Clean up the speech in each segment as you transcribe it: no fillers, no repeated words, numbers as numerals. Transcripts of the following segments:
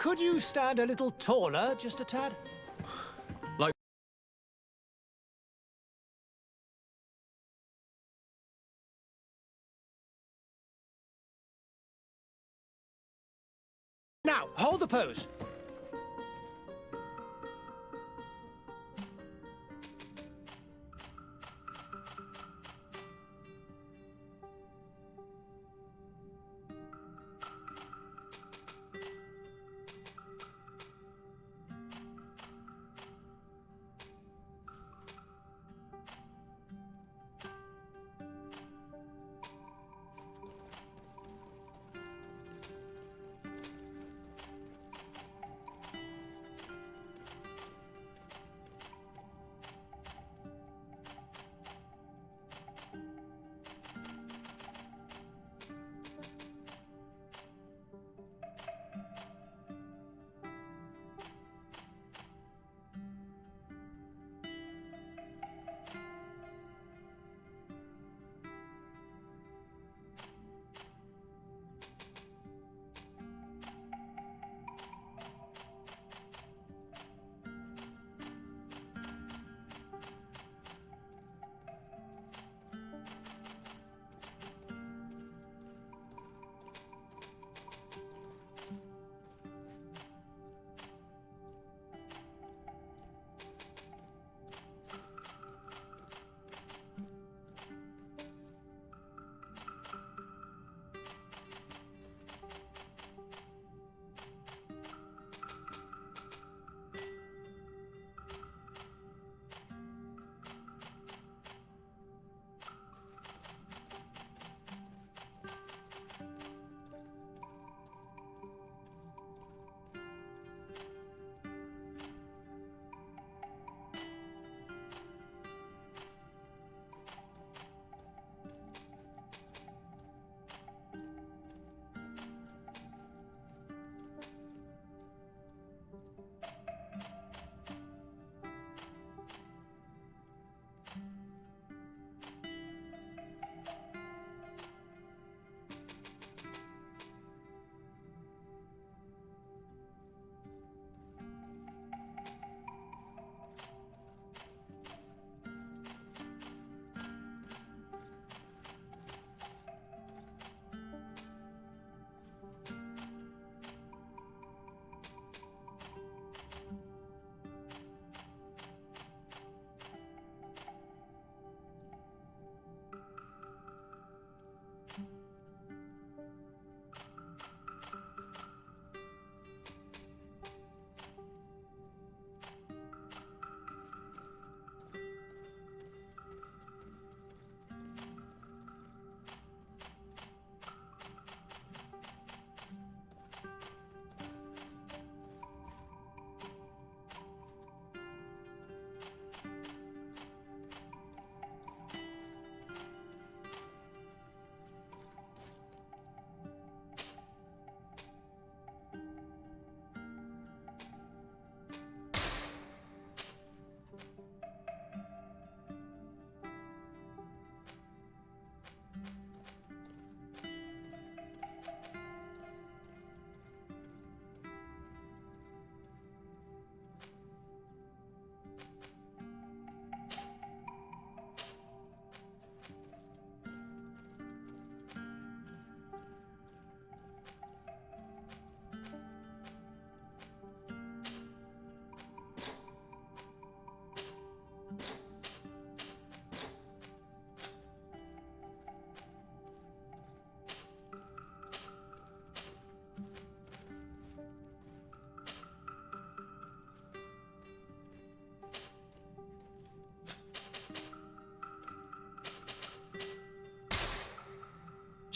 Could you stand a little taller, just a tad? Like... Now, hold the pose.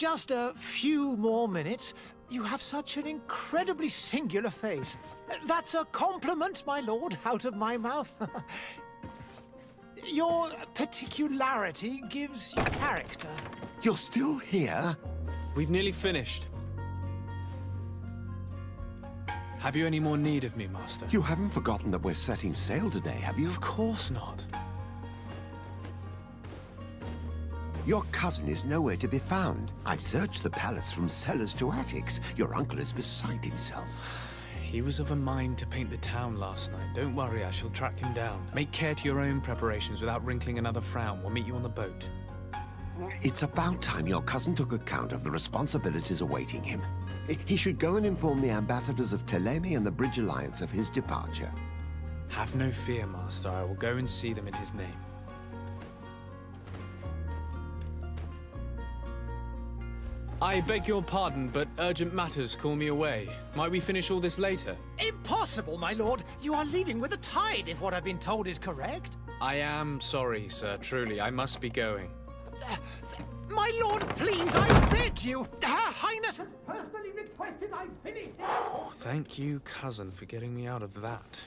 Just a few more minutes. You have such an incredibly singular face. That's a compliment, my lord, out of my mouth. Your particularity gives you character. You're still here? We've nearly finished. Have you any more need of me, Master? You haven't forgotten that we're setting sail today, have you? Of course not. Your cousin is nowhere to be found. I've searched the palace from cellars to attics. Your uncle is beside himself. He was of a mind to paint the town last night. Don't worry, I shall track him down. Make care to your own preparations without wrinkling another frown. We'll meet you on the boat. It's about time your cousin took account of the responsibilities awaiting him. He should go and inform the ambassadors of Telemi and the Bridge Alliance of his departure. Have no fear, Master. I will go and see them in his name. I beg your pardon, but urgent matters call me away. Might we finish all this later? Impossible, my lord! You are leaving with the tide, if what I've been told is correct. I am sorry, sir. Truly, I must be going. My lord, please, I beg you! Her Highness has personally requested I finish it! Thank you, cousin, for getting me out of that.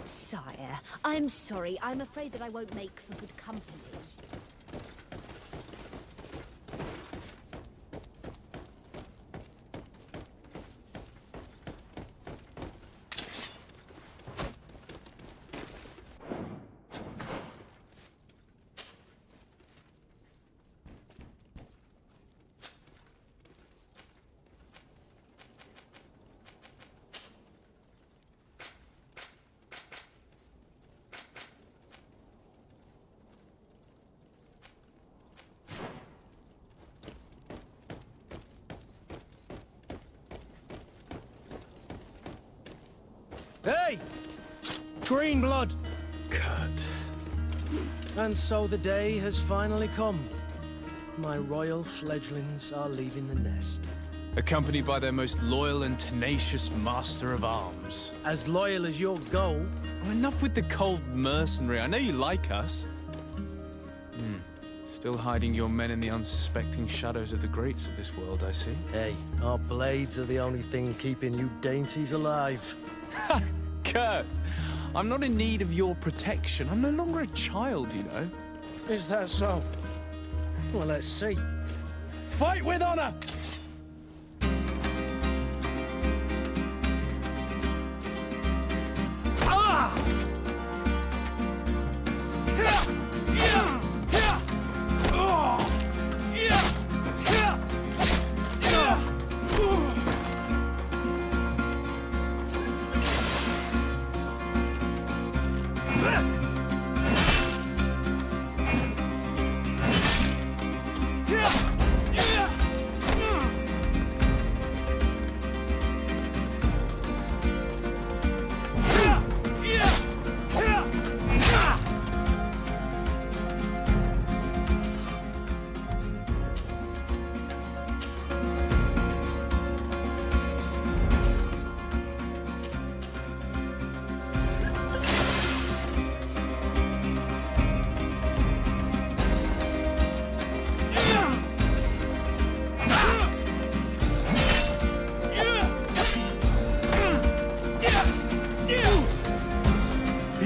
Sire, I'm sorry. I'm afraid that I won't make for good company. Hey! Green blood! Kurt. And so the day has finally come. My royal fledglings are leaving the nest. Accompanied by their most loyal and tenacious master of arms. As loyal as you'll go. Oh, enough with the cold mercenary. I know you like us. Still hiding your men in the unsuspecting shadows of the greats of this world, I see. Hey, our blades are the only thing keeping you dainties alive. Ha! Kurt! I'm not in need of your protection. I'm no longer a child, you know. Is that so? Well, let's see. Fight with honor!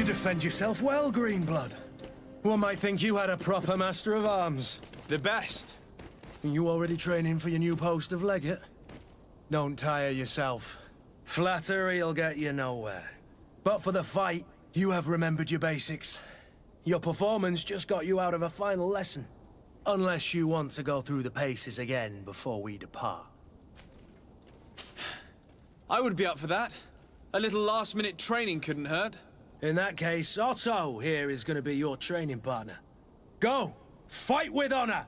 Defend yourself well, Greenblood. One might think you had a proper master of arms. The best. You already training for your new post of legate? Don't tire yourself. Flattery'll get you nowhere. But for the fight, you have remembered your basics. Your performance just got you out of a final lesson. Unless you want to go through the paces again before we depart. I would be up for that. A little last-minute training couldn't hurt. In that case, Otto here is going to be your training partner. Go! Fight with honor!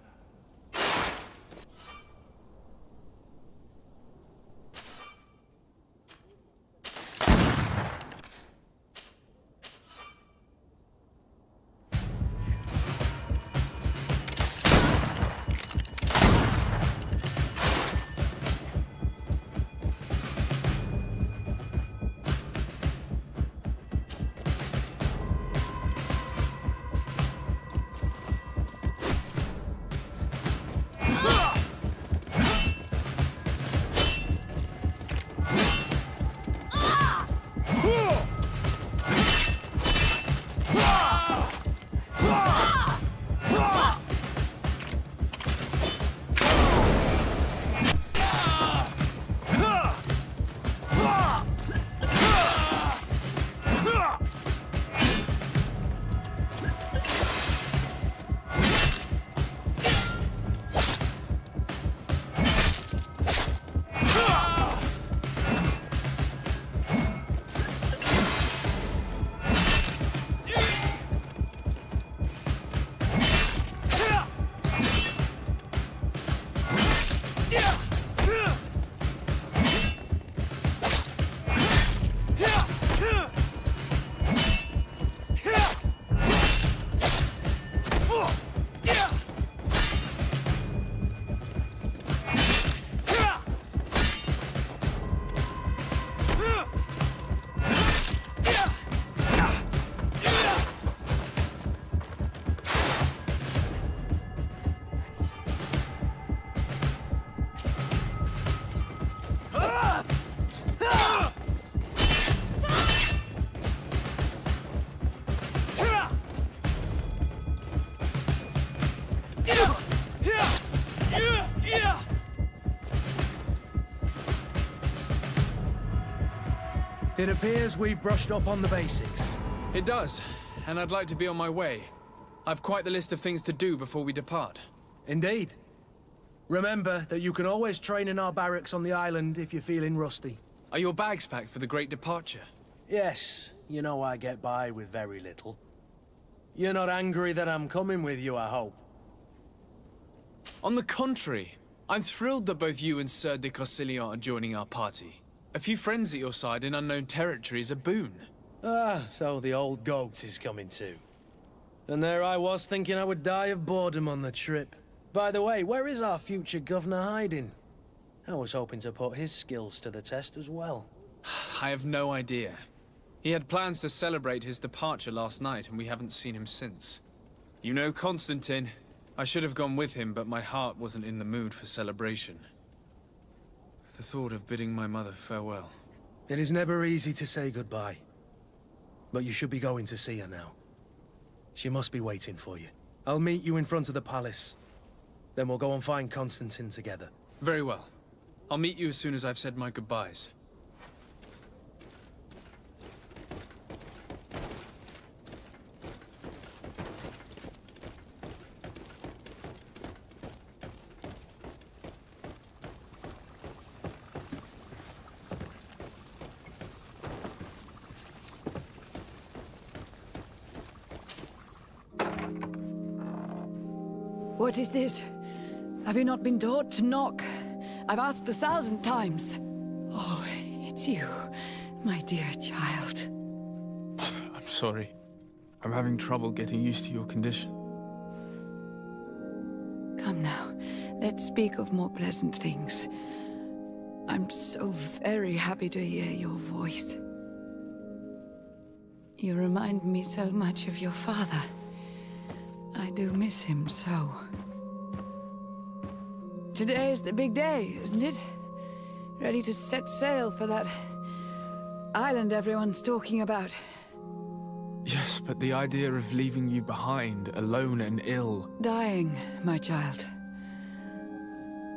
It appears we've brushed up on the basics. It does, and I'd like to be on my way. I've quite the list of things to do before we depart. Indeed. Remember that you can always train in our barracks on the island if you're feeling rusty. Are your bags packed for the great departure? Yes, you know I get by with very little. You're not angry that I'm coming with you, I hope. On the contrary, I'm thrilled that both you and Sir de Corsilion are joining our party. A few friends at your side in unknown territory is a boon. Ah, so the old goat is coming too. And there I was thinking I would die of boredom on the trip. By the way, where is our future governor hiding? I was hoping to put his skills to the test as well. I have no idea. He had plans to celebrate his departure last night, and we haven't seen him since. You know Constantine. I should have gone with him, but my heart wasn't in the mood for celebration. The thought of bidding my mother farewell. It is never easy to say goodbye. But you should be going to see her now. She must be waiting for you. I'll meet you in front of the palace. Then we'll go and find Constantine together. Very well. I'll meet you as soon as I've said my goodbyes. What is this? Have you not been taught to knock? I've asked 1,000 times. Oh, it's you, my dear child. Mother, I'm sorry. I'm having trouble getting used to your condition. Come now, let's speak of more pleasant things. I'm so very happy to hear your voice. You remind me so much of your father. I do miss him so. Today is the big day, isn't it? Ready to set sail for that island everyone's talking about. Yes, but the idea of leaving you behind, alone and ill... Dying, my child.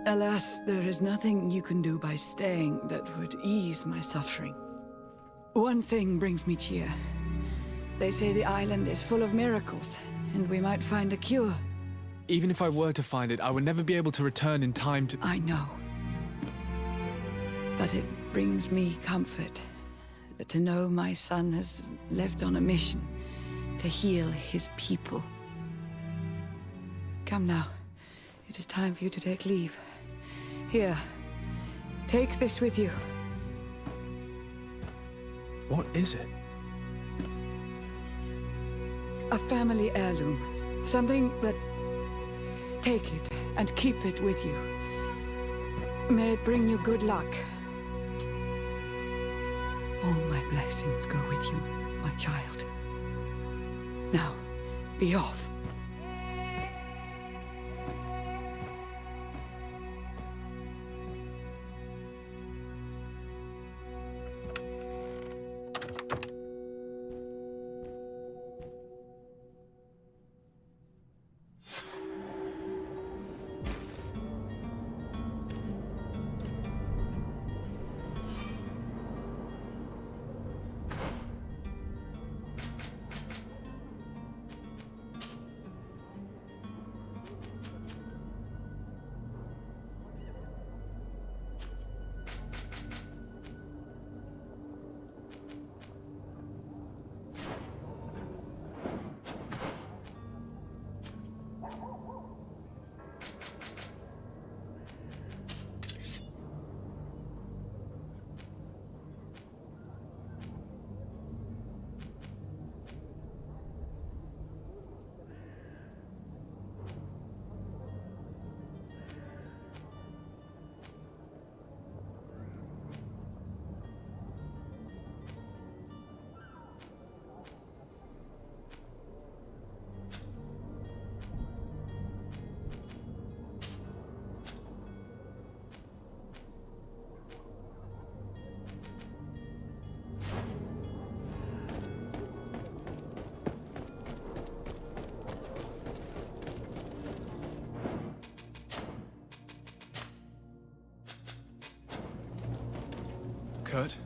Alas, there is nothing you can do by staying that would ease my suffering. One thing brings me cheer. They say the island is full of miracles, and we might find a cure. Even if I were to find it, I would never be able to return in time to... I know. But it brings me comfort to know my son has left on a mission to heal his people. Come now. It is time for you to take leave. Here, take this with you. What is it? A family heirloom. Something that... Take it and keep it with you. May it bring you good luck. All my blessings go with you, my child. Now, be off. Kurt?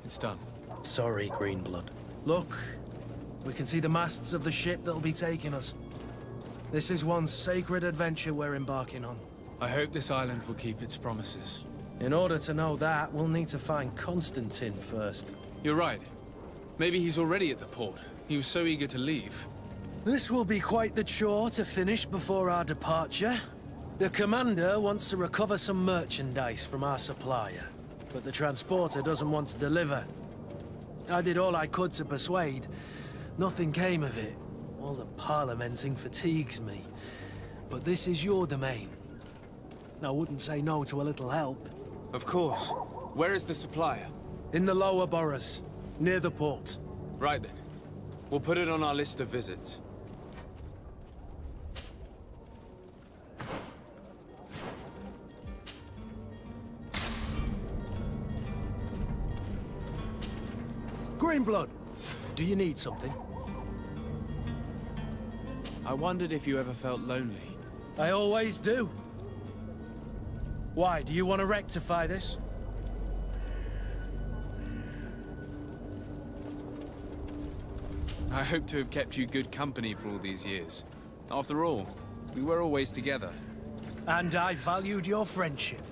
It's done. Sorry, Greenblood. Look, we can see the masts of the ship that'll be taking us. This is one sacred adventure we're embarking on. I hope this island will keep its promises. In order to know that, we'll need to find Constantine first. You're right. Maybe he's already at the port. He was so eager to leave. This will be quite the chore to finish before our departure. The commander wants to recover some merchandise from our supplier, but the transporter doesn't want to deliver. I did all I could to persuade. Nothing came of it. All the parliamenting fatigues me. But this is your domain. I wouldn't say no to a little help. Of course. Where is the supplier? In the lower boroughs, near the port. Right then. We'll put it on our list of visits. Greenblood, do you need something? I wondered if you ever felt lonely. I always do. Why, do you want to rectify this? I hope to have kept you good company for all these years. After all, we were always together. And I valued your friendship.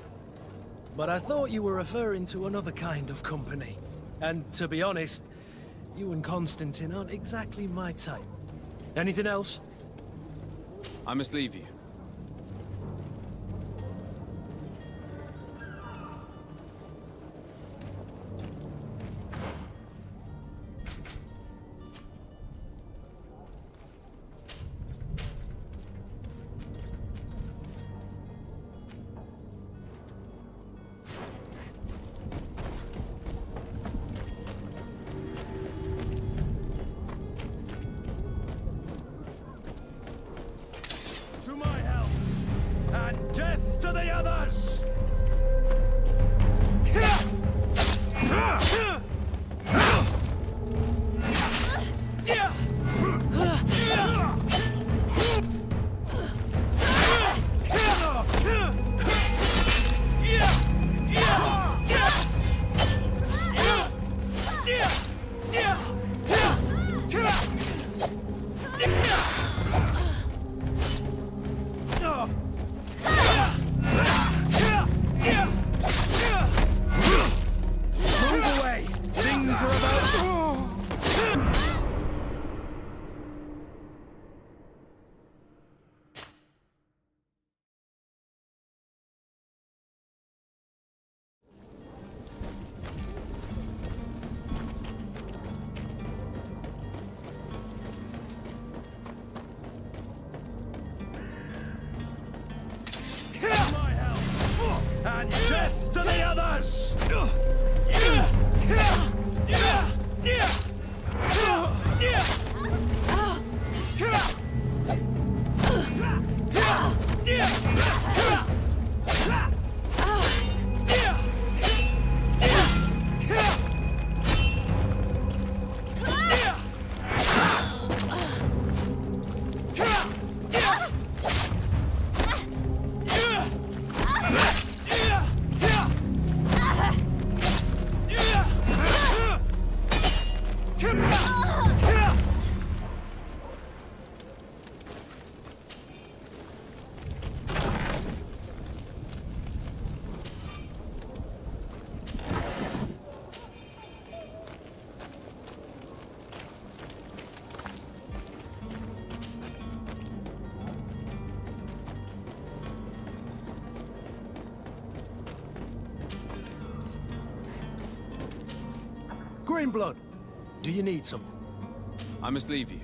But I thought you were referring to another kind of company. And to be honest, you and Constantine aren't exactly my type. Anything else? I must leave you. To my help! And death to the others! Move away! Things are about... My help! And death to the others! Greenblood, do you need something? I must leave you.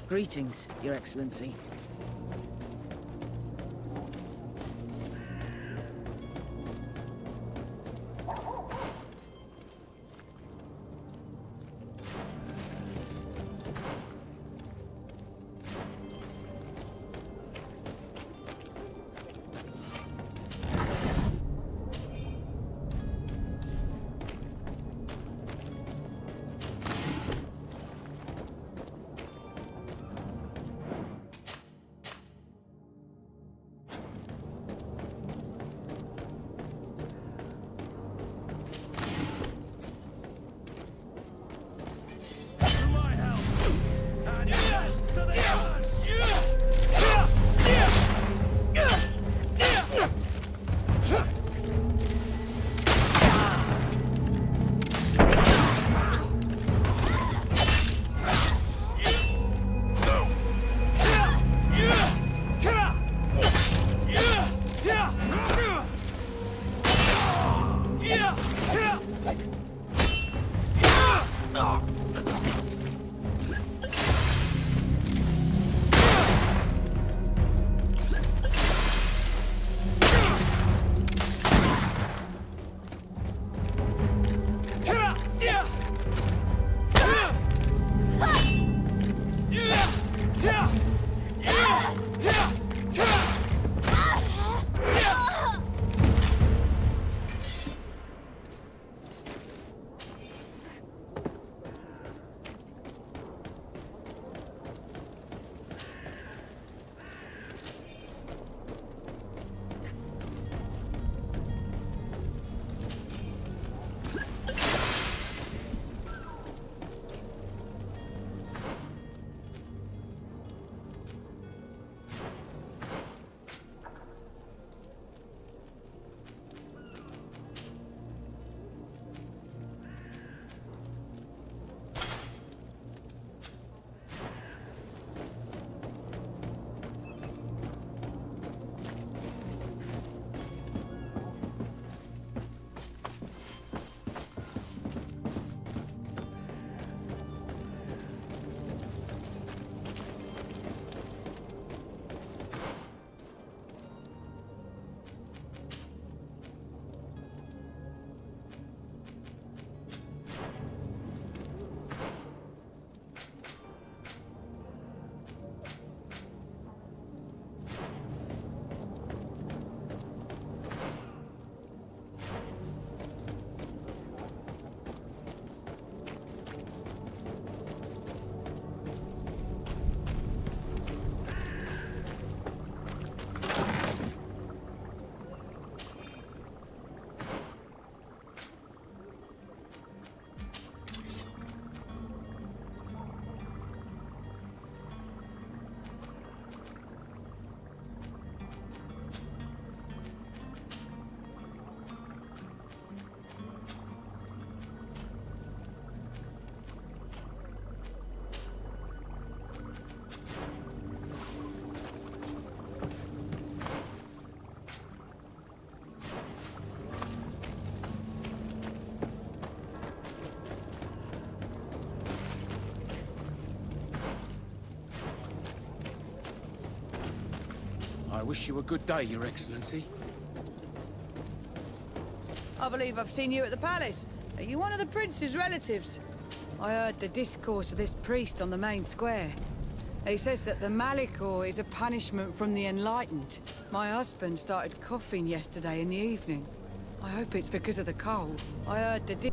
Greetings, Your Excellency. I wish you a good day, Your Excellency. I believe I've seen you at the palace. Are you one of the prince's relatives? I heard the discourse of this priest on the main square. He says that the Malikor is a punishment from the enlightened. My husband started coughing yesterday in the evening. I hope it's because of the cold. I heard the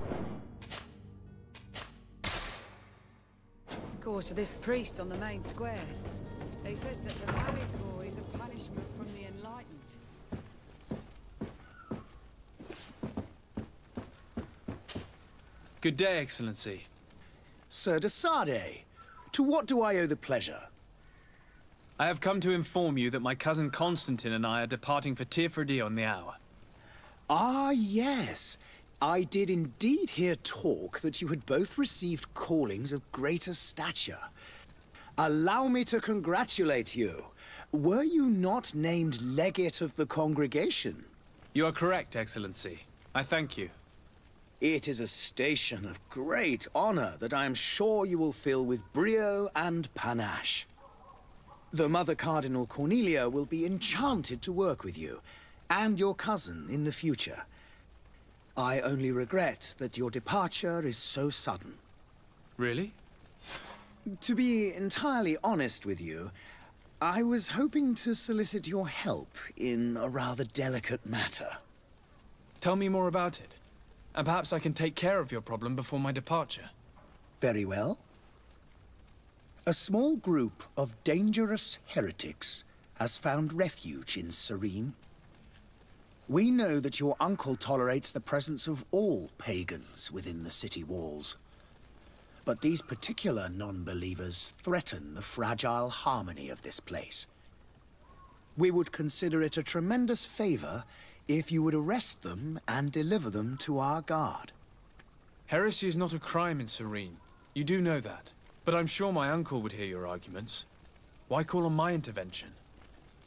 discourse of this priest on the main square. He says that the Malikor is a punishment from the enlightened. Good day, Excellency. Sir de Sade, to what do I owe the pleasure? I have come to inform you that my cousin Constantine and I are departing for Tirfredi on the hour. Ah, yes. I did indeed hear talk that you had both received callings of greater stature. Allow me to congratulate you. Were you not named legate of the congregation? You are correct, Excellency. I thank you. It is a station of great honor that I am sure you will fill with brio and panache. The Mother Cardinal Cornelia will be enchanted to work with you, and your cousin in the future. I only regret that your departure is so sudden. Really? To be entirely honest with you, I was hoping to solicit your help in a rather delicate matter. Tell me more about it, and perhaps I can take care of your problem before my departure. Very well. A small group of dangerous heretics has found refuge in Serene. We know that your uncle tolerates the presence of all pagans within the city walls. But these particular non-believers threaten the fragile harmony of this place. We would consider it a tremendous favor if you would arrest them and deliver them to our guard. Heresy is not a crime in Serene. You do know that. But I'm sure my uncle would hear your arguments. Why call on my intervention?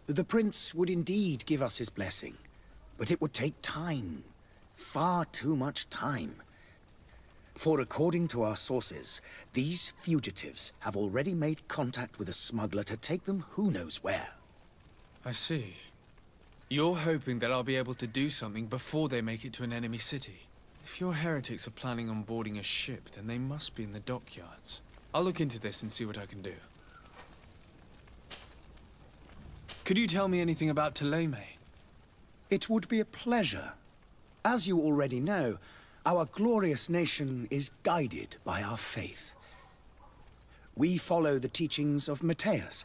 The prince would indeed give us his blessing, but it would take time. Far too much time. For according to our sources, these fugitives have already made contact with a smuggler to take them who knows where. I see. You're hoping that I'll be able to do something before they make it to an enemy city. If your heretics are planning on boarding a ship, then they must be in the dockyards. I'll look into this and see what I can do. Could you tell me anything about Thélème? It would be a pleasure. As you already know, our glorious nation is guided by our faith. We follow the teachings of Matthias,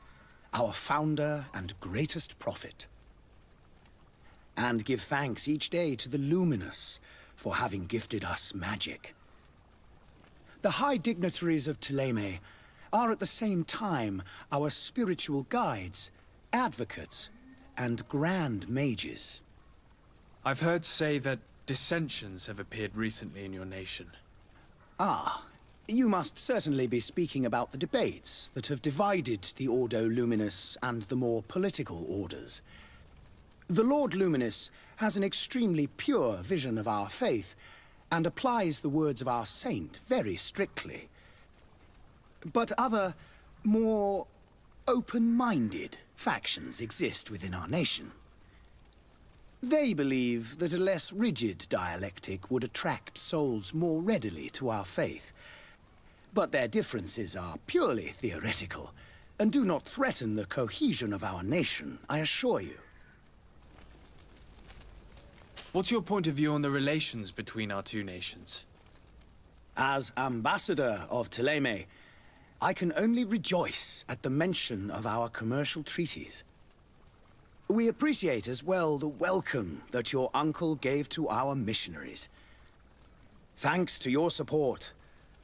our founder and greatest prophet, and give thanks each day to the Luminous for having gifted us magic. The high dignitaries of Thélème are at the same time our spiritual guides, advocates, and grand mages. I've heard say that dissensions have appeared recently in your nation. Ah, you must certainly be speaking about the debates that have divided the Ordo Luminous and the more political orders. The Lord Luminous has an extremely pure vision of our faith, and applies the words of our saint very strictly. But other, more open-minded factions exist within our nation. They believe that a less rigid dialectic would attract souls more readily to our faith. But their differences are purely theoretical, and do not threaten the cohesion of our nation, I assure you. What's your point of view on the relations between our two nations? As ambassador of Thélème, I can only rejoice at the mention of our commercial treaties. We appreciate as well the welcome that your uncle gave to our missionaries. Thanks to your support,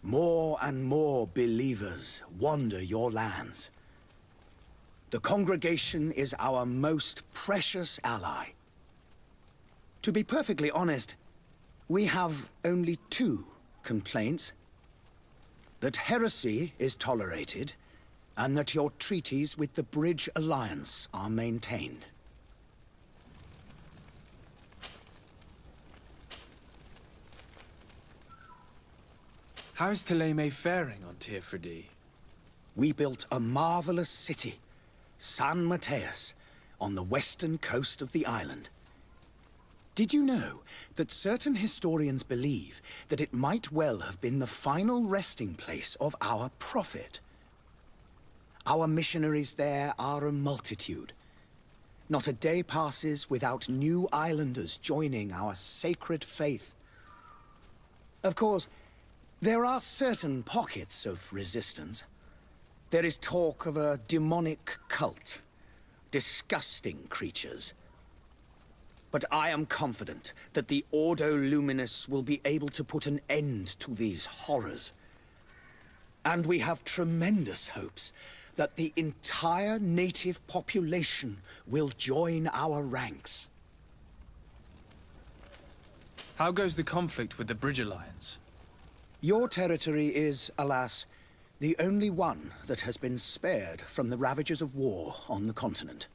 more and more believers wander your lands. The congregation is our most precious ally. To be perfectly honest, we have only two complaints. That heresy is tolerated, and that your treaties with the Bridge Alliance are maintained. How is Thélème faring on Teofridi? We built a marvelous city, San Matthias, on the western coast of the island. Did you know that certain historians believe that it might well have been the final resting place of our prophet? Our missionaries there are a multitude. Not a day passes without new islanders joining our sacred faith. Of course, there are certain pockets of resistance. There is talk of a demonic cult, disgusting creatures. But I am confident that the Ordo Luminous will be able to put an end to these horrors. And we have tremendous hopes that the entire native population will join our ranks. How goes the conflict with the Bridge Alliance? Your territory is, alas, the only one that has been spared from the ravages of war on the continent.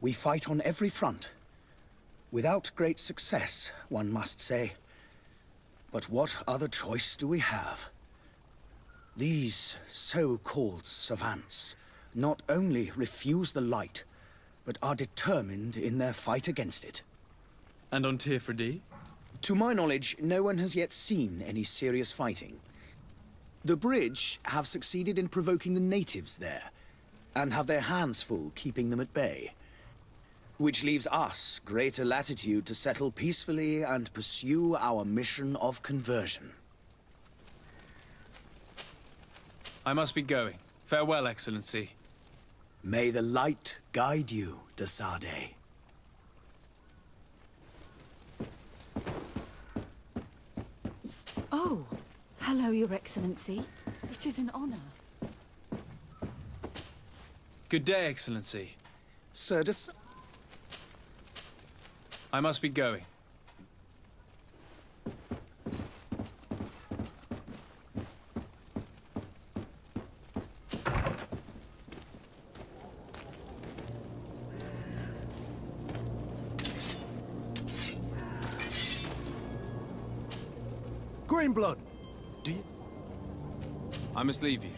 We fight on every front. Without great success, one must say. But what other choice do we have? These so-called savants not only refuse the light, but are determined in their fight against it. And on Tirfredi? To my knowledge, no one has yet seen any serious fighting. The bridge have succeeded in provoking the natives there, and have their hands full keeping them at bay. Which leaves us greater latitude to settle peacefully and pursue our mission of conversion. I must be going. Farewell, Excellency. May the light guide you, de Sade. Oh, hello, Your Excellency. It is an honor. Good day, Excellency. Sir de S- I must be going. Greenblood, do you... I must leave you.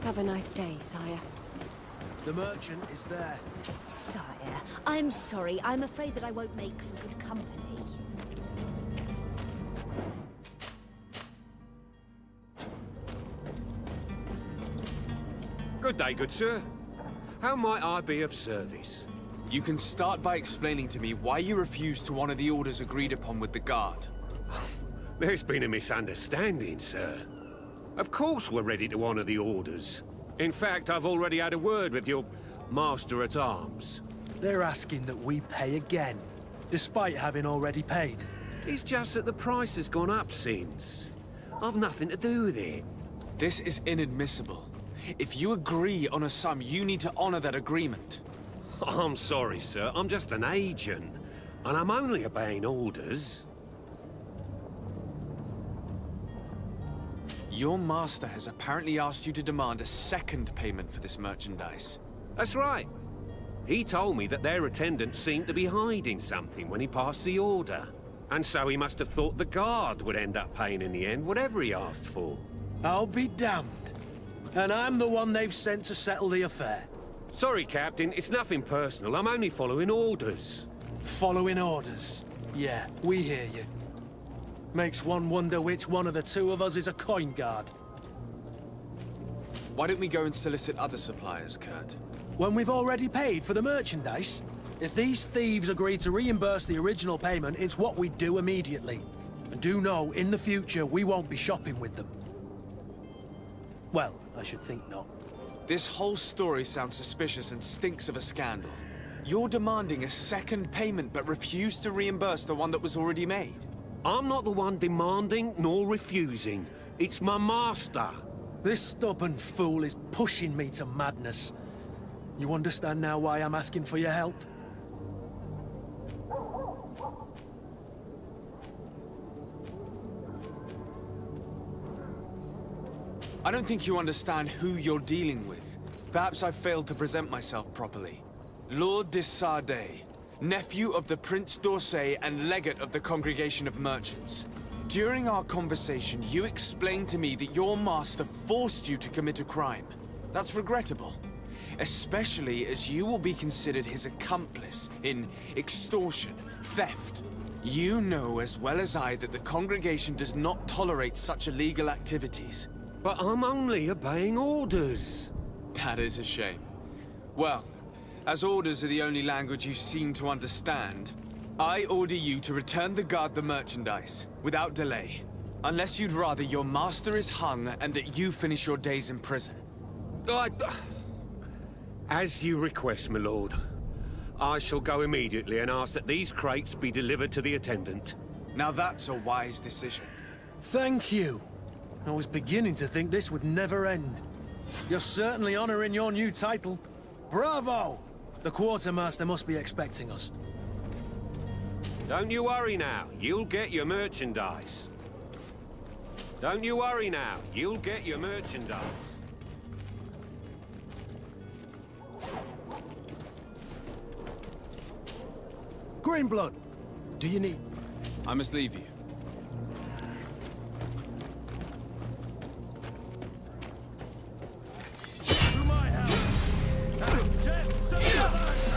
Have a nice day, sire. The merchant is there. Sire, I'm sorry. I'm afraid that I won't make for good company. Good day, good sir. How might I be of service? You can start by explaining to me why you refused to honor the orders agreed upon with the guard. There's been a misunderstanding, sir. Of course we're ready to honor the orders. In fact, I've already had a word with your master-at-arms. They're asking that we pay again, despite having already paid. It's just that the price has gone up since. I've nothing to do with it. This is inadmissible. If you agree on a sum, you need to honor that agreement. I'm sorry, sir. I'm just an agent. And I'm only obeying orders. Your master has apparently asked you to demand a second payment for this merchandise. That's right. He told me that their attendant seemed to be hiding something when he passed the order. And so he must have thought the guard would end up paying in the end, whatever he asked for. I'll be damned. And I'm the one they've sent to settle the affair. Sorry, Captain. It's nothing personal. I'm only following orders. Following orders. Yeah, we hear you. Makes one wonder which one of the two of us is a coin guard. Why don't we go and solicit other suppliers, Kurt? When we've already paid for the merchandise? If these thieves agree to reimburse the original payment, it's what we do immediately. And do know, in the future, we won't be shopping with them. Well, I should think not. This whole story sounds suspicious and stinks of a scandal. You're demanding a second payment but refuse to reimburse the one that was already made. I'm not the one demanding nor refusing. It's my master. This stubborn fool is pushing me to madness. You understand now why I'm asking for your help? I don't think you understand who you're dealing with. Perhaps I failed to present myself properly. Lord de Sardet, nephew of the Prince d'Orsay and legate of the Congregation of Merchants. During our conversation, you explained to me that your master forced you to commit a crime. That's regrettable, especially as you will be considered his accomplice in extortion, theft. You know as well as I that the Congregation does not tolerate such illegal activities. But I'm only obeying orders. That is a shame. Well, as orders are the only language you seem to understand, I order you to return the guard the merchandise, without delay. Unless you'd rather your master is hung and that you finish your days in prison. As you request, my lord. I shall go immediately and ask that these crates be delivered to the attendant. Now that's a wise decision. Thank you. I was beginning to think this would never end. You're certainly honoring your new title. Bravo! The quartermaster must be expecting us. Don't you worry now. You'll get your merchandise. Don't you worry now. You'll get your merchandise. Greenblood, do you need... I must leave you. To my help! And death to the others!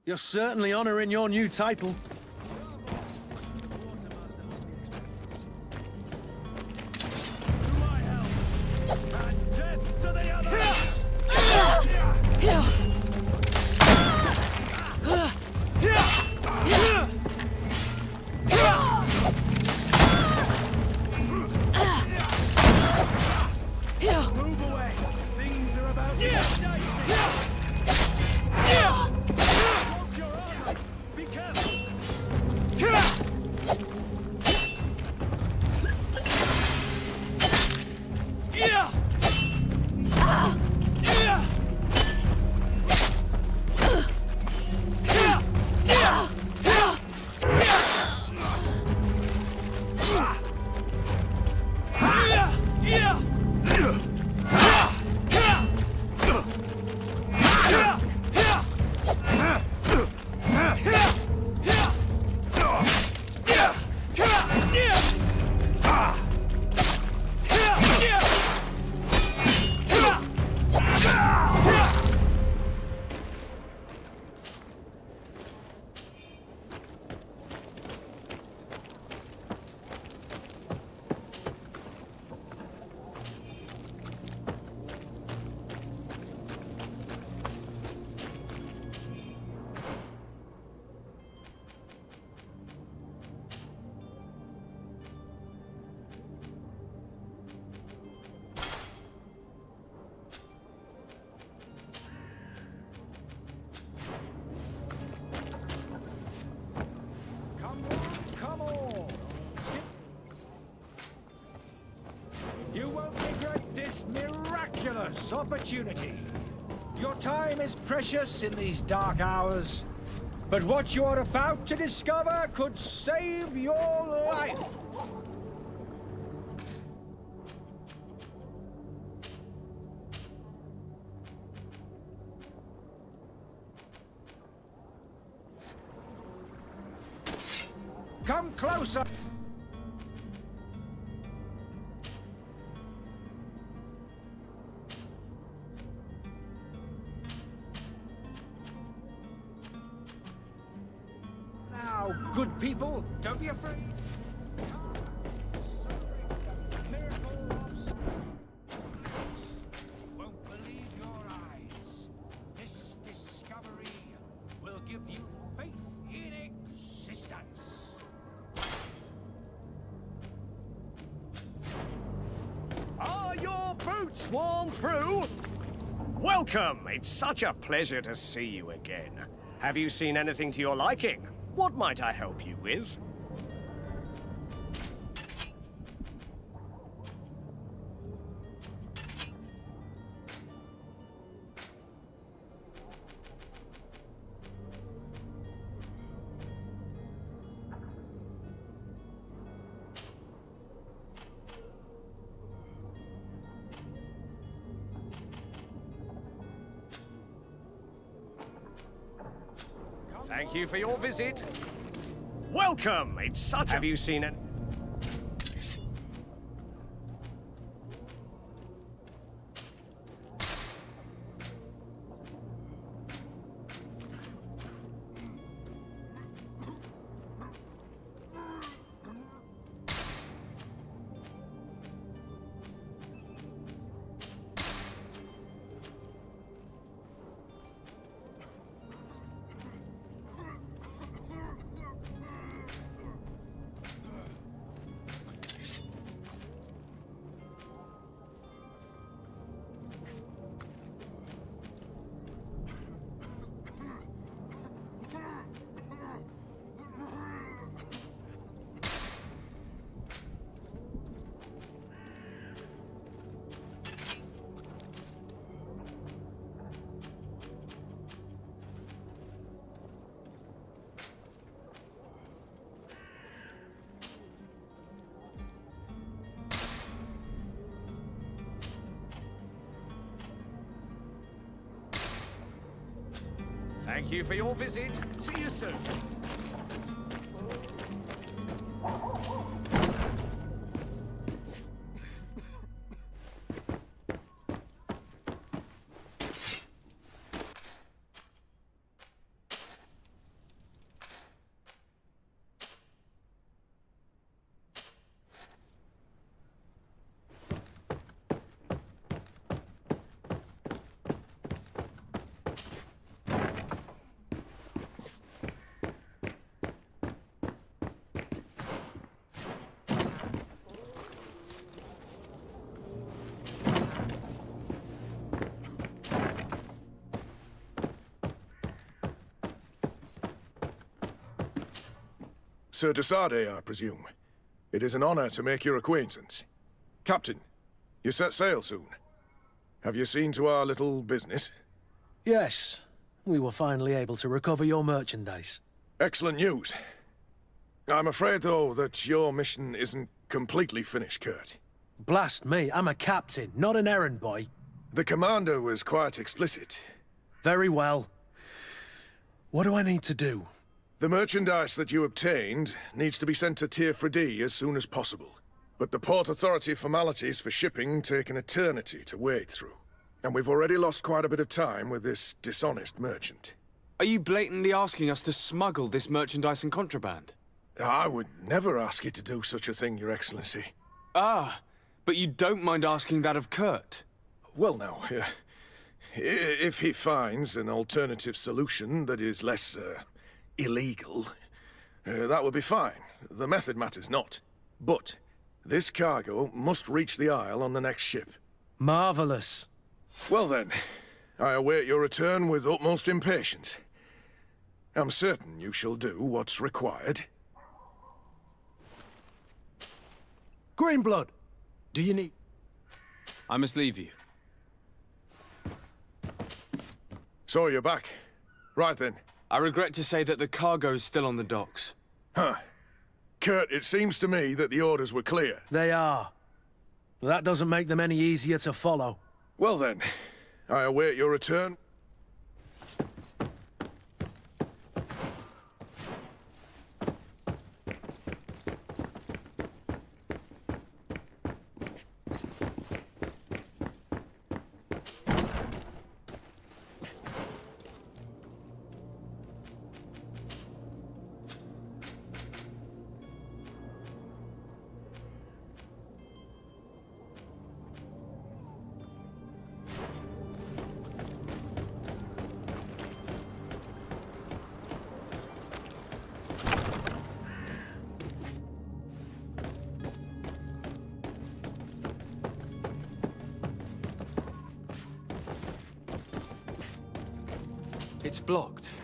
You're certainly honoring your new title. To my help! And death to the others! Move away! Things are about to get dicey! Be careful! opportunity. Your time is precious in these dark hours, but what you are about to discover could save your life. Come closer. Now, good people, don't be afraid. Won't believe your eyes. This discovery will give you faith in existence. Are your boots worn through? Welcome! It's such a pleasure to see you again. Have you seen anything to your liking? What might I help you with? Thank you for your visit. Welcome! It's such a... Have you seen it? Thank you for your visit. See you soon. Sir de Sardet, I presume. It is an honor to make your acquaintance. Captain, you set sail soon. Have you seen to our little business? Yes. We were finally able to recover your merchandise. Excellent news. I'm afraid, though, that your mission isn't completely finished, Kurt. Blast me, I'm a captain, not an errand boy. The commander was quite explicit. Very well. What do I need to do? The merchandise that you obtained needs to be sent to Tier D as soon as possible. But the Port Authority formalities for shipping take an eternity to wade through. And we've already lost quite a bit of time with this dishonest merchant. Are you blatantly asking us to smuggle this merchandise and contraband? I would never ask you to do such a thing, Your Excellency. Ah, but you don't mind asking that of Kurt? Well, now, if he finds an alternative solution that is less, illegal, that would be fine. The method matters not. But this cargo must reach the Isle on the next ship. Marvelous. Well then, I await your return with utmost impatience. I'm certain you shall do what's required. Greenblood, do you need... I must leave you. So you're back. Right then. I regret to say that the cargo's still on the docks. Huh. Kurt, it seems to me that the orders were clear. They are. But that doesn't make them any easier to follow. Well then, I await your return. It's blocked.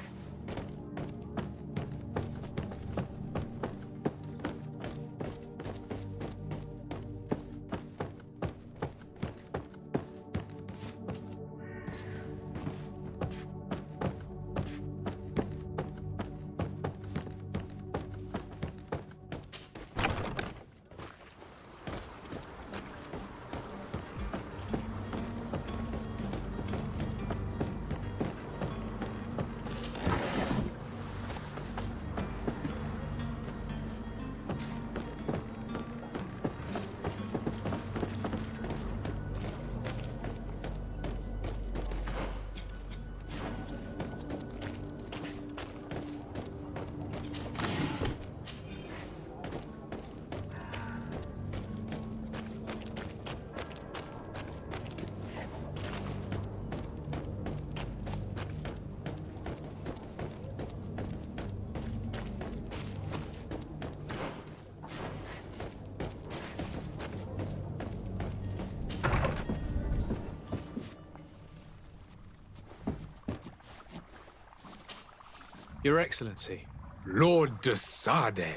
Your Excellency. Lord de Sade,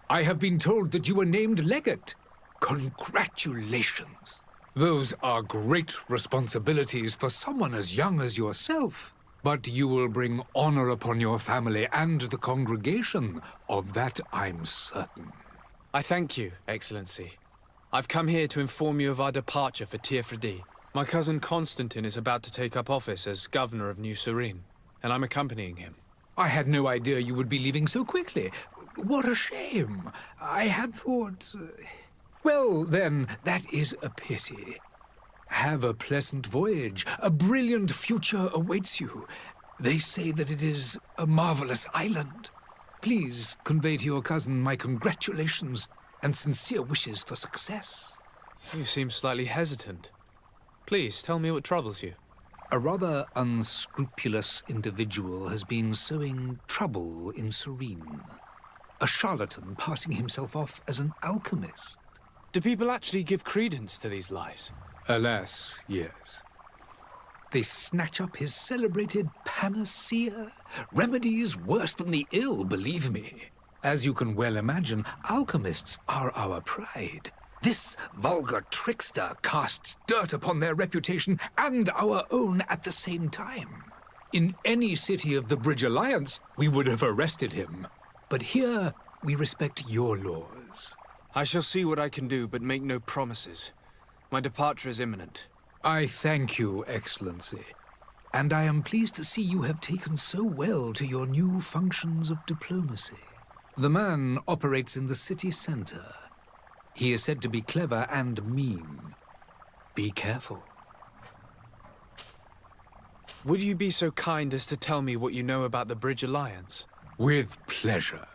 I have been told that you were named legate. Congratulations. Those are great responsibilities for someone as young as yourself. But you will bring honor upon your family and the congregation. Of that I'm certain. I thank you, Excellency. I've come here to inform you of our departure for Teerfredi. My cousin Constantine is about to take up office as governor of New Serene, and I'm accompanying him. I had no idea you would be leaving so quickly. What a shame. I had thought... Well, then, that is a pity. Have a pleasant voyage. A brilliant future awaits you. They say that it is a marvelous island. Please convey to your cousin my congratulations and sincere wishes for success. You seem slightly hesitant. Please, tell me what troubles you. A rather unscrupulous individual has been sowing trouble in Serene. A charlatan passing himself off as an alchemist. Do people actually give credence to these lies? Alas, yes. They snatch up his celebrated panacea. Remedies worse than the ill, believe me. As you can well imagine, alchemists are our pride. This vulgar trickster casts dirt upon their reputation and our own at the same time. In any city of the Bridge Alliance, we would have arrested him. But here, we respect your laws. I shall see what I can do, but make no promises. My departure is imminent. I thank you, Excellency. And I am pleased to see you have taken so well to your new functions of diplomacy. The man operates in the city center. He is said to be clever and mean. Be careful. Would you be so kind as to tell me what you know about the Bridge Alliance? With pleasure.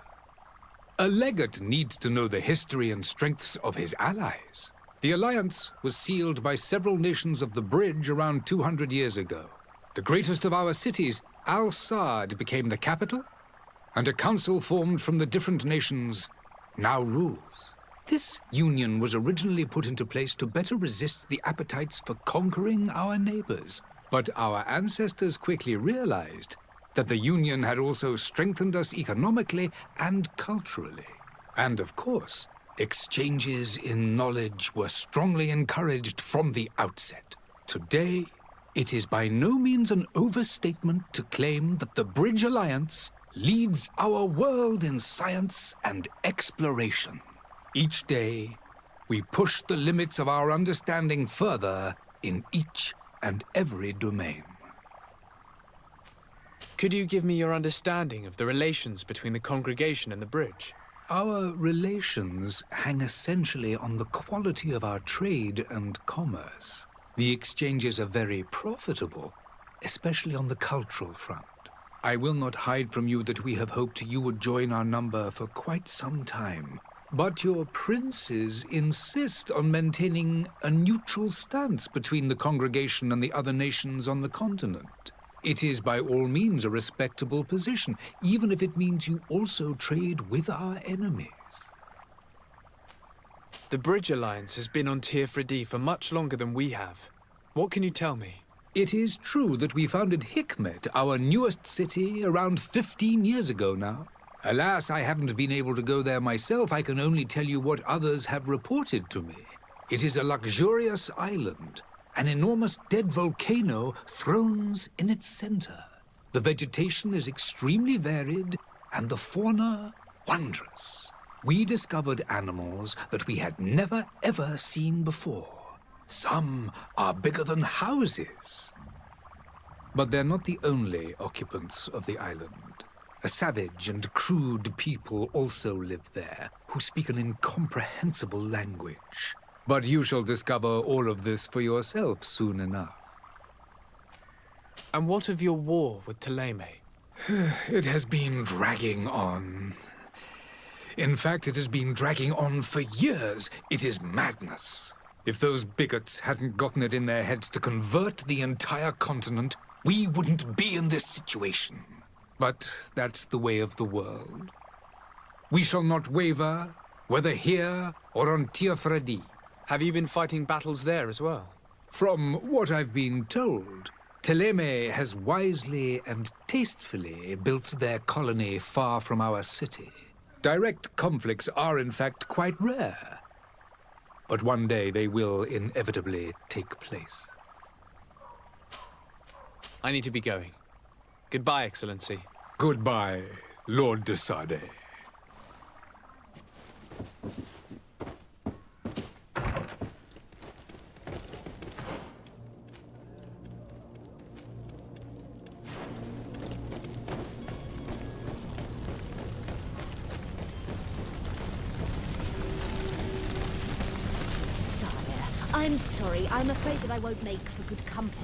A legate needs to know the history and strengths of his allies. The alliance was sealed by several nations of the Bridge around 200 years ago. The greatest of our cities, Al-Saad, became the capital, and a council formed from the different nations now rules. This union was originally put into place to better resist the appetites for conquering our neighbors. But our ancestors quickly realized that the union had also strengthened us economically and culturally. And of course, exchanges in knowledge were strongly encouraged from the outset. Today, It is by no means an overstatement to claim that the Bridge Alliance leads our world in science and exploration. Each day, we push the limits of our understanding further in each and every domain. Could you give me your understanding of the relations between the congregation and the bridge? Our relations hang essentially on the quality of our trade and commerce. The exchanges are very profitable, especially on the cultural front. I will not hide from you that we have hoped you would join our number for quite some time. But your princes insist on maintaining a neutral stance between the congregation and the other nations on the continent. It is by all means a respectable position, even if it means you also trade with our enemies. The Bridge Alliance has been on Teofredi for much longer than we have. What can you tell me? It is true that we founded Hikmet, our newest city, around 15 years ago now. Alas, I haven't been able to go there myself. I can only tell you what others have reported to me. It is a luxurious island. An enormous dead volcano thrones in its center. The vegetation is extremely varied, and the fauna wondrous. We discovered animals that we had never ever seen before. Some are bigger than houses. But they're not the only occupants of the island. A savage and crude people also live there, who speak an incomprehensible language. But you shall discover all of this for yourself soon enough. And what of your war with Thélème? It has been dragging on. In fact, it has been dragging on for years. It is madness. If those bigots hadn't gotten it in their heads to convert the entire continent, we wouldn't be in this situation. But that's the way of the world. We shall not waver, whether here or on Teofredi. Have you been fighting battles there as well? From what I've been told, Thélème has wisely and tastefully built their colony far from our city. Direct conflicts are in fact quite rare. But one day they will inevitably take place. I need to be going. Goodbye, Excellency. Goodbye, Lord de Sade. Sire, I'm sorry. I'm afraid that I won't make for good company.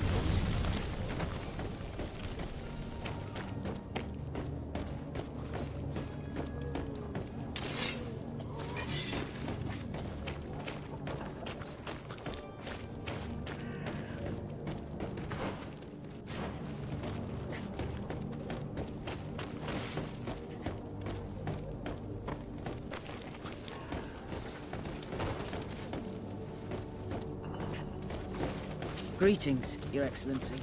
Greetings, Your Excellency.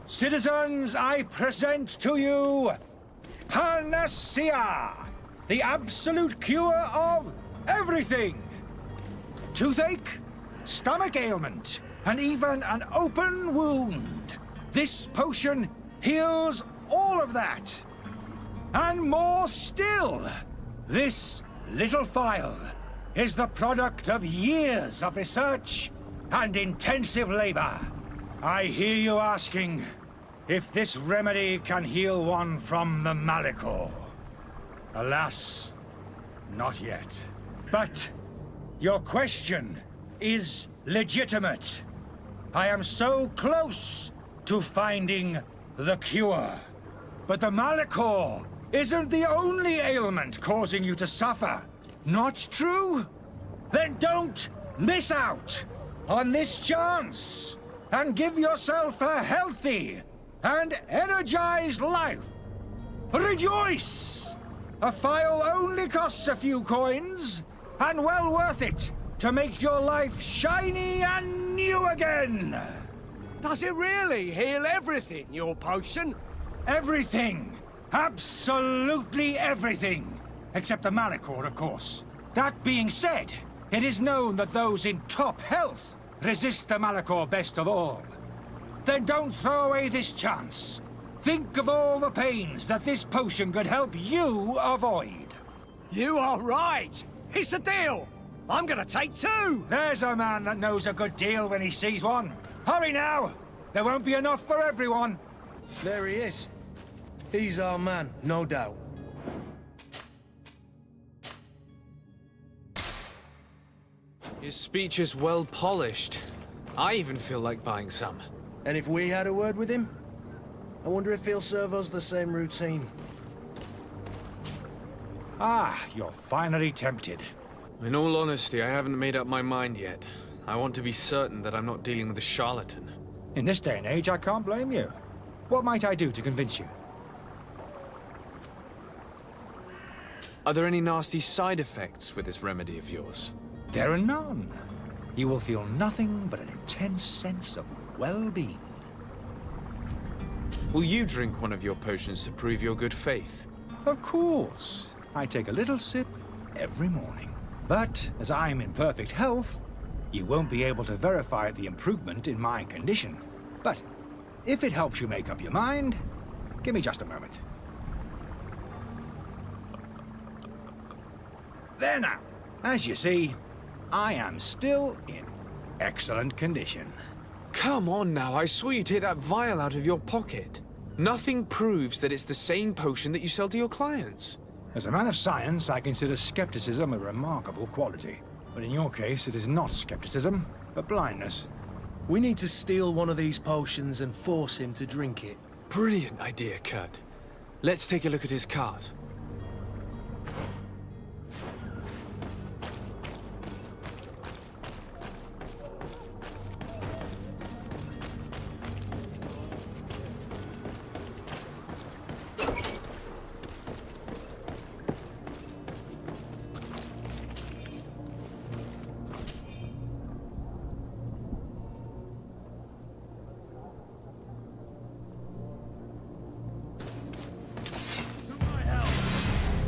Citizens, I present to you Panacea, the absolute cure of everything. Toothache, stomach ailment, and even an open wound. This potion heals all of that. And more still, this little phial is the product of years of research and intensive labor. I hear you asking if this remedy can heal one from the Malachor. Alas, not yet. But your question is legitimate. I am so close to finding the cure. But the Malachor isn't the only ailment causing you to suffer. Not true? Then don't miss out on this chance and give yourself a healthy and energized life. Rejoice! A phial only costs a few coins, and well worth it to make your life shiny and new again. Does it really heal everything, your potion? Everything! Absolutely everything! Except the Malachor, of course. That being said, it is known that those in top health resist the Malachor best of all. Then don't throw away this chance. Think of all the pains that this potion could help you avoid. You are right! It's a deal! I'm gonna take two! There's a man that knows a good deal when he sees one. Hurry now! There won't be enough for everyone. There he is. He's our man, no doubt. His speech is well polished. I even feel like buying some. And if we had a word with him? I wonder if he'll serve us the same routine. Ah, you're finally tempted. In all honesty, I haven't made up my mind yet. I want to be certain that I'm not dealing with a charlatan. In this day and age, I can't blame you. What might I do to convince you? Are there any nasty side effects with this remedy of yours? There are none. You will feel nothing but an intense sense of well-being. Will you drink one of your potions to prove your good faith? Of course. I take a little sip every morning. But as I'm in perfect health, you won't be able to verify the improvement in my condition. But if it helps you make up your mind, give me just a moment. There now. As you see, I am still in excellent condition. Come on now, I saw you take that vial out of your pocket. Nothing proves that it's the same potion that you sell to your clients. As a man of science, I consider skepticism a remarkable quality. But in your case, it is not skepticism, but blindness. We need to steal one of these potions and force him to drink it. Brilliant idea, Kurt. Let's take a look at his cart.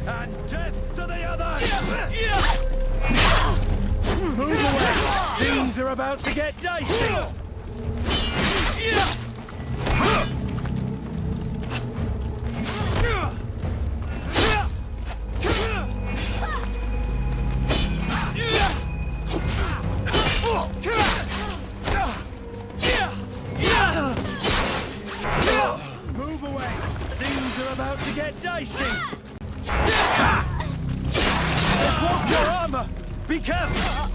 And death to the others! Move away! Things are about to get dicey! Move away! Things are about to get dicey! Watch your armor! Be careful!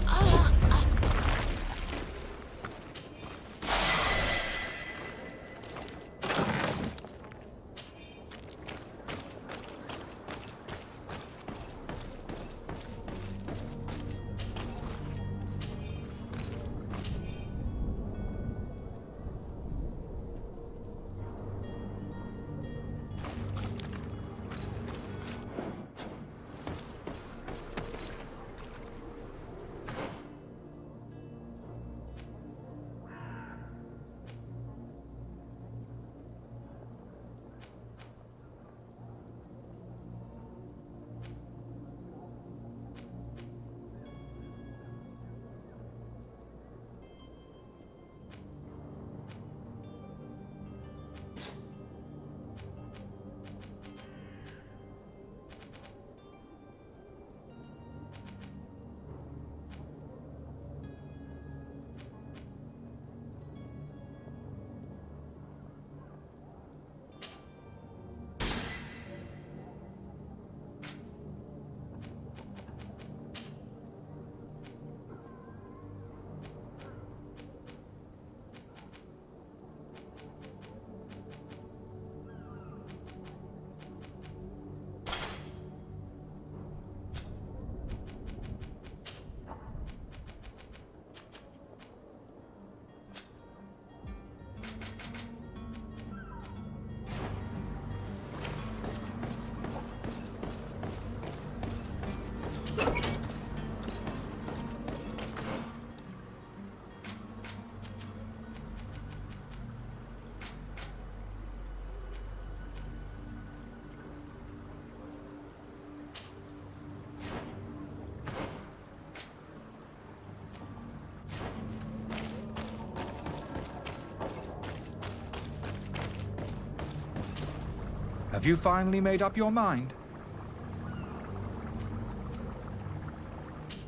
Have you finally made up your mind?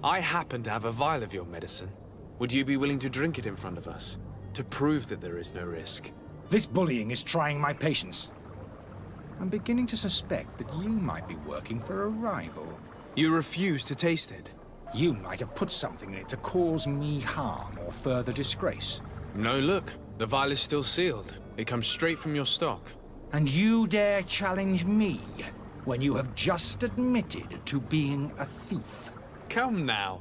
I happen to have a vial of your medicine. Would you be willing to drink it in front of us? To prove that there is no risk? This bullying is trying my patience. I'm beginning to suspect that you might be working for a rival. You refuse to taste it? You might have put something in it to cause me harm or further disgrace. No, look. The vial is still sealed. It comes straight from your stock. And you dare challenge me when you have just admitted to being a thief? Come now.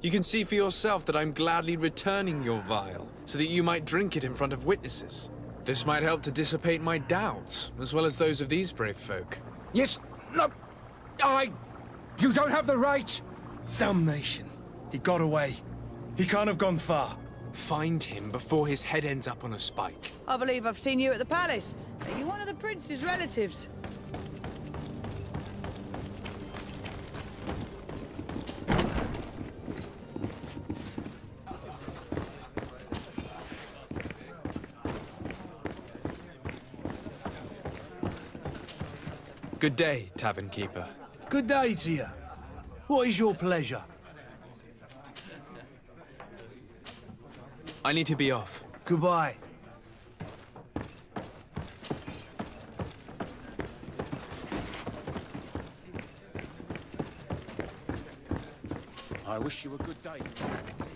You can see for yourself that I'm gladly returning your vial, so that you might drink it in front of witnesses. This might help to dissipate my doubts, as well as those of these brave folk. Yes, no, You don't have the right! Damnation. He got away. He can't have gone far. Find him before his head ends up on a spike. I believe I've seen you at the palace. Are you one of the prince's relatives? Good day, tavern keeper. Good day to you. What is your pleasure? I need to be off. Goodbye. I wish you a good day, Excellency.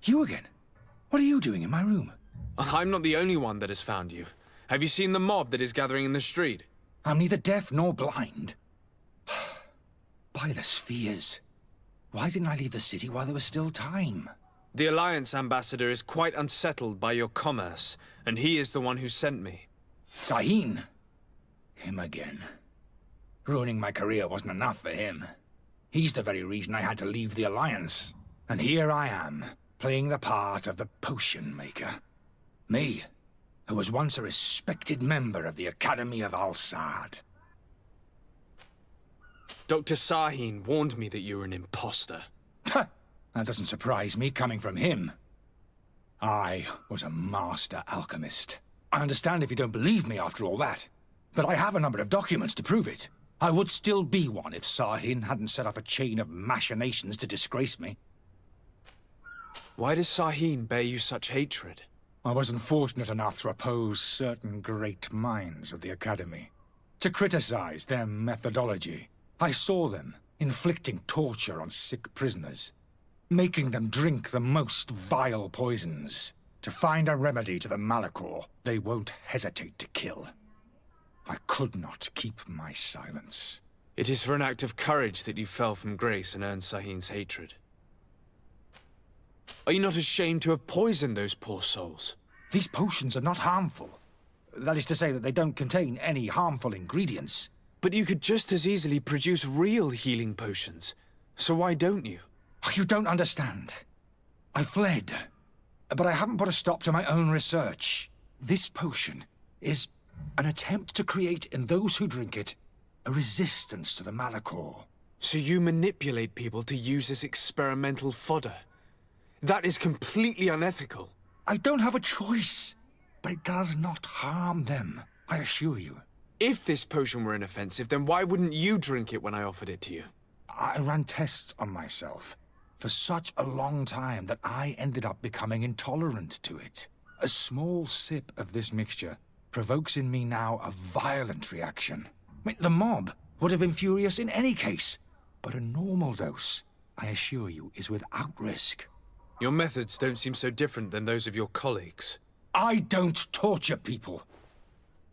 You again? What are you doing in my room? I'm not the only one that has found you. Have you seen the mob that is gathering in the street? I'm neither deaf nor blind. By the spheres. Why didn't I leave the city while there was still time? The Alliance ambassador is quite unsettled by your commerce, and he is the one who sent me. Sahin? Him again. Ruining my career wasn't enough for him. He's the very reason I had to leave the Alliance. And here I am, playing the part of the potion maker. Me, who was once a respected member of the Academy of Al-Sad. Dr. Sahin warned me that you were an imposter. That doesn't surprise me, coming from him. I was a master alchemist. I understand if you don't believe me after all that, but I have a number of documents to prove it. I would still be one if Sahin hadn't set off a chain of machinations to disgrace me. Why does Sahin bear you such hatred? I wasn't fortunate enough to oppose certain great minds of the Academy, to criticize their methodology. I saw them inflicting torture on sick prisoners, making them drink the most vile poisons. To find a remedy to the Malachor, they won't hesitate to kill. I could not keep my silence. It is for an act of courage that you fell from grace and earned Sahin's hatred. Are you not ashamed to have poisoned those poor souls? These potions are not harmful. That is to say that they don't contain any harmful ingredients. But you could just as easily produce real healing potions. So why don't you? You don't understand. I fled, but I haven't put a stop to my own research. This potion is an attempt to create in those who drink it a resistance to the Malachor. So you manipulate people to use as experimental fodder? That is completely unethical. I don't have a choice, but it does not harm them, I assure you. If this potion were inoffensive, then why wouldn't you drink it when I offered it to you? I ran tests on myself for such a long time that I ended up becoming intolerant to it. A small sip of this mixture provokes in me now a violent reaction. The mob would have been furious in any case, but a normal dose, I assure you, is without risk. Your methods don't seem so different than those of your colleagues. I don't torture people.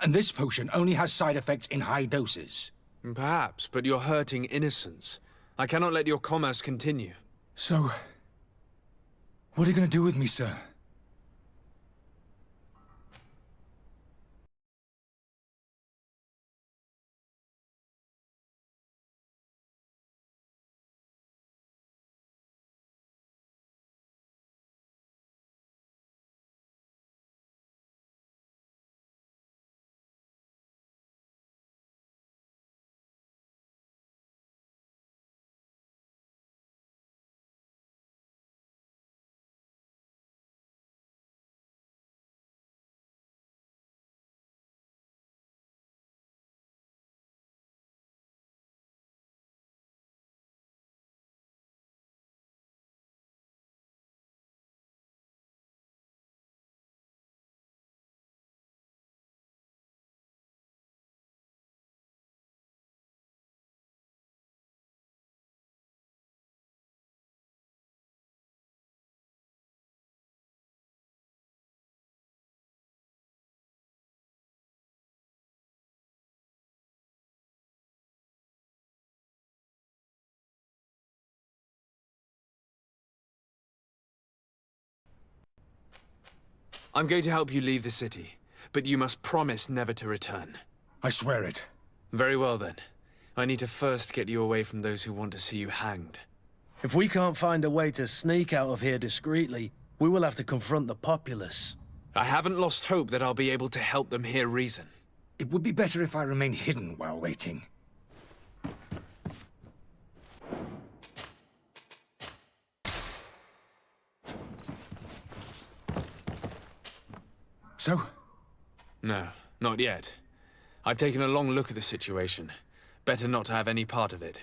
And this potion only has side effects in high doses. Perhaps, but you're hurting innocents. I cannot let your commerce continue. So, what are you going to do with me, sir? I'm going to help you leave the city, but you must promise never to return. I swear it. Very well, then. I need to first get you away from those who want to see you hanged. If we can't find a way to sneak out of here discreetly, we will have to confront the populace. I haven't lost hope that I'll be able to help them hear reason. It would be better if I remain hidden while waiting. So? No, not yet. I've taken a long look at the situation. Better not to have any part of it.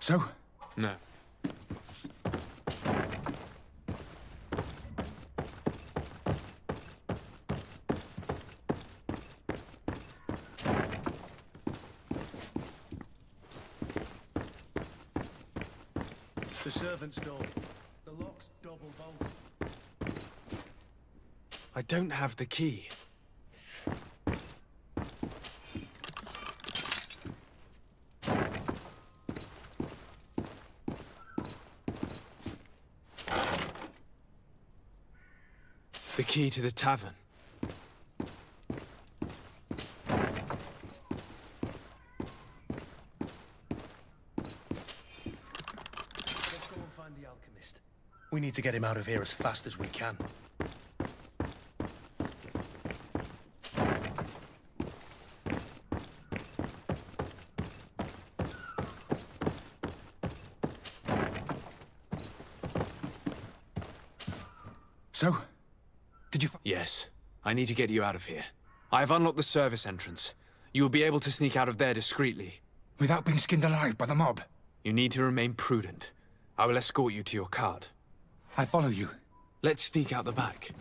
So? No. The servant's door. The lock's double bolted. I don't have the key. The key to the tavern. Let's go and find the alchemist. We need to get him out of here as fast as we can. So? Did you Yes. I need to get you out of here. I have unlocked the service entrance. You will be able to sneak out of there discreetly. Without being skinned alive by the mob? You need to remain prudent. I will escort you to your cart. I follow you. Let's sneak out the back.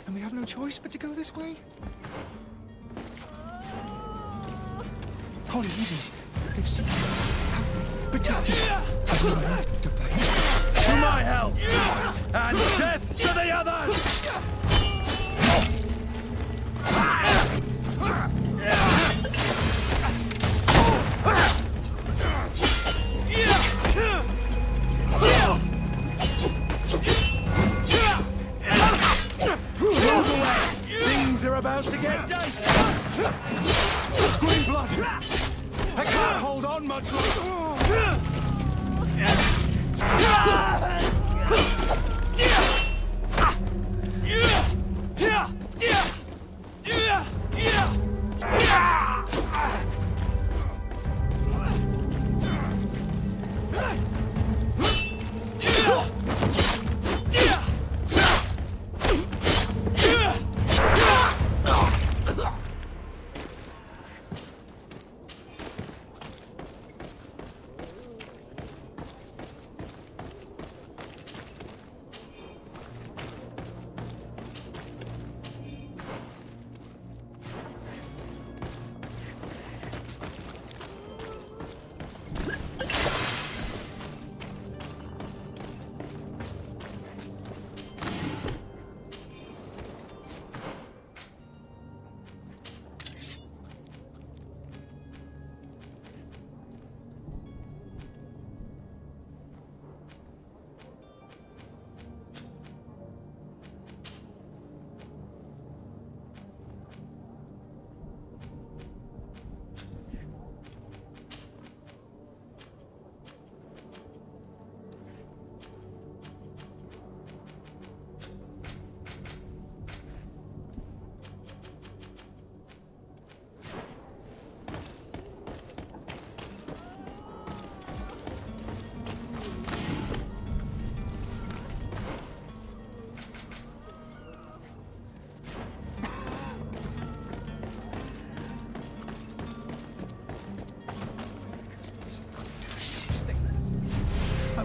And we have no choice but to go this way? Holy ladies, they've seen you. But to fight. To my help! And death to the others! Things are about to get dicey. Green blood. I can't hold on much longer.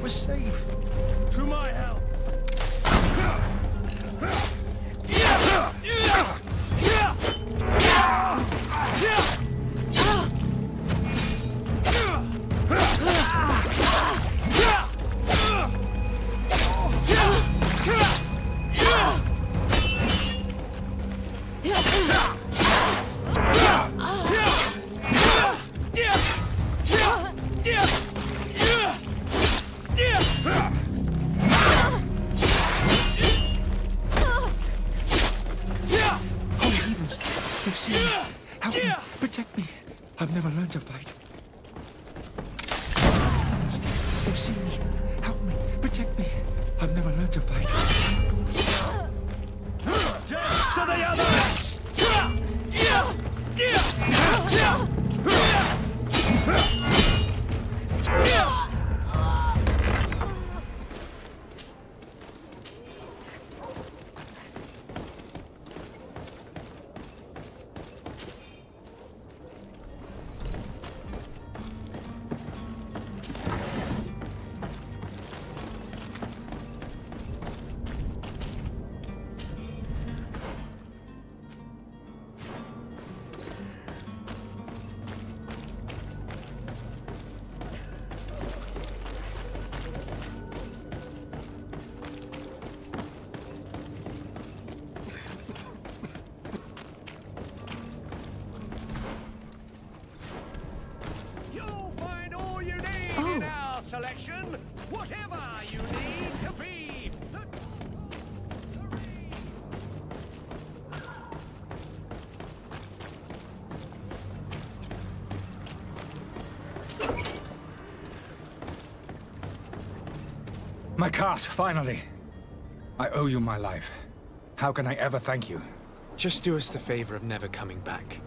was safe. To my help! They've seen me. Help me. Protect me. I've never learned to fight. Heavens, they've seen me. Help me. Protect me. I've never learned to fight. Death to the others! You'll find all you need in our selection, whatever you need to be. My cart, finally. I owe you my life. How can I ever thank you? Just do us the favor of never coming back,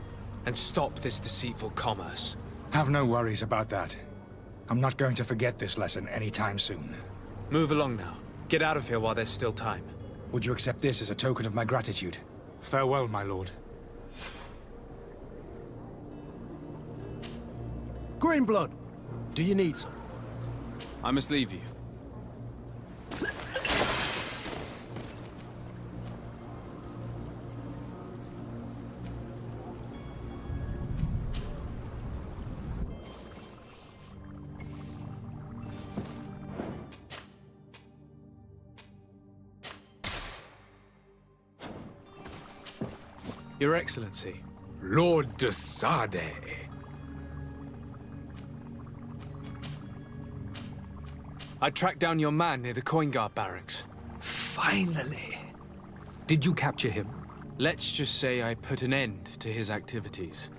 and stop this deceitful commerce. Have no worries about that. I'm not going to forget this lesson anytime soon. Move along now. Get out of here while there's still time. Would you accept this as a token of my gratitude? Farewell, my lord. Greenblood, do you need some? I must leave you. Your Excellency. Lord de Sade. I tracked down your man near the Coin Guard barracks. Finally. Did you capture him? Let's just say I put an end to his activities.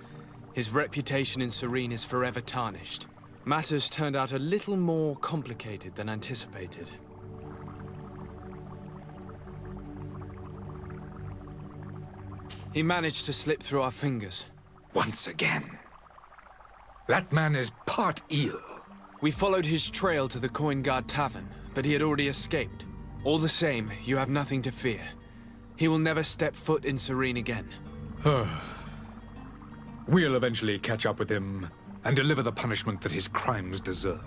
His reputation in Serene is forever tarnished. Matters turned out a little more complicated than anticipated. He managed to slip through our fingers. Once again. That man is part eel. We followed his trail to the Coin Guard Tavern, but he had already escaped. All the same, you have nothing to fear. He will never step foot in Serene again. We'll eventually catch up with him and deliver the punishment that his crimes deserve.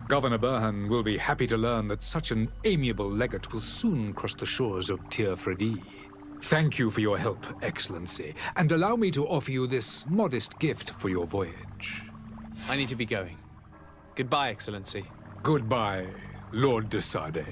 Governor Burhan will be happy to learn that such an amiable legate will soon cross the shores of Tir Fredi. Thank you for your help, Excellency, and allow me to offer you this modest gift for your voyage. I need to be going. Goodbye, Excellency. Goodbye, Lord de Sade.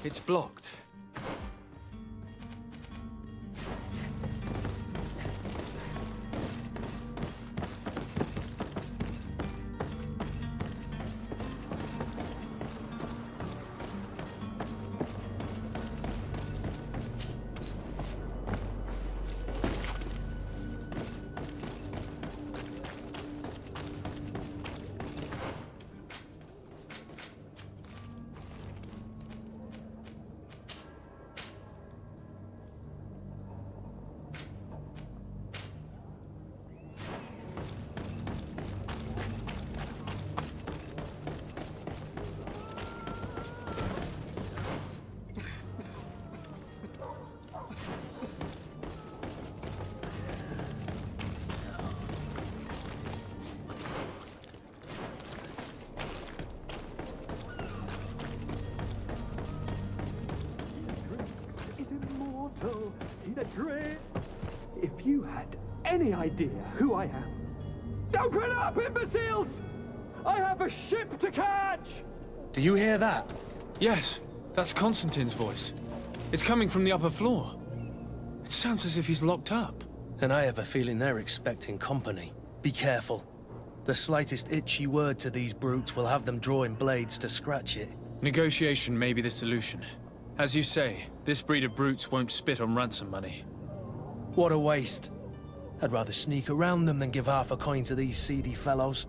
It's blocked. If you had any idea who I am... Open up, imbeciles! I have a ship to catch! Do you hear that? Yes, that's Constantine's voice. It's coming from the upper floor. It sounds as if he's locked up. And I have a feeling they're expecting company. Be careful. The slightest itchy word to these brutes will have them drawing blades to scratch it. Negotiation may be the solution. As you say, this breed of brutes won't spit on ransom money. What a waste. I'd rather sneak around them than give half a coin to these seedy fellows.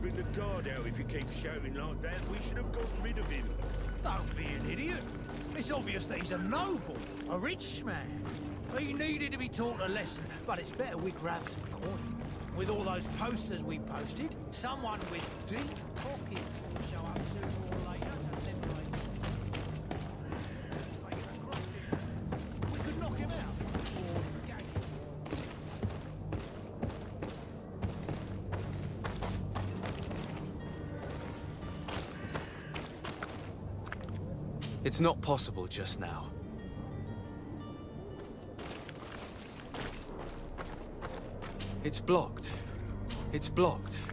Bring the guard out if you keep shouting like that. We should have gotten rid of him. Don't be an idiot. It's obvious that he's a noble, a rich man. He needed to be taught a lesson, but it's better we grab some coin. With all those posters we posted, someone with deep pockets will show up sooner or later to liberate. We could knock him out. Or gag him. It's not possible just now. It's blocked. It's blocked.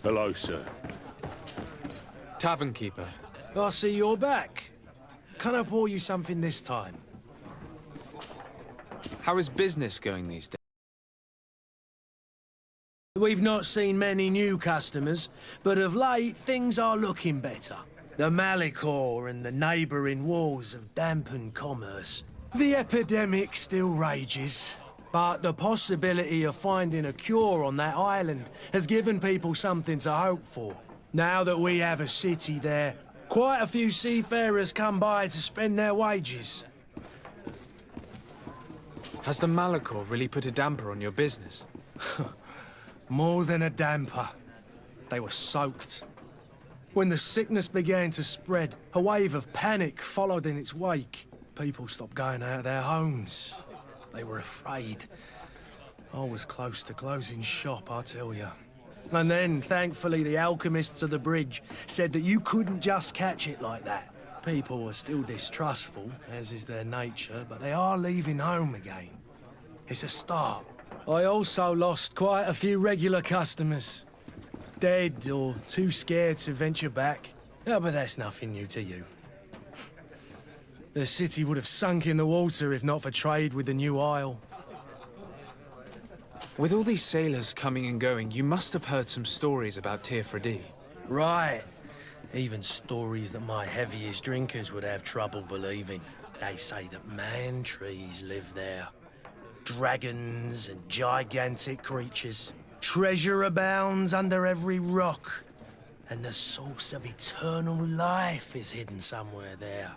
Hello, sir. Tavern keeper. I see you're back. Can I pour you something this time? How is business going these days? We've not seen many new customers, but of late things are looking better. The Malicor and the neighbouring wars have dampened commerce. The epidemic still rages, but the possibility of finding a cure on that island has given people something to hope for. Now that we have a city there, quite a few seafarers come by to spend their wages. Has the Malicor really put a damper on your business? More than a damper. They were soaked. When the sickness began to spread, a wave of panic followed in its wake. People stopped going out of their homes. They were afraid. I was close to closing shop, I tell you. And then, thankfully, the alchemists of the bridge said that you couldn't just catch it like that. People are still distrustful, as is their nature, but they are leaving home again. It's a start. I also lost quite a few regular customers. Dead or too scared to venture back. Yeah, but that's nothing new to you. The city would have sunk in the water if not for trade with the new isle. With all these sailors coming and going, you must have heard some stories about Teofredi. Right. Even stories that my heaviest drinkers would have trouble believing. They say that man-trees live there. Dragons and gigantic creatures. Treasure abounds under every rock. And the source of eternal life is hidden somewhere there.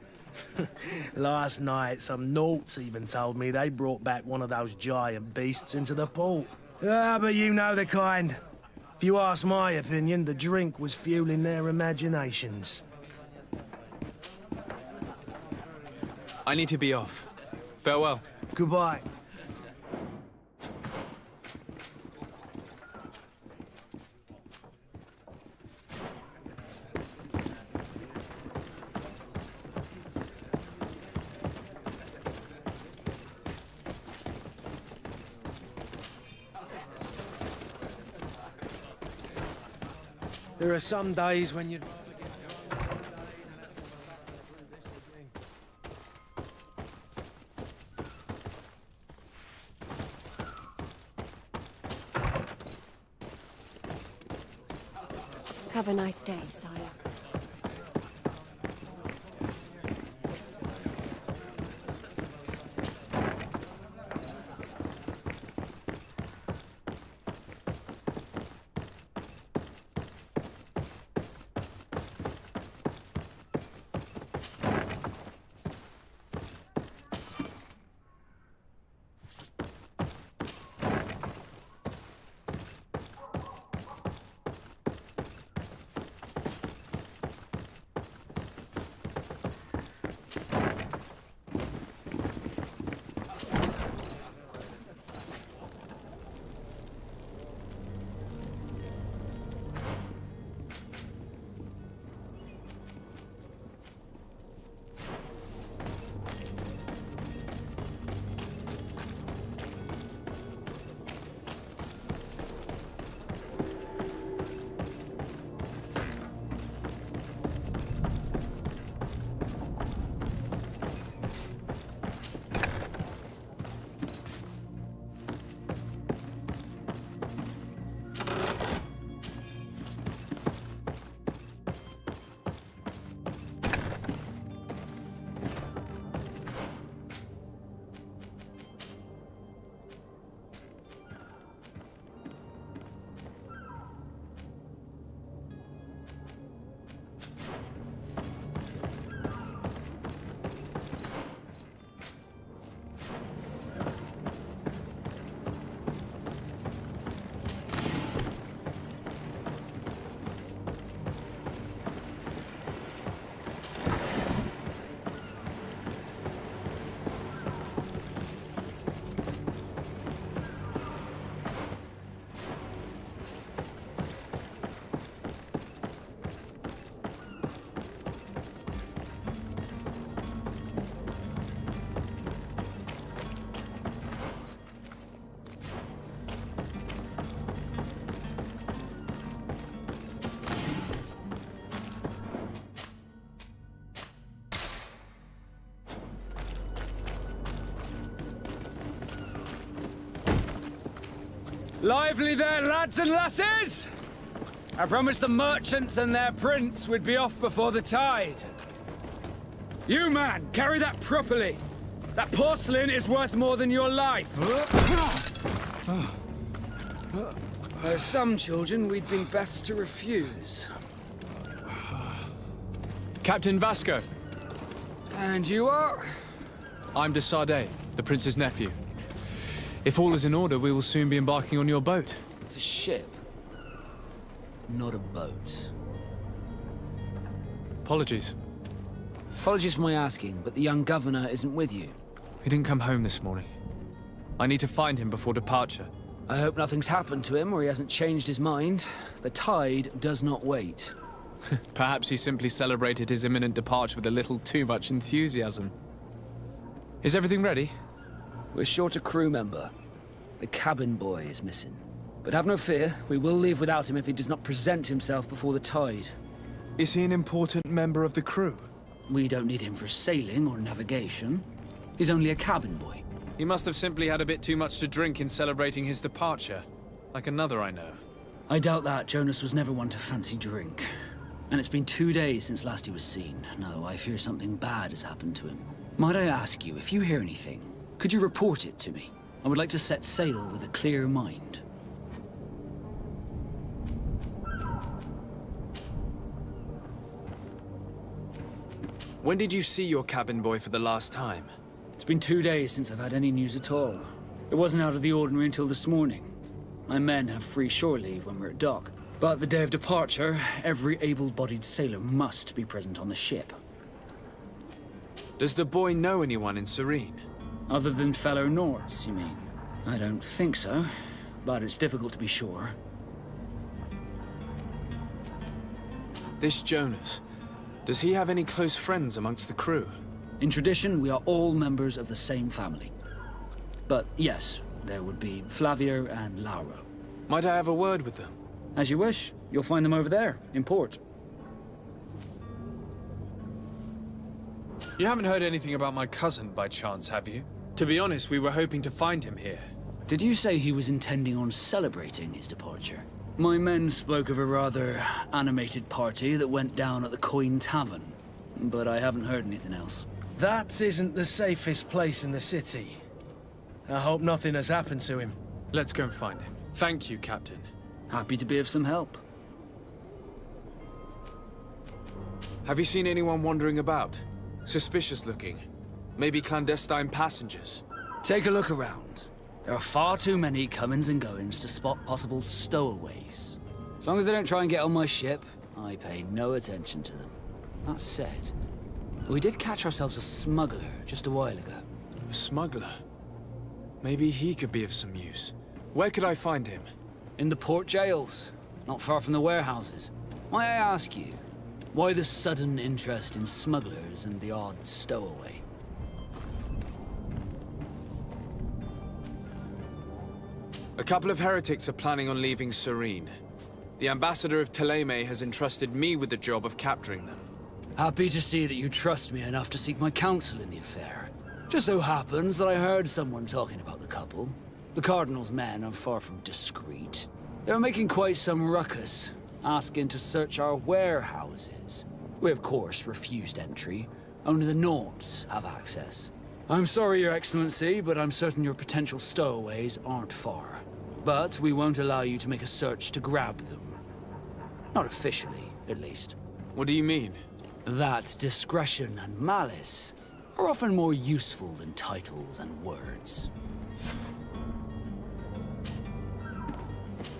Last night, some Nauts even told me they brought back one of those giant beasts into the port. Ah, but you know the kind. If you ask my opinion, the drink was fueling their imaginations. I need to be off. Farewell. Goodbye. There are some days when you'd rather get going one day and have to suffer through this again. Have a nice day, sire. Lively there, lads and lasses! I promised the merchants and their prince we'd be off before the tide. You, man, carry that properly. That porcelain is worth more than your life. There are some children we'd been best to refuse. Captain Vasco. And you are? I'm de Sardet, the prince's nephew. If all is in order, we will soon be embarking on your boat. It's a ship, not a boat. Apologies. Apologies for my asking, but the young governor isn't with you. He didn't come home this morning. I need to find him before departure. I hope nothing's happened to him or he hasn't changed his mind. The tide does not wait. Perhaps he simply celebrated his imminent departure with a little too much enthusiasm. Is everything ready? We're short a crew member. The cabin boy is missing. But have no fear, we will leave without him if he does not present himself before the tide. Is he an important member of the crew? We don't need him for sailing or navigation. He's only a cabin boy. He must have simply had a bit too much to drink in celebrating his departure. Like another I know. I doubt that. Jonas was never one to fancy drink. And it's been 2 days since last he was seen. No, I fear something bad has happened to him. Might I ask you, if you hear anything, could you report it to me? I would like to set sail with a clear mind. When did you see your cabin boy for the last time? It's been 2 days since I've had any news at all. It wasn't out of the ordinary until this morning. My men have free shore leave when we're at dock. But the day of departure, every able-bodied sailor must be present on the ship. Does the boy know anyone in Serene? Other than fellow Nords, you mean? I don't think so, but it's difficult to be sure. This Jonas, does he have any close friends amongst the crew? In tradition, we are all members of the same family. But yes, there would be Flavio and Lauro. Might I have a word with them? As you wish. You'll find them over there, in port. You haven't heard anything about my cousin by chance, have you? To be honest, we were hoping to find him here. Did you say he was intending on celebrating his departure? My men spoke of a rather animated party that went down at the Coin Tavern, but I haven't heard anything else. That isn't the safest place in the city. I hope nothing has happened to him. Let's go and find him. Thank you, Captain. Happy to be of some help. Have you seen anyone wandering about? Suspicious looking. Maybe clandestine passengers. Take a look around. There are far too many comings and goings to spot possible stowaways. As long as they don't try and get on my ship, I pay no attention to them. That said, we did catch ourselves a smuggler just a while ago. A smuggler? Maybe he could be of some use. Where could I find him? In the port jails, not far from the warehouses. Might I ask you, why the sudden interest in smugglers and the odd stowaway? A couple of heretics are planning on leaving Serene. The ambassador of Thélème has entrusted me with the job of capturing them. Happy to see that you trust me enough to seek my counsel in the affair. Just so happens that I heard someone talking about the couple. The Cardinal's men are far from discreet. They were making quite some ruckus, asking to search our warehouses. We, of course, refused entry. Only the Nords have access. I'm sorry, Your Excellency, but I'm certain your potential stowaways aren't far. But we won't allow you to make a search to grab them. Not officially, at least. What do you mean? That discretion and malice are often more useful than titles and words.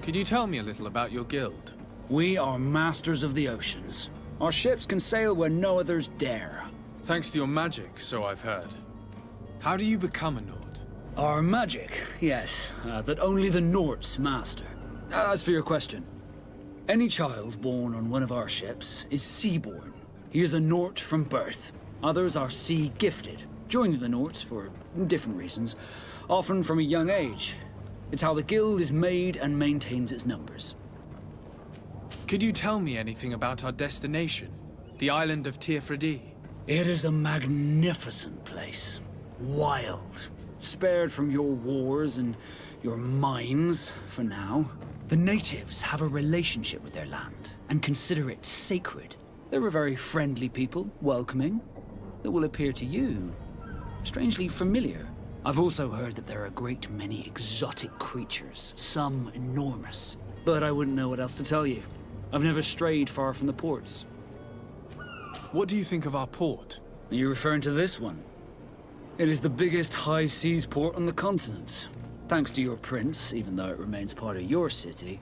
Could you tell me a little about your guild? We are masters of the oceans. Our ships can sail where no others dare. Thanks to your magic, so I've heard. How do you become a Nord? Our magic, yes, that only the Nords master. As for your question, any child born on one of our ships is sea-born. He is a Nord from birth. Others are sea-gifted, joining the Nords for different reasons, often from a young age. It's how the guild is made and maintains its numbers. Could you tell me anything about our destination? The island of Tirfredi? It is a magnificent place. Wild. Spared from your wars and your mines, for now. The natives have a relationship with their land and consider it sacred. They're a very friendly people, welcoming, that will appear to you strangely familiar. I've also heard that there are a great many exotic creatures, some enormous, but I wouldn't know what else to tell you. I've never strayed far from the ports. What do you think of our port? Are you referring to this one? It is the biggest high seas port on the continent. Thanks to your prince, even though it remains part of your city,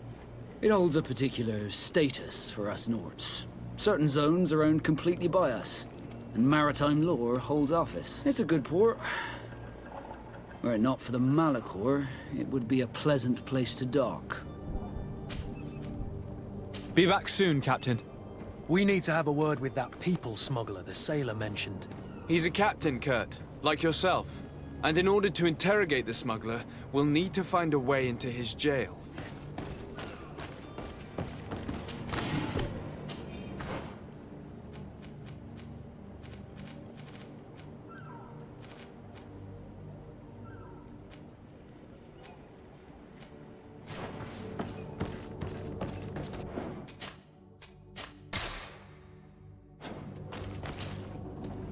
it holds a particular status for us Nords. Certain zones are owned completely by us, and maritime law holds office. It's a good port. Were it not for the Malachor, it would be a pleasant place to dock. Be back soon, Captain. We need to have a word with that people smuggler the sailor mentioned. He's a captain, Kurt, like yourself. And in order to interrogate the smuggler, we'll need to find a way into his jail.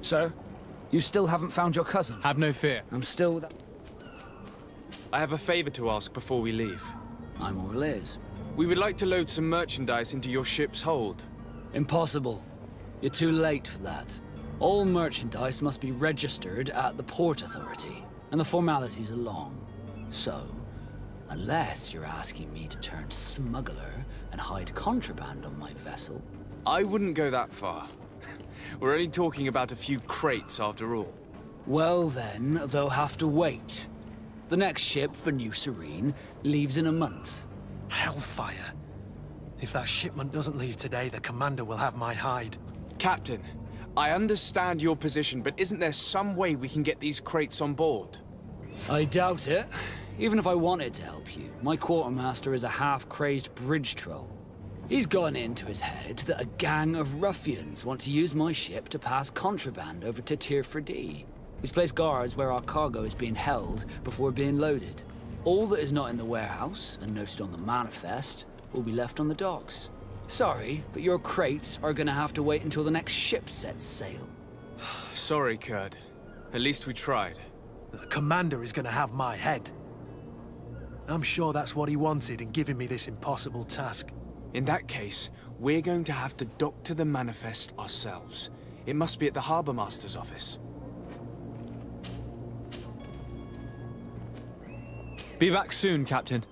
Sir, you still haven't found your cousin? Have no fear. I'm still... I have a favor to ask before we leave. I'm all ears. We would like to load some merchandise into your ship's hold. Impossible. You're too late for that. All merchandise must be registered at the Port Authority, and the formalities are long. So, unless you're asking me to turn smuggler and hide contraband on my vessel... I wouldn't go that far. We're only talking about a few crates after all. Well then, they'll have to wait. The next ship for New Serene leaves in a month. Hellfire. If that shipment doesn't leave today, the commander will have my hide. Captain, I understand your position, but isn't there some way we can get these crates on board? I doubt it. Even if I wanted to help you, my quartermaster is a half-crazed bridge troll. He's gotten into his head that a gang of ruffians want to use my ship to pass contraband over to Tier 4D. He's placed guards where our cargo is being held before being loaded. All that is not in the warehouse, and noted on the manifest, will be left on the docks. Sorry, but your crates are gonna have to wait until the next ship sets sail. Sorry, Kurt. At least we tried. The commander is gonna have my head. I'm sure that's what he wanted in giving me this impossible task. In that case, we're going to have to dock to the manifest ourselves. It must be at the Harbour Master's office. Be back soon, Captain.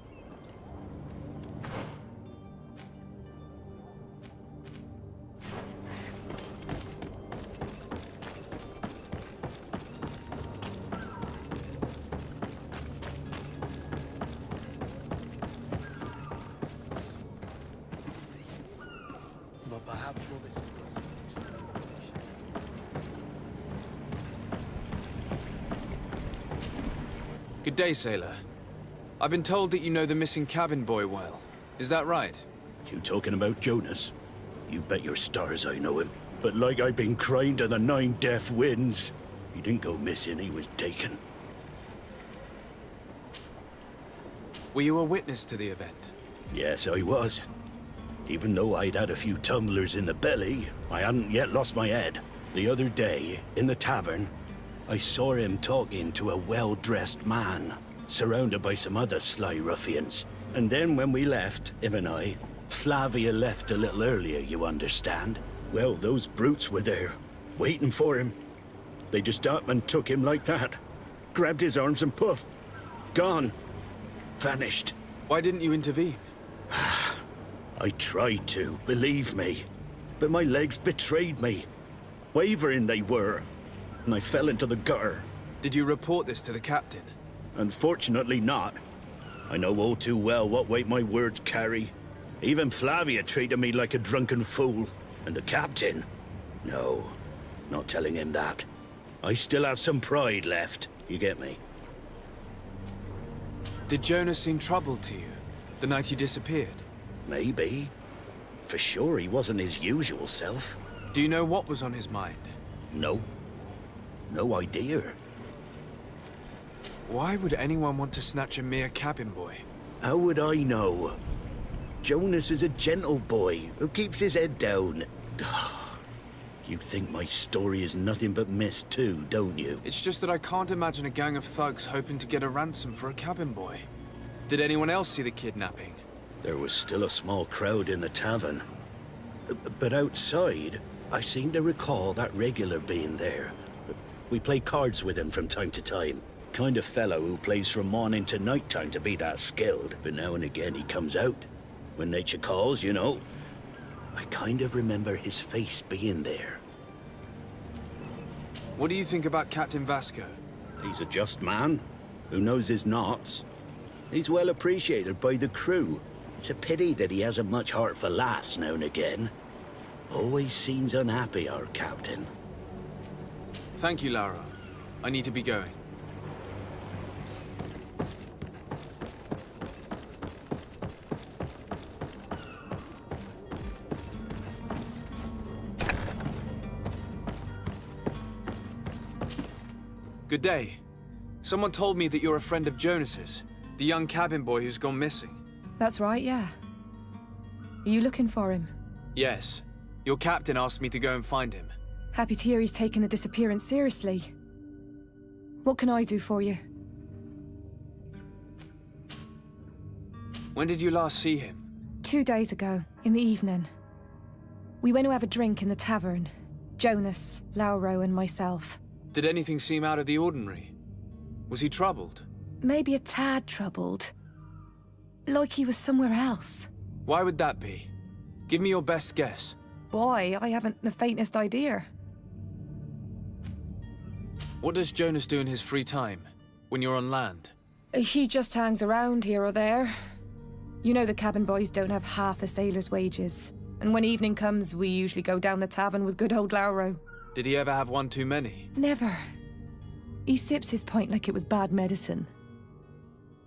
Good day, sailor. I've been told that you know the missing cabin boy well. Is that right? You talking about Jonas? You bet your stars I know him. But like I've been crying to the 9 deaf winds, he didn't go missing, he was taken. Were you a witness to the event? Yes, I was. Even though I'd had a few tumblers in the belly, I hadn't yet lost my head. The other day, in the tavern, I saw him talking to a well-dressed man, surrounded by some other sly ruffians. And then when we left, him and I, Flavia left a little earlier, you understand? Well, those brutes were there, waiting for him. They just up and took him like that. Grabbed his arms and poof, gone. Vanished. Why didn't you intervene? I tried to, believe me. But my legs betrayed me. Wavering they were. And I fell into the gutter. Did you report this to the captain? Unfortunately not. I know all too well what weight my words carry. Even Flavia treated me like a drunken fool. And the captain? No, not telling him that. I still have some pride left, you get me? Did Jonas seem troubled to you, the night he disappeared? Maybe. For sure he wasn't his usual self. Do you know what was on his mind? No. No idea. Why would anyone want to snatch a mere cabin boy? How would I know? Jonas is a gentle boy who keeps his head down. You think my story is nothing but mist too, don't you? It's just that I can't imagine a gang of thugs hoping to get a ransom for a cabin boy. Did anyone else see the kidnapping? There was still a small crowd in the tavern. But outside, I seem to recall that regular being there. We play cards with him from time to time. Kind of fellow who plays from morning to night time to be that skilled. But now and again he comes out. When nature calls, you know. I kind of remember his face being there. What do you think about Captain Vasco? He's a just man, who knows his knots. He's well appreciated by the crew. It's a pity that he hasn't much heart for laughs now and again. Always seems unhappy, our captain. Thank you, Laura. I need to be going. Good day. Someone told me that you're a friend of Jonas's, the young cabin boy who's gone missing. That's right, yeah. Are you looking for him? Yes. Your captain asked me to go and find him. Happy to hear he's taken the disappearance seriously. What can I do for you? When did you last see him? 2 days ago, in the evening. We went to have a drink in the tavern. Jonas, Lauro, and myself. Did anything seem out of the ordinary? Was he troubled? Maybe a tad troubled. Like he was somewhere else. Why would that be? Give me your best guess. Boy, I haven't the faintest idea. What does Jonas do in his free time, when you're on land? He just hangs around here or there. You know the cabin boys don't have half a sailor's wages. And when evening comes, we usually go down the tavern with good old Lauro. Did he ever have one too many? Never. He sips his pint like it was bad medicine.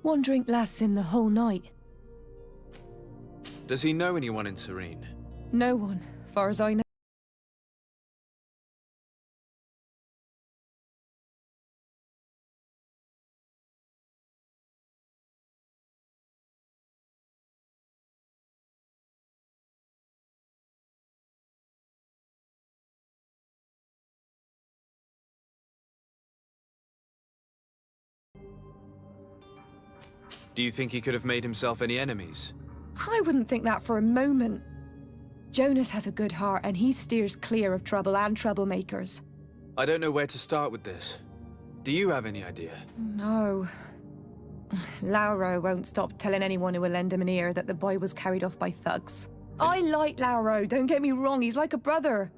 One drink lasts him the whole night. Does he know anyone in Serene? No one, far as I know. Do you think he could have made himself any enemies? I wouldn't think that for a moment. Jonas has a good heart and he steers clear of trouble and troublemakers. I don't know where to start with this. Do you have any idea? No. Lauro won't stop telling anyone who will lend him an ear that the boy was carried off by thugs. I like Lauro, don't get me wrong, he's like a brother.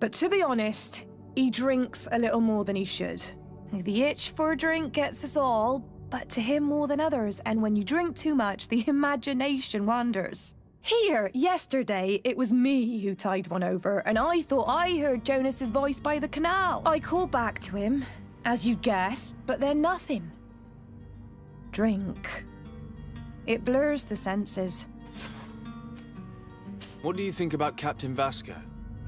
But to be honest, he drinks a little more than he should. The itch for a drink gets us all, but to him more than others, and when you drink too much, the imagination wanders. Here, yesterday, it was me who tied one over, and I thought I heard Jonas's voice by the canal. I called back to him, as you guessed, but then nothing. Drink. It blurs the senses. What do you think about Captain Vasco?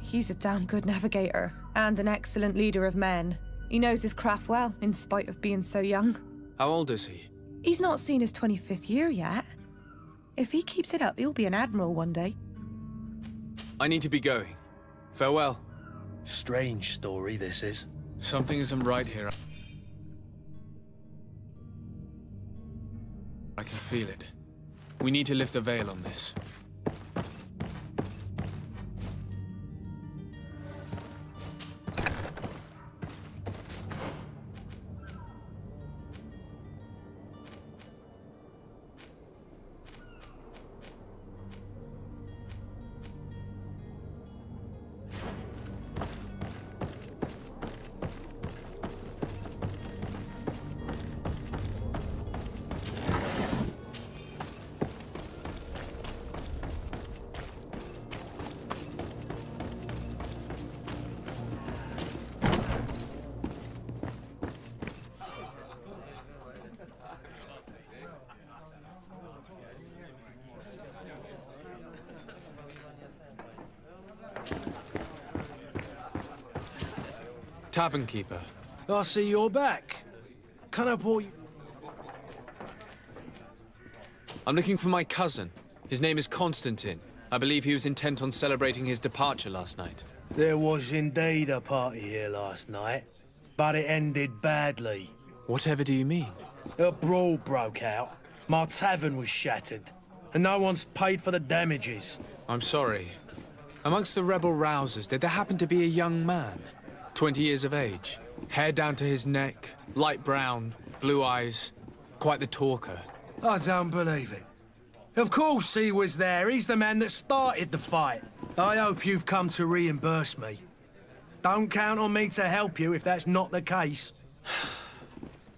He's a damn good navigator, and an excellent leader of men. He knows his craft well, in spite of being so young. How old is he? He's not seen his 25th year yet. If he keeps it up, he'll be an admiral one day. I need to be going. Farewell. Strange story, this is. Something isn't right here. I can feel it. We need to lift the veil on this. Tavern keeper. I see you're back. Can I pour you? I'm looking for my cousin. His name is Constantine. I believe he was intent on celebrating his departure last night. There was indeed a party here last night, but it ended badly. Whatever do you mean? A brawl broke out. My tavern was shattered, and no one's paid for the damages. I'm sorry. Amongst the rebel rousers, did there happen to be a young man? 20 years of age. Hair down to his neck, light brown, blue eyes. Quite the talker. I don't believe it. Of course he was there. He's the man that started the fight. I hope you've come to reimburse me. Don't count on me to help you if that's not the case.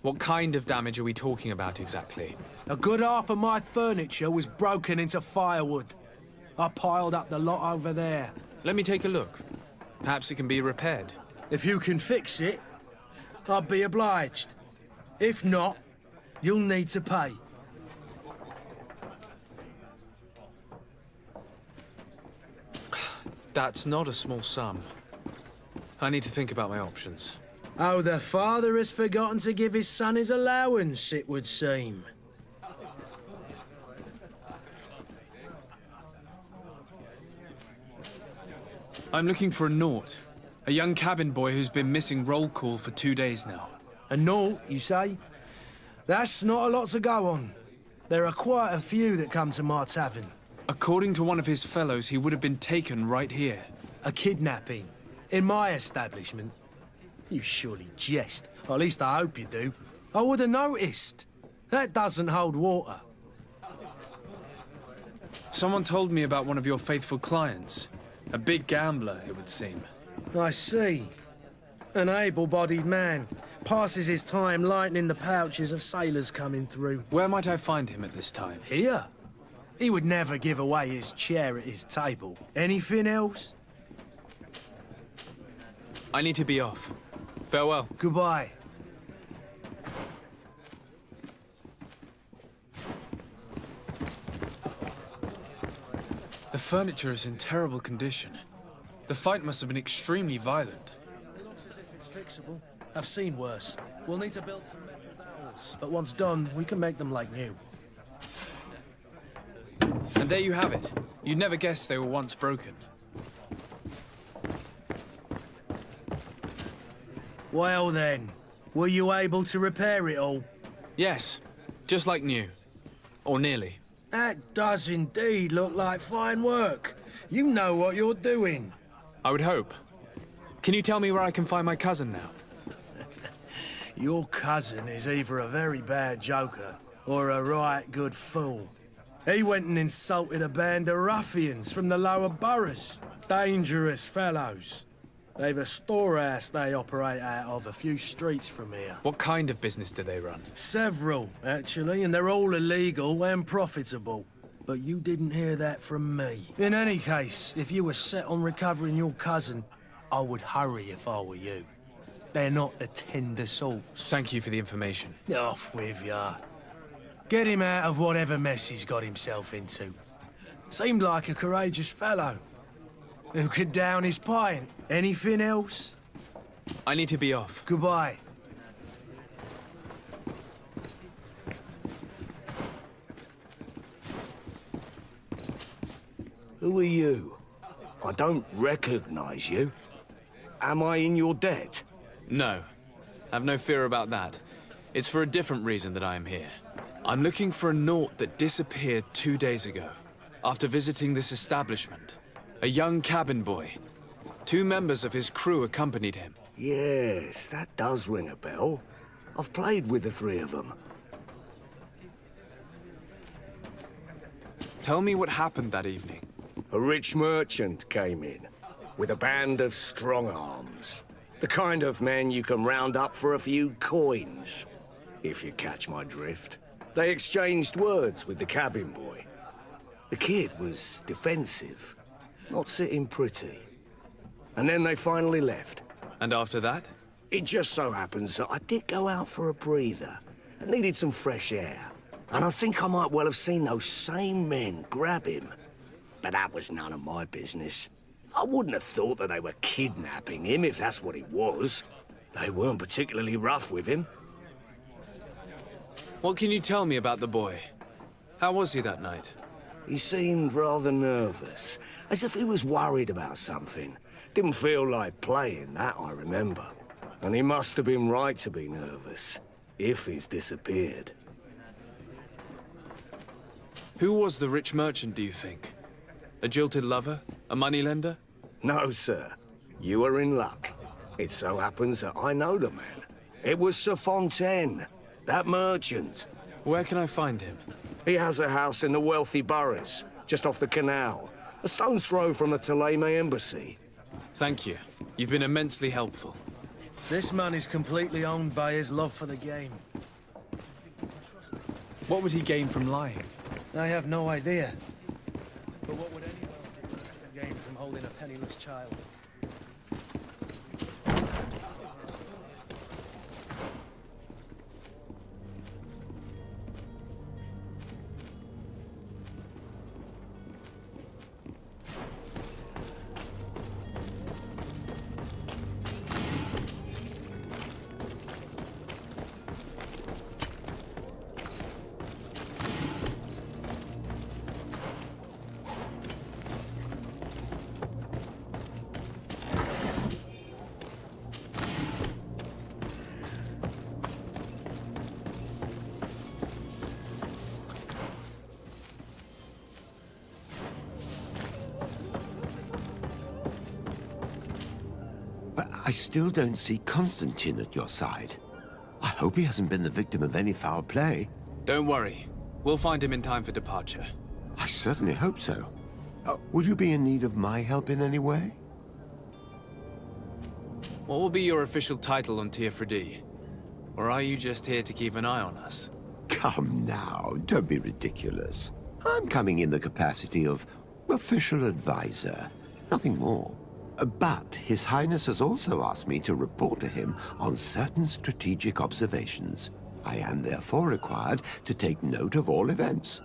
What kind of damage are we talking about exactly? A good half of my furniture was broken into firewood. I piled up the lot over there. Let me take a look. Perhaps it can be repaired. If you can fix it, I'll be obliged. If not, you'll need to pay. That's not a small sum. I need to think about my options. Oh, the father has forgotten to give his son his allowance, it would seem. I'm looking for a Naut. A young cabin boy who's been missing roll call for 2 days now. A Naut, you say? That's not a lot to go on. There are quite a few that come to my tavern. According to one of his fellows, he would have been taken right here. A kidnapping? In my establishment? You surely jest. Or at least I hope you do. I would have noticed. That doesn't hold water. Someone told me about one of your faithful clients. A big gambler, it would seem. I see. An able-bodied man. Passes his time lightening the pouches of sailors coming through. Where might I find him at this time? Here? He would never give away his chair at his table. Anything else? I need to be off. Farewell. Goodbye. The furniture is in terrible condition. The fight must have been extremely violent. It looks as if it's fixable. I've seen worse. We'll need to build some metal dowels. But once done, we can make them like new. And there you have it. You'd never guess they were once broken. Well then, were you able to repair it all? Yes, just like new. Or nearly. That does indeed look like fine work. You know what you're doing. I would hope. Can you tell me where I can find my cousin now? Your cousin is either a very bad joker or a right good fool. He went and insulted a band of ruffians from the lower boroughs. Dangerous fellows. They've a storehouse they operate out of a few streets from here. What kind of business do they run? Several, actually, and they're all illegal and profitable. But you didn't hear that from me. In any case, if you were set on recovering your cousin, I would hurry if I were you. They're not the tender sorts. Thank you for the information. Off with ya. Get him out of whatever mess he's got himself into. Seemed like a courageous fellow. Who could down his pint. Anything else? I need to be off. Goodbye. Who are you? I don't recognize you. Am I in your debt? No. Have no fear about that. It's for a different reason that I am here. I'm looking for a Naut that disappeared 2 days ago, after visiting this establishment. A young cabin boy. 2 members of his crew accompanied him. Yes, that does ring a bell. I've played with the 3 of them. Tell me what happened that evening. A rich merchant came in, with a band of strong arms. The kind of men you can round up for a few coins, if you catch my drift. They exchanged words with the cabin boy. The kid was defensive, not sitting pretty. And then they finally left. And after that? It just so happens that I did go out for a breather. I needed some fresh air. And I think I might well have seen those same men grab him. But that was none of my business. I wouldn't have thought that they were kidnapping him if that's what it was. They weren't particularly rough with him. What can you tell me about the boy? How was he that night? He seemed rather nervous, as if he was worried about something. Didn't feel like playing, that I remember. And he must have been right to be nervous, if he's disappeared. Who was the rich merchant, do you think? A jilted lover? A moneylender? No, sir. You are in luck. It so happens that I know the man. It was Sir Fontaine, that merchant. Where can I find him? He has a house in the wealthy boroughs, just off the canal. A stone's throw from the Thélème embassy. Thank you. You've been immensely helpful. This man is completely owned by his love for the game. What would he gain from lying? I have no idea. But what would anyone gain from holding a penniless child? But I still don't see Constantine at your side. I hope he hasn't been the victim of any foul play. Don't worry. We'll find him in time for departure. I certainly hope so. Would you be in need of my help in any way? What will be your official title on Teofredi? Or are you just here to keep an eye on us? Come now, don't be ridiculous. I'm coming in the capacity of official advisor, nothing more. But His Highness has also asked me to report to him on certain strategic observations. I am therefore required to take note of all events,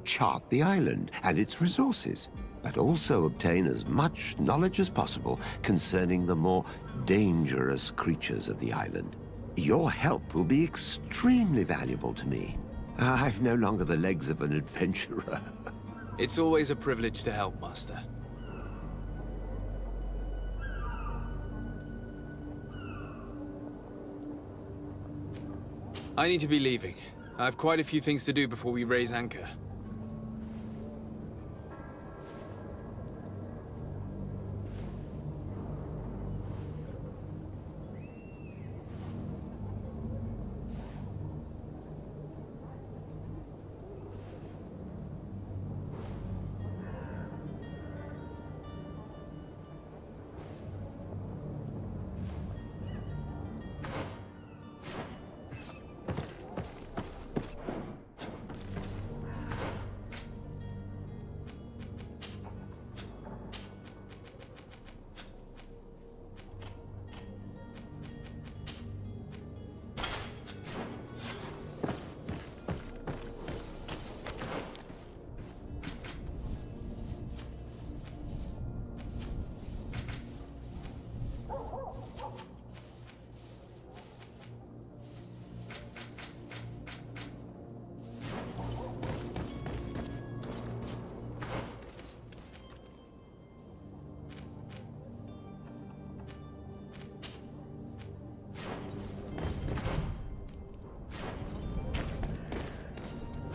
chart the island and its resources, but also obtain as much knowledge as possible concerning the more dangerous creatures of the island. Your help will be extremely valuable to me. I've no longer the legs of an adventurer. It's always a privilege to help, Master. I need to be leaving. I have quite a few things to do before we raise anchor.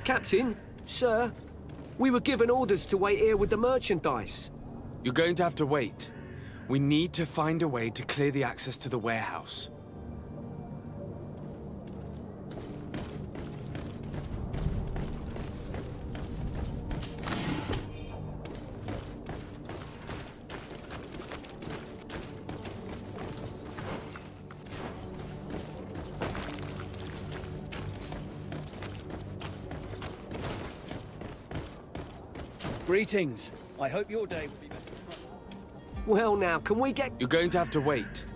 Captain, sir, we were given orders to wait here with the merchandise. You're going to have to wait. We need to find a way to clear the access to the warehouse. Greetings. I hope your day will be better tomorrow. Well now, can we get... You're going to have to wait.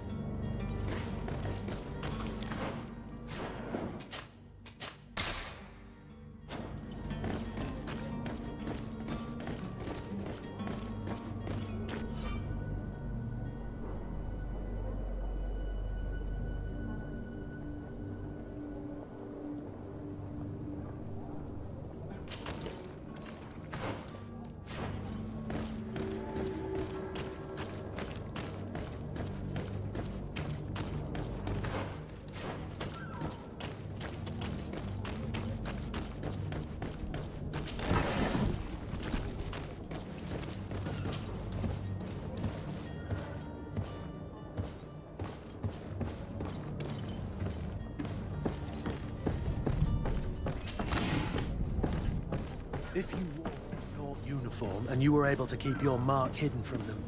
form, and you were able to keep your mark hidden from them,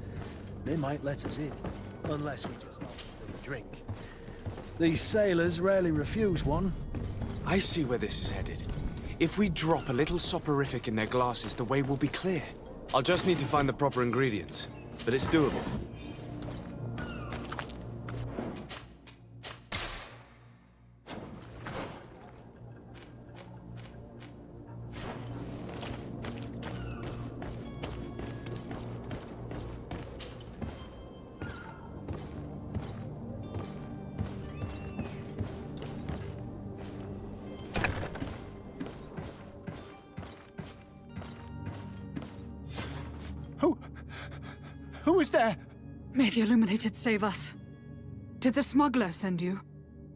they might let us in. Unless we just offer them a drink. These sailors rarely refuse one. I see where this is headed. If we drop a little soporific in their glasses, the way will be clear. I'll just need to find the proper ingredients, but it's doable. Who is there? May the Illuminated save us. Did the smuggler send you?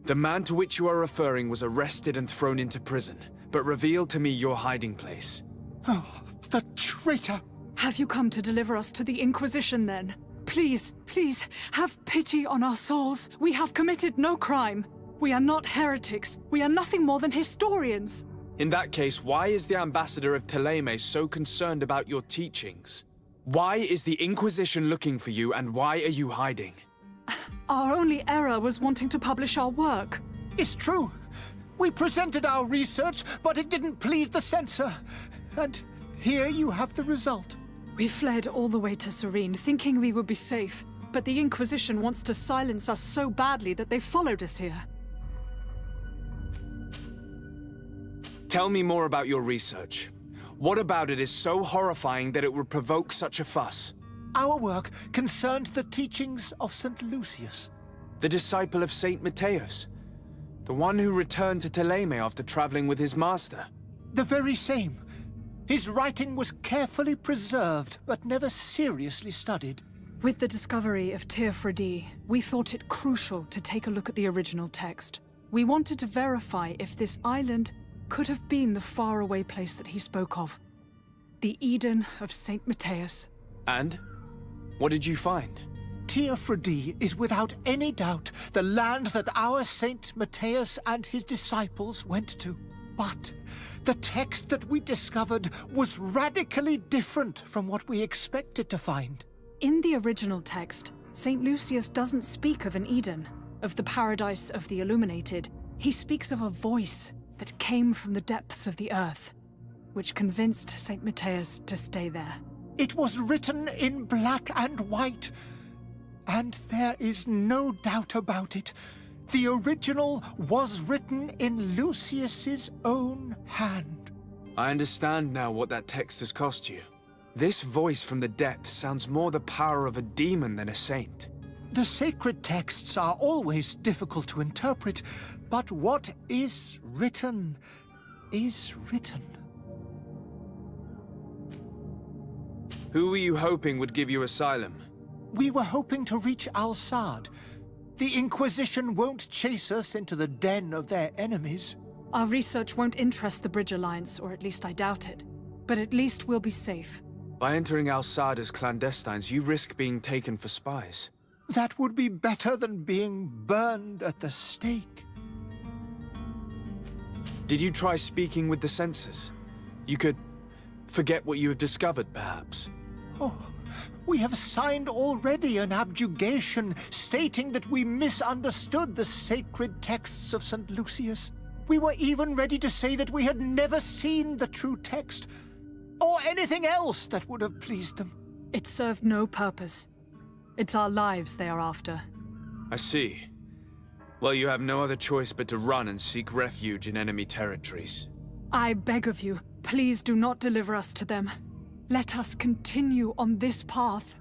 The man to which you are referring was arrested and thrown into prison, but revealed to me your hiding place. Oh, the traitor! Have you come to deliver us to the Inquisition, then? Please, please, have pity on our souls. We have committed no crime. We are not heretics. We are nothing more than historians. In that case, why is the ambassador of Thélème so concerned about your teachings? Why is the Inquisition looking for you, and why are you hiding? Our only error was wanting to publish our work. It's true. We presented our research, but it didn't please the censor. And here you have the result. We fled all the way to Serene, thinking we would be safe. But the Inquisition wants to silence us so badly that they followed us here. Tell me more about your research. What about it is so horrifying that it would provoke such a fuss? Our work concerned the teachings of St. Lucius. The disciple of St. Matthias? The one who returned to Thélème after traveling with his master? The very same. His writing was carefully preserved, but never seriously studied. With the discovery of Teofredi, we thought it crucial to take a look at the original text. We wanted to verify if this island could have been the faraway place that he spoke of. The Eden of St. Matthias. And? What did you find? Teofredi is without any doubt the land that our Saint Matthias and his disciples went to. But the text that we discovered was radically different from what we expected to find. In the original text, St. Lucius doesn't speak of an Eden, of the paradise of the Illuminated. He speaks of a voice that came from the depths of the earth, which convinced St. Matthias to stay there. It was written in black and white, and there is no doubt about it. The original was written in Lucius's own hand. I understand now what that text has cost you. This voice from the depths sounds more the power of a demon than a saint. The sacred texts are always difficult to interpret, but what is written is written. Who were you hoping would give you asylum? We were hoping to reach Al-Sad. The Inquisition won't chase us into the den of their enemies. Our research won't interest the Bridge Alliance, or at least I doubt it. But at least we'll be safe. By entering Al-Sad as clandestines, you risk being taken for spies. That would be better than being burned at the stake. Did you try speaking with the censors? You could forget what you have discovered, perhaps. Oh, we have signed already an abjugation stating that we misunderstood the sacred texts of St. Lucius. We were even ready to say that we had never seen the true text, or anything else that would have pleased them. It served no purpose. It's our lives they are after. I see. Well, you have no other choice but to run and seek refuge in enemy territories. I beg of you, please do not deliver us to them. Let us continue on this path.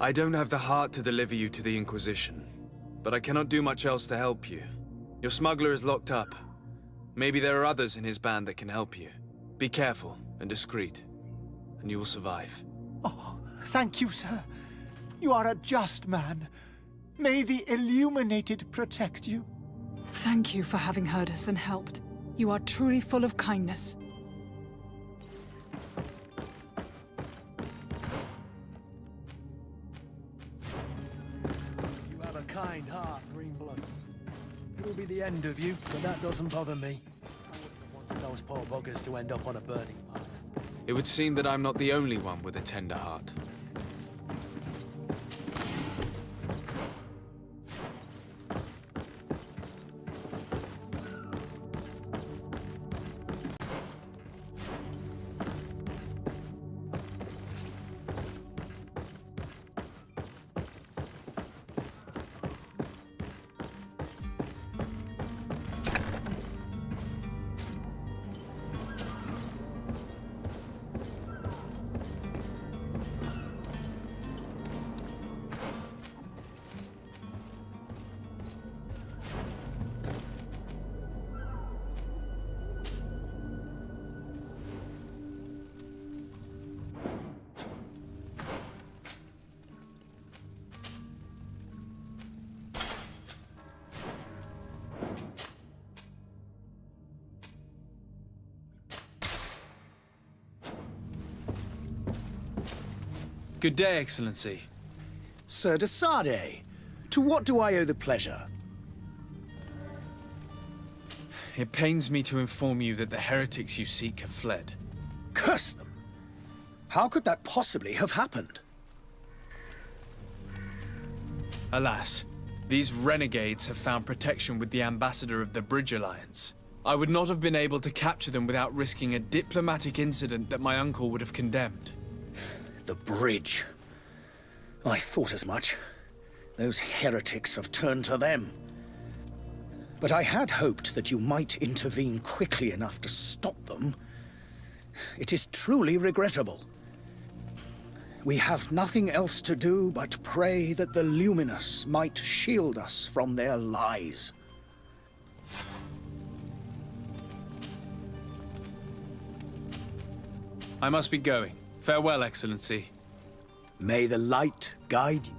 I don't have the heart to deliver you to the Inquisition, but I cannot do much else to help you. Your smuggler is locked up. Maybe there are others in his band that can help you. Be careful and discreet, and you will survive. Oh, thank you, sir. You are a just man. May the Illuminated protect you. Thank you for having heard us and helped. You are truly full of kindness. You have a kind heart, Greenblood. It'll be the end of you, but that doesn't bother me. I wouldn't have wanted those poor buggers to end up on a burning pile. It would seem that I'm not the only one with a tender heart. Good day, Excellency. Sir de Sardet, to what do I owe the pleasure? It pains me to inform you that the heretics you seek have fled. Curse them! How could that possibly have happened? Alas, these renegades have found protection with the ambassador of the Bridge Alliance. I would not have been able to capture them without risking a diplomatic incident that my uncle would have condemned. The bridge. I thought as much. Those heretics have turned to them. But I had hoped that you might intervene quickly enough to stop them. It is truly regrettable. We have nothing else to do but pray that the Luminous might shield us from their lies. I must be going. Farewell, Excellency. May the light guide you.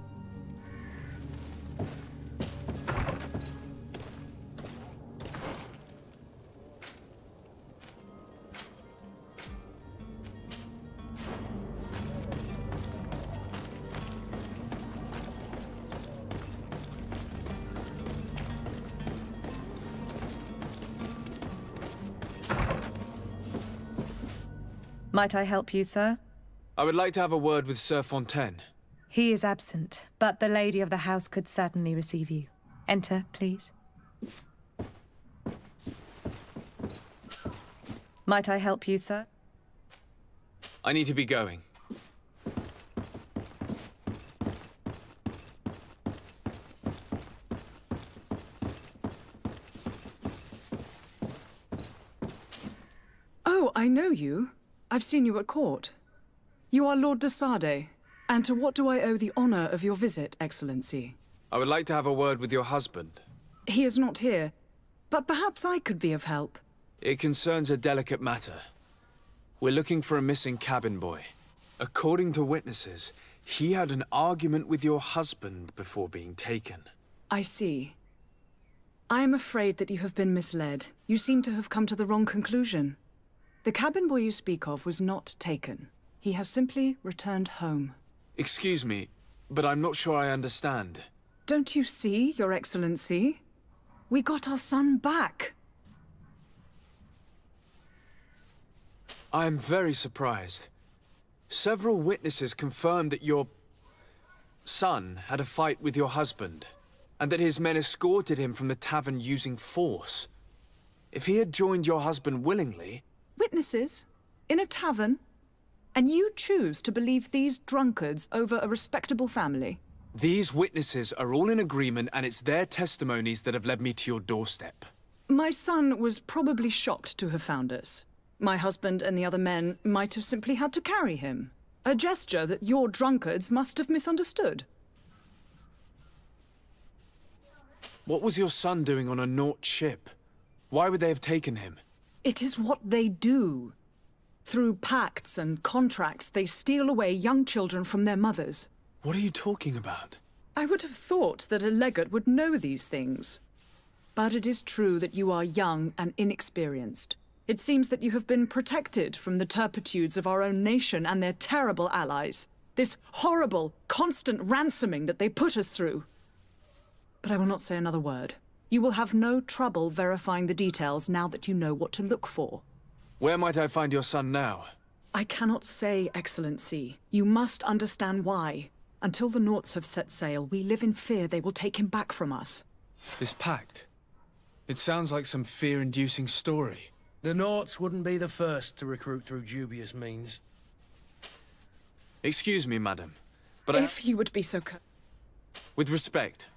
Might I help you, sir? I would like to have a word with Sir Fontaine. He is absent, but the lady of the house could certainly receive you. Enter, please. Might I help you, sir? I need to be going. Oh, I know you. I've seen you at court. You are Lord de Sardet. And to what do I owe the honor of your visit, Excellency? I would like to have a word with your husband. He is not here, but perhaps I could be of help. It concerns a delicate matter. We're looking for a missing cabin boy. According to witnesses, he had an argument with your husband before being taken. I see. I am afraid that you have been misled. You seem to have come to the wrong conclusion. The cabin boy you speak of was not taken. He has simply returned home. Excuse me, but I'm not sure I understand. Don't you see, Your Excellency? We got our son back. I am very surprised. Several witnesses confirmed that your son had a fight with your husband, and that his men escorted him from the tavern using force. If he had joined your husband willingly... Witnesses? In a tavern? And you choose to believe these drunkards over a respectable family? These witnesses are all in agreement, and it's their testimonies that have led me to your doorstep. My son was probably shocked to have found us. My husband and the other men might have simply had to carry him. A gesture that your drunkards must have misunderstood. What was your son doing on a Naut ship? Why would they have taken him? It is what they do. Through pacts and contracts, they steal away young children from their mothers. What are you talking about? I would have thought that a legate would know these things. But it is true that you are young and inexperienced. It seems that you have been protected from the turpitudes of our own nation and their terrible allies. This horrible, constant ransoming that they put us through. But I will not say another word. You will have no trouble verifying the details now that you know what to look for. Where might I find your son now? I cannot say, Excellency. You must understand why. Until the Nauts have set sail, we live in fear they will take him back from us. This pact. It sounds like some fear-inducing story. The Nauts wouldn't be the first to recruit through dubious means. Excuse me, madam, but if you would be so with respect.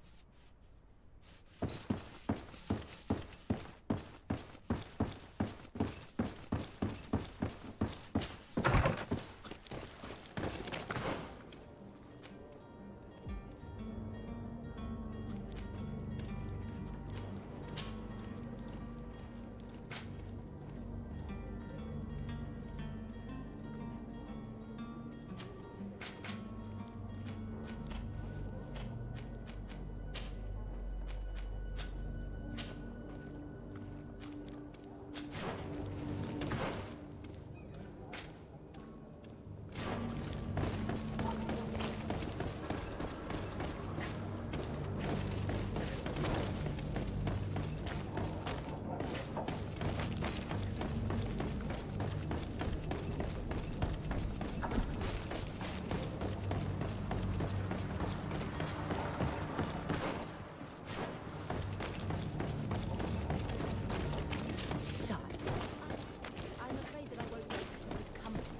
So, I'm afraid that I won't make for good company.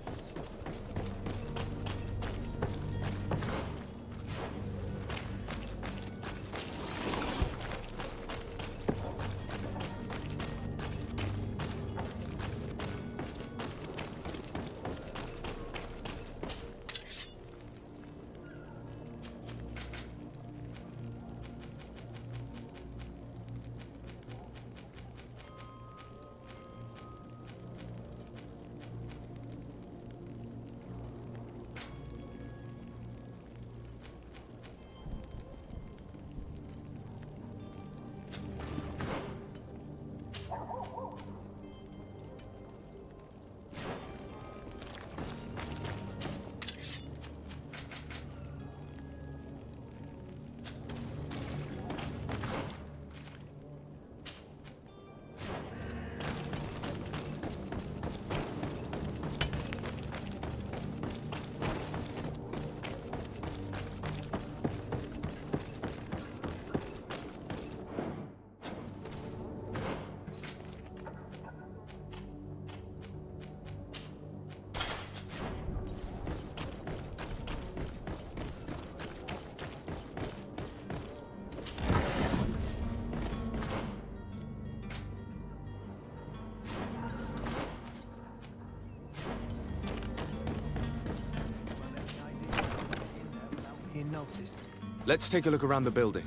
Noticed. Let's take a look around the building.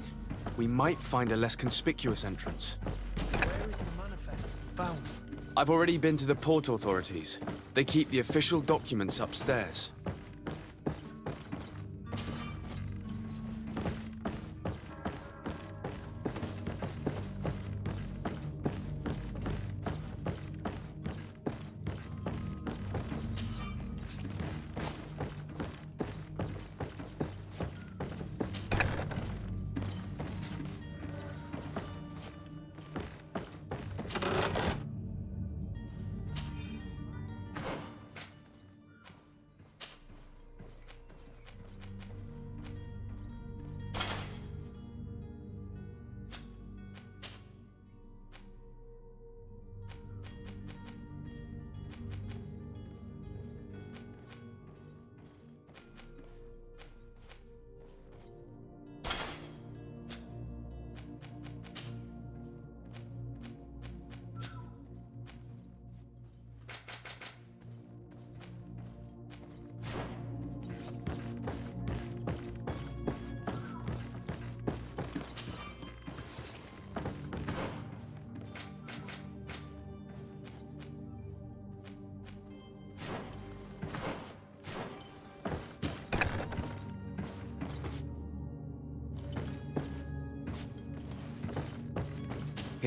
We might find a less conspicuous entrance. Where is the manifest found? I've already been to the port authorities. They keep the official documents upstairs.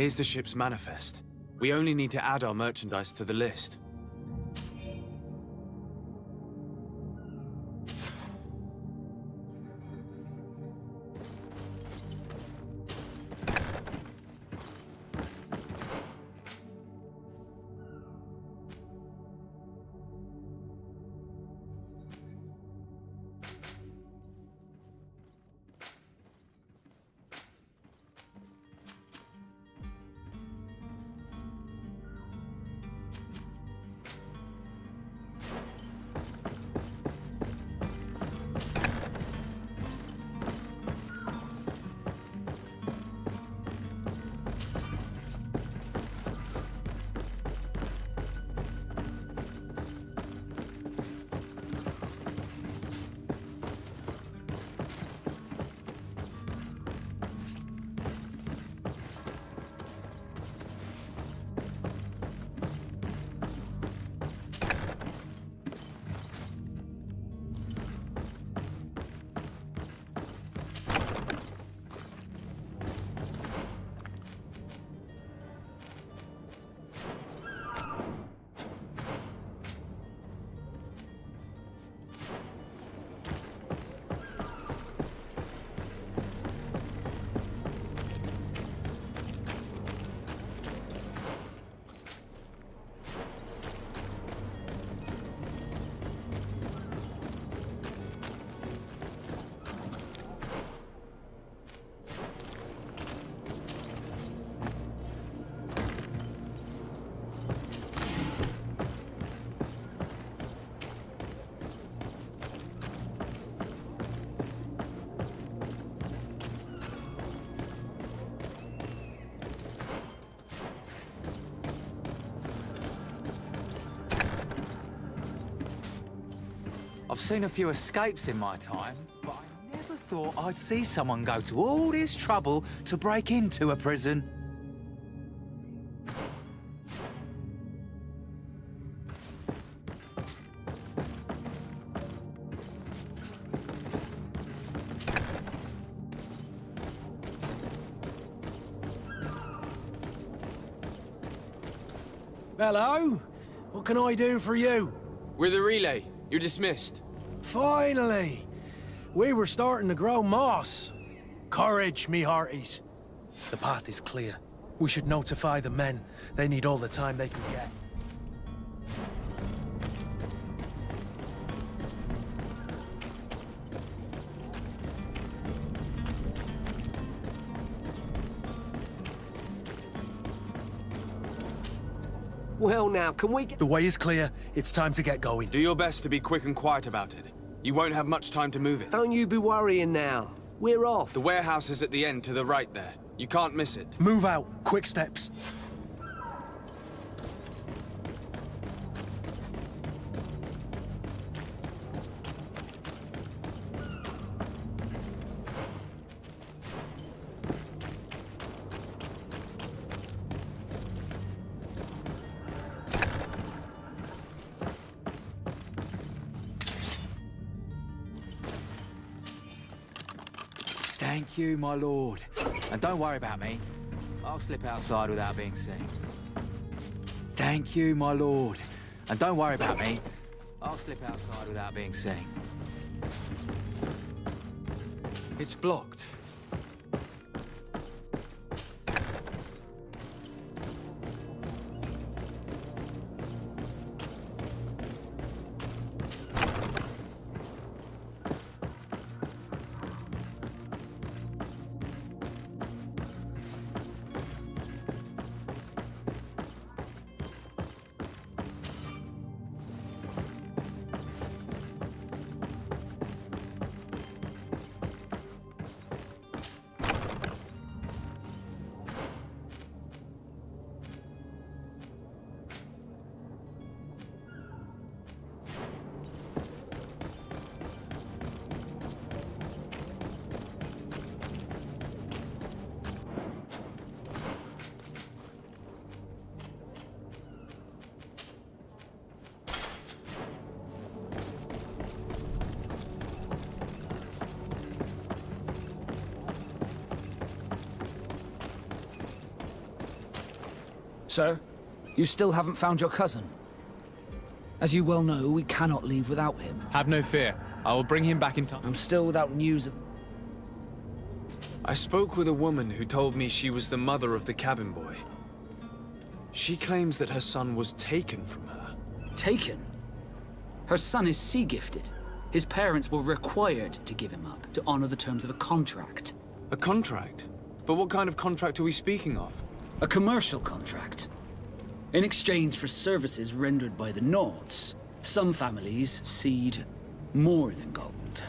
Here's the ship's manifest. We only need to add our merchandise to the list. I've seen a few escapes in my time, but I never thought I'd see someone go to all this trouble to break into a prison. Hello? What can I do for you? We're the relay. You're dismissed. Finally! We were starting to grow moss. Courage, me hearties. The path is clear. We should notify the men. They need all the time they can get. Well now, can we get... The way is clear. It's time to get going. Do your best to be quick and quiet about it. You won't have much time to move it. Don't you be worrying now. We're off. The warehouse is at the end to the right there. You can't miss it. Move out. Quick steps. Thank you, my lord. And don't worry about me. I'll slip outside without being seen. Thank you, my lord. And don't worry about me. I'll slip outside without being seen. It's blocked. Sir, you still haven't found your cousin. As you well know, we cannot leave without him. Have no fear. I will bring him back in time. I'm still without news of... I spoke with a woman who told me she was the mother of the cabin boy. She claims that her son was taken from her. Taken? Her son is sea-gifted. His parents were required to give him up, to honor the terms of a contract. A contract? But what kind of contract are we speaking of? A commercial contract. In exchange for services rendered by the Nords, some families cede more than gold.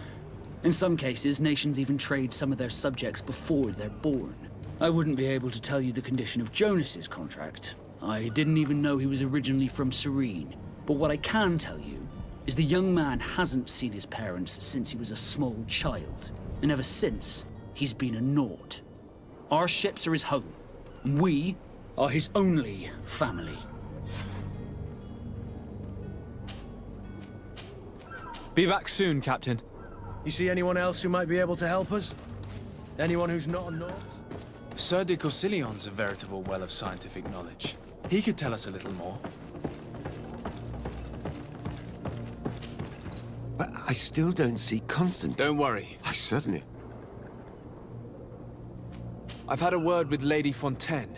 In some cases, nations even trade some of their subjects before they're born. I wouldn't be able to tell you the condition of Jonas's contract. I didn't even know he was originally from Serene. But what I can tell you is the young man hasn't seen his parents since he was a small child. And ever since, he's been a Nord. Our ships are his home. And we are his only family. Be back soon, Captain. You see anyone else who might be able to help us? Anyone who's not a Nord? Sir de Corsillion's a veritable well of scientific knowledge. He could tell us a little more. But I still don't see Constantine. Don't worry. I certainly... I've had a word with Lady Fontaine.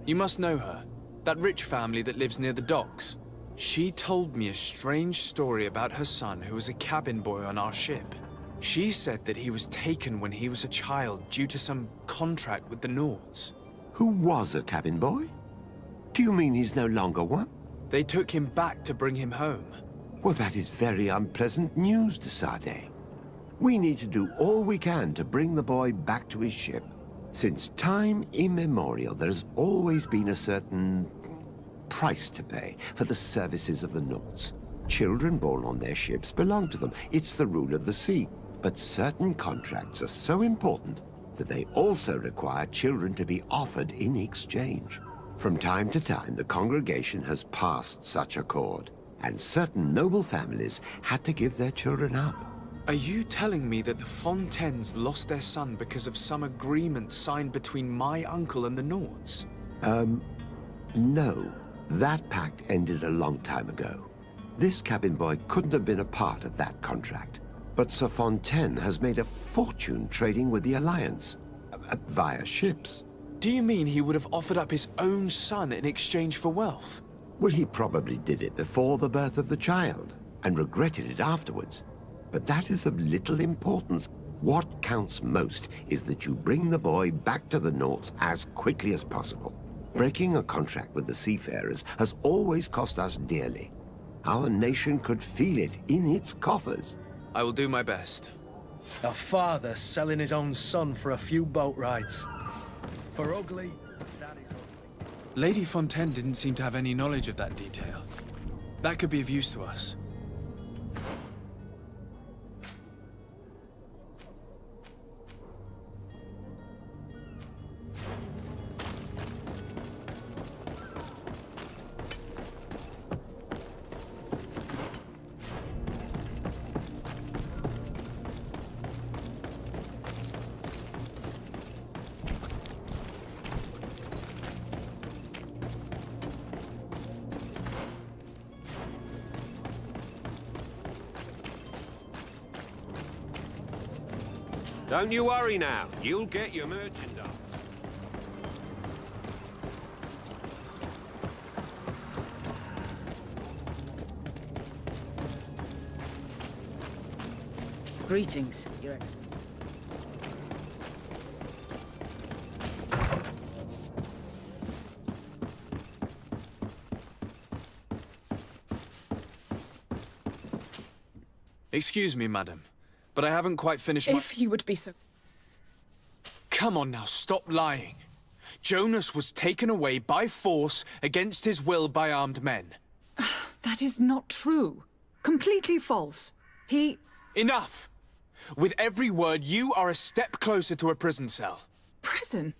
You must know her. That rich family that lives near the docks. She told me a strange story about her son who was a cabin boy on our ship. She said that he was taken when he was a child due to some contract with the Nords. Who was a cabin boy? Do you mean he's no longer one? They took him back to bring him home. Well, that is very unpleasant news, de Sade. We need to do all we can to bring the boy back to his ship. Since time immemorial, there has always been a certain price to pay for the services of the Nords. Children born on their ships belong to them. It's the rule of the sea. But certain contracts are so important that they also require children to be offered in exchange. From time to time, the congregation has passed such accord, and certain noble families had to give their children up. Are you telling me that the Fontaines lost their son because of some agreement signed between my uncle and the Nords? No. That pact ended a long time ago. This cabin boy couldn't have been a part of that contract. But Sir Fontaine has made a fortune trading with the Alliance, via ships. Do you mean he would have offered up his own son in exchange for wealth? Well, he probably did it before the birth of the child, and regretted it afterwards. But that is of little importance. What counts most is that you bring the boy back to the Nords as quickly as possible. Breaking a contract with the seafarers has always cost us dearly. Our nation could feel it in its coffers. I will do my best. A father selling his own son for a few boat rides. For ugly, that is ugly. Lady Fontaine didn't seem to have any knowledge of that detail. That could be of use to us. Don't you worry now. You'll get your merchandise. Greetings, Your Excellency. Excuse me, madam, but I haven't quite finished my... If you would be so... Come on now, stop lying. Jonas was taken away by force against his will by armed men. That is not true. Completely false. He... Enough! With every word, you are a step closer to a prison cell. Prison?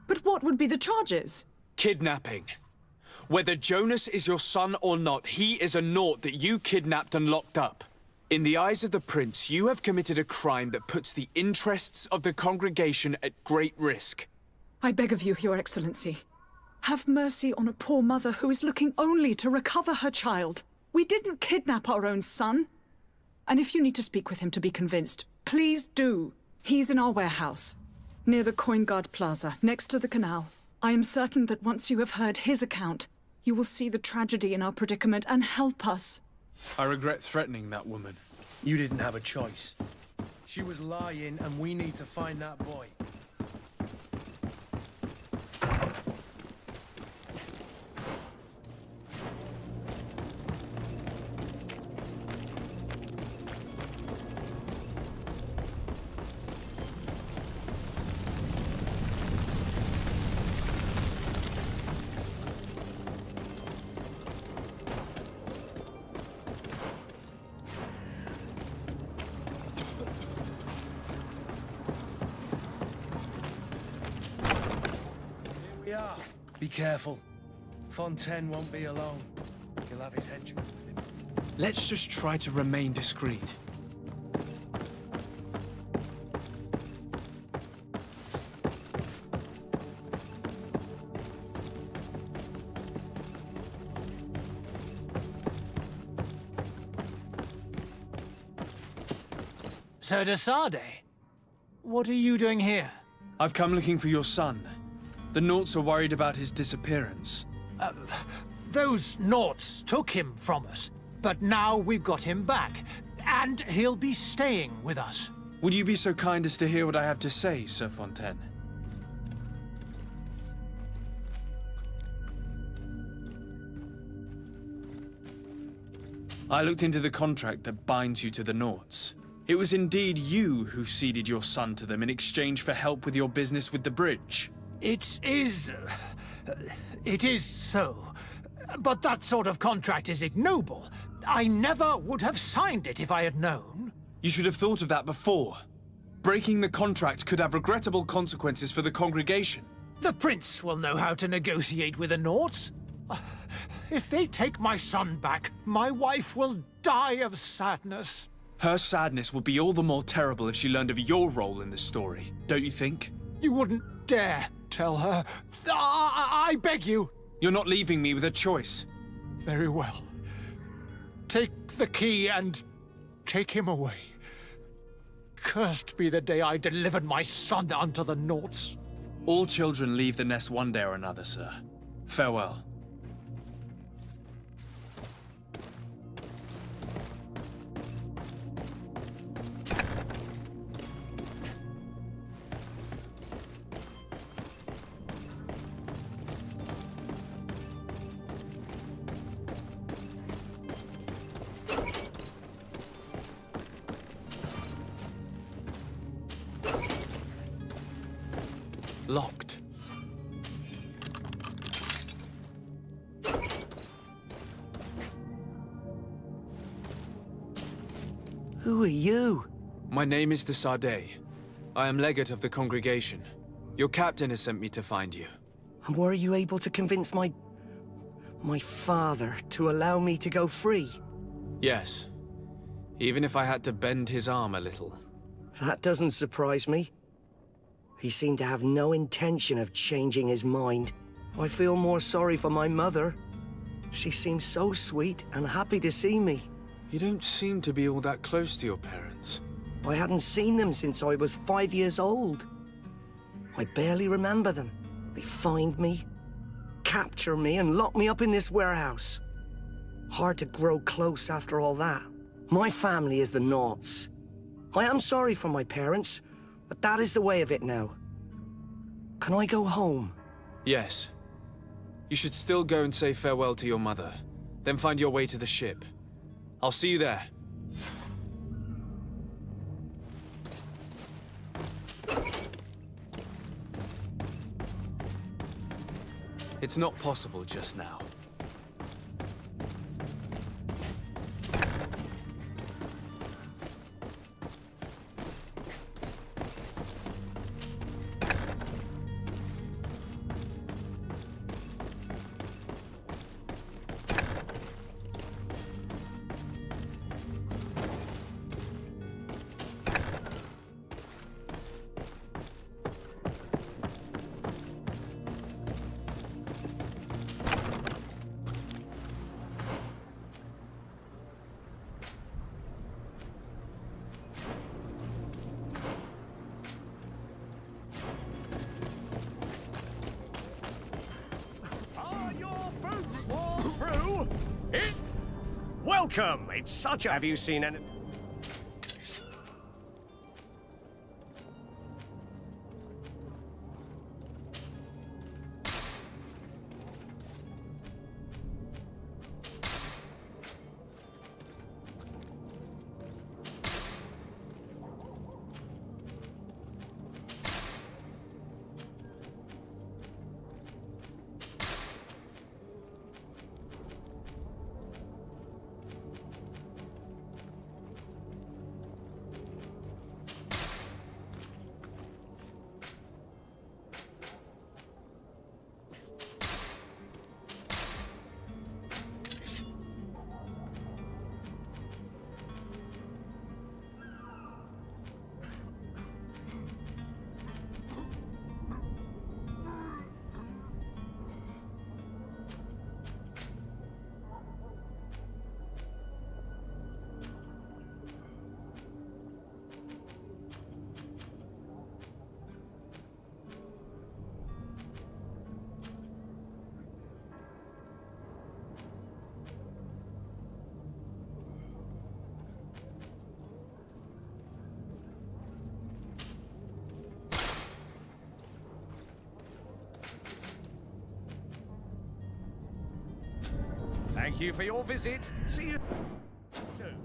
But what would be the charges? Kidnapping. Whether Jonas is your son or not, he is a Nord that you kidnapped and locked up. In the eyes of the Prince, you have committed a crime that puts the interests of the congregation at great risk. I beg of you, Your Excellency. Have mercy on a poor mother who is looking only to recover her child. We didn't kidnap our own son. And if you need to speak with him to be convinced, please do. He's in our warehouse, near the Coin Guard Plaza, next to the canal. I am certain that once you have heard his account, you will see the tragedy in our predicament and help us. I regret threatening that woman. You didn't have a choice. She was lying, and we need to find that boy. Be careful. Fontaine won't be alone. He'll have his henchmen with him. Let's just try to remain discreet. Sir de Sardet, what are you doing here? I've come looking for your son. The Naughts are worried about his disappearance. Those Naughts took him from us, but now we've got him back, and he'll be staying with us. Would you be so kind as to hear what I have to say, Sir Fontaine? I looked into the contract that binds you to the Naughts. It was indeed you who ceded your son to them in exchange for help with your business with the bridge. It is so. But that sort of contract is ignoble. I never would have signed it if I had known. You should have thought of that before. Breaking the contract could have regrettable consequences for the congregation. The prince will know how to negotiate with the Naughts. If they take my son back, my wife will die of sadness. Her sadness would be all the more terrible if she learned of your role in the story, don't you think? You wouldn't dare tell her. I beg you. You're not leaving me with a choice. Very well. Take the key and take him away. Cursed be the day I delivered my son unto the Naughts. All children leave the nest one day or another, sir. Farewell. Locked. Who are you? My name is de Sardet. I am legate of the congregation. Your captain has sent me to find you. And were you able to convince my father to allow me to go free? Yes. Even if I had to bend his arm a little. That doesn't surprise me. He seemed to have no intention of changing his mind. I feel more sorry for my mother. She seemed so sweet and happy to see me. You don't seem to be all that close to your parents. I hadn't seen them since I was 5 years old. I barely remember them. They find me, capture me, and lock me up in this warehouse. Hard to grow close after all that. My family is the Naughts. I am sorry for my parents, but that is the way of it now. Can I go home? Yes. You should still go and say farewell to your mother. Then find your way to the ship. I'll see you there. It's not possible just now. welcome. It's such a... Have you seen any... Thank you for your visit. See you soon.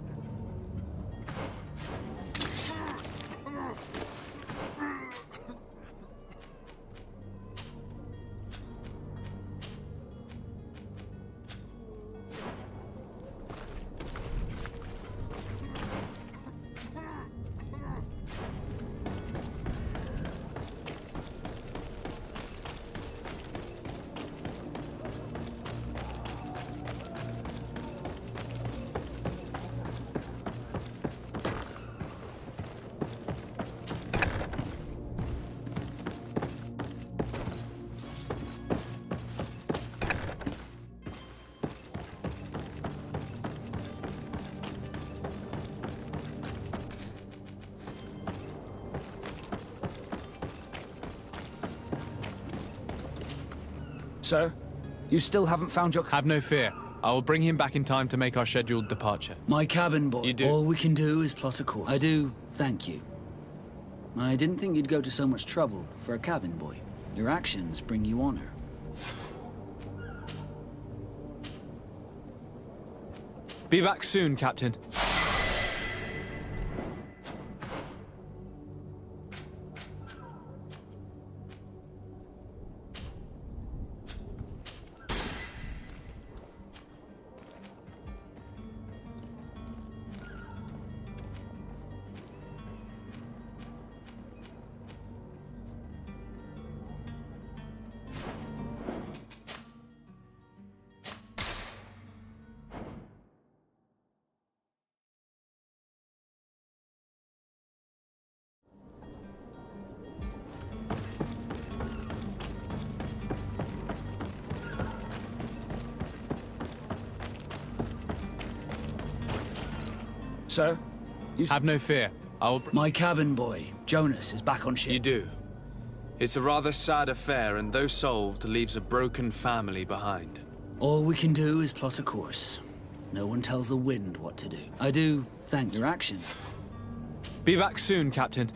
Sir, you still haven't found your... Have no fear. I will bring him back in time to make our scheduled departure. My cabin boy. You do? All we can do is plot a course. I do thank you. I didn't think you'd go to so much trouble for a cabin boy. Your actions bring you honor. Be back soon, Captain. Sir, you... Have no fear. I will... My cabin boy, Jonas, is back on ship. You do. It's a rather sad affair, and though solved, leaves a broken family behind. All we can do is plot a course. No one tells the wind what to do. I do thank your actions. Be back soon, Captain.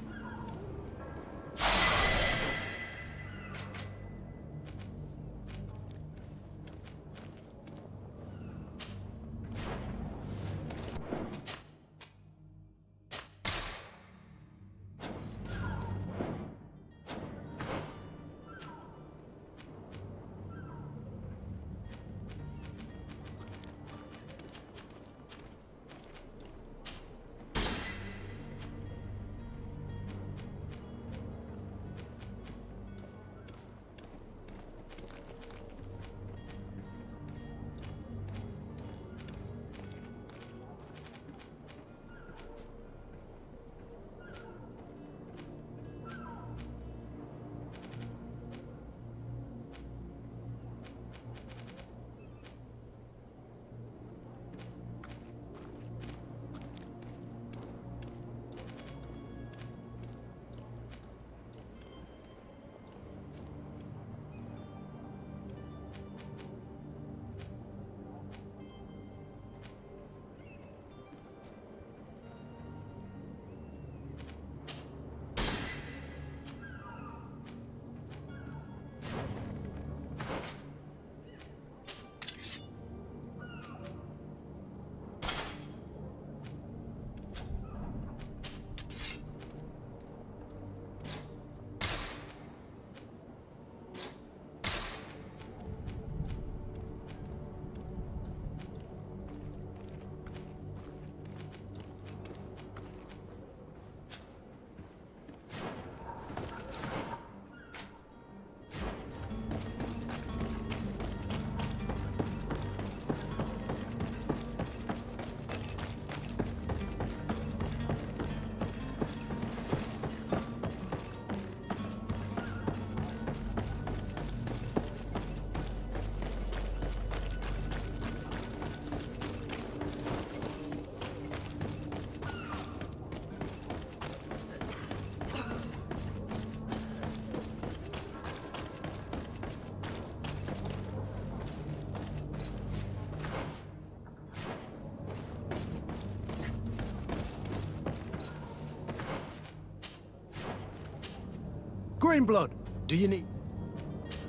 Greenblood, do you need...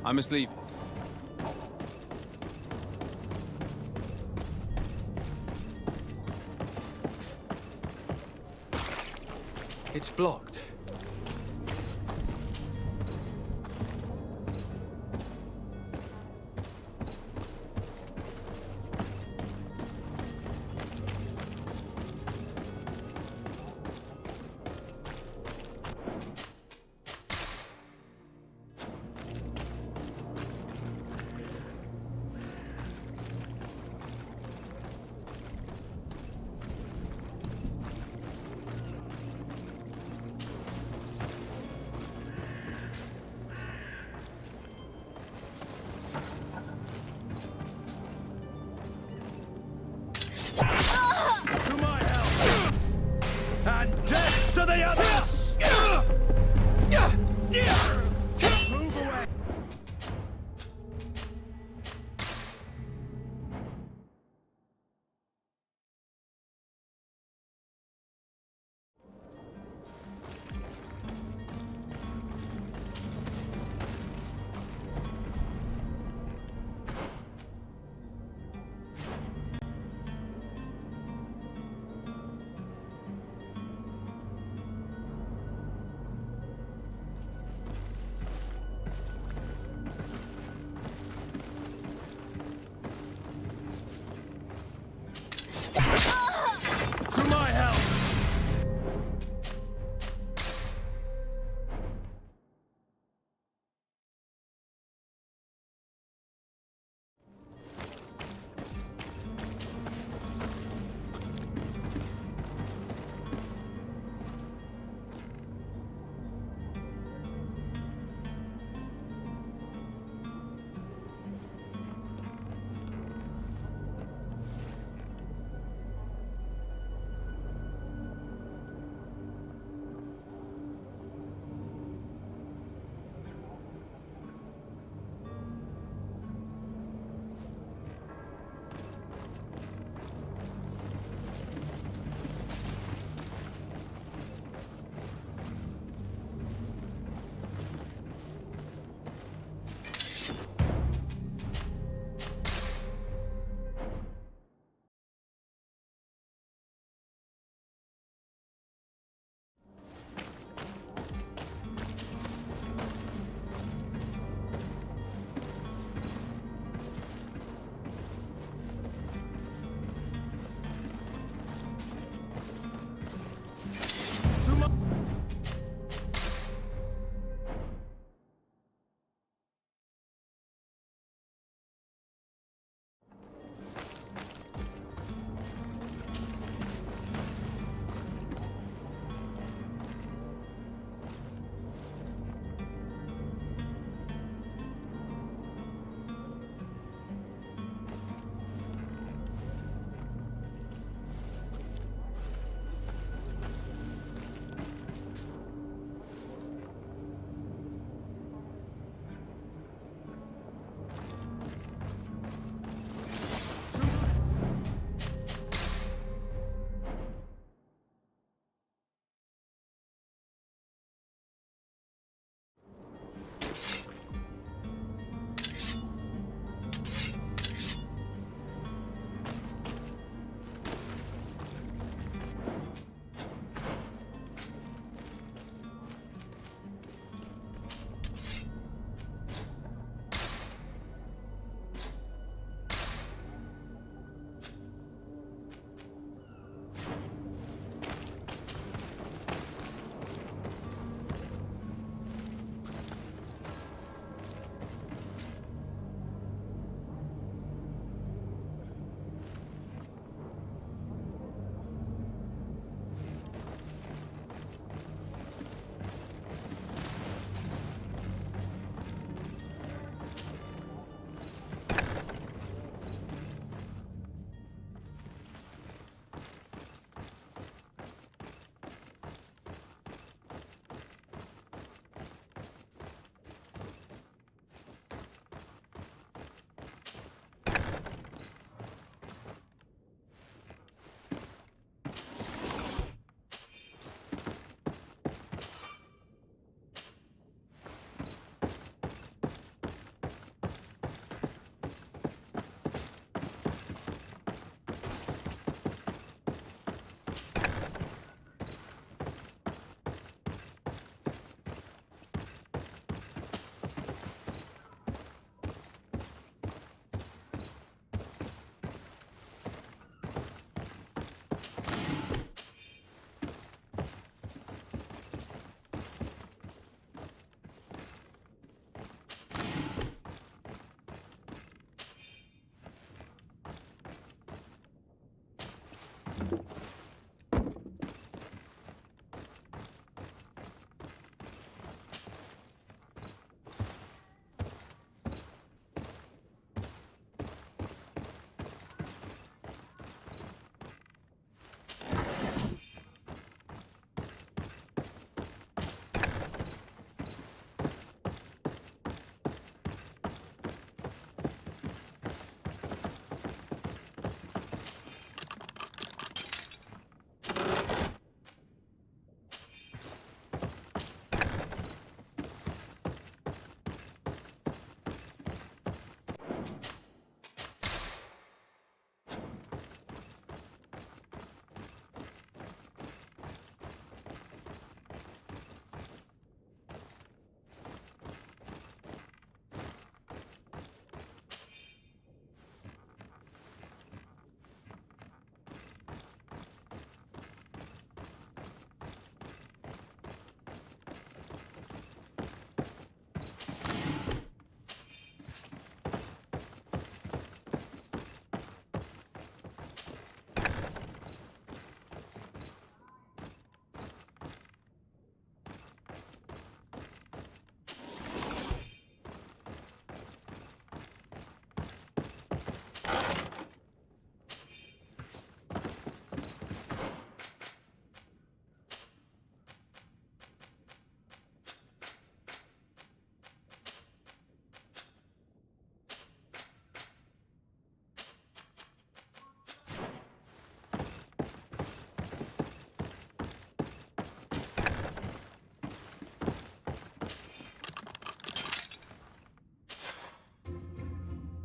I must leave. It's blocked. To my help! And death to the others! Move away! To my help!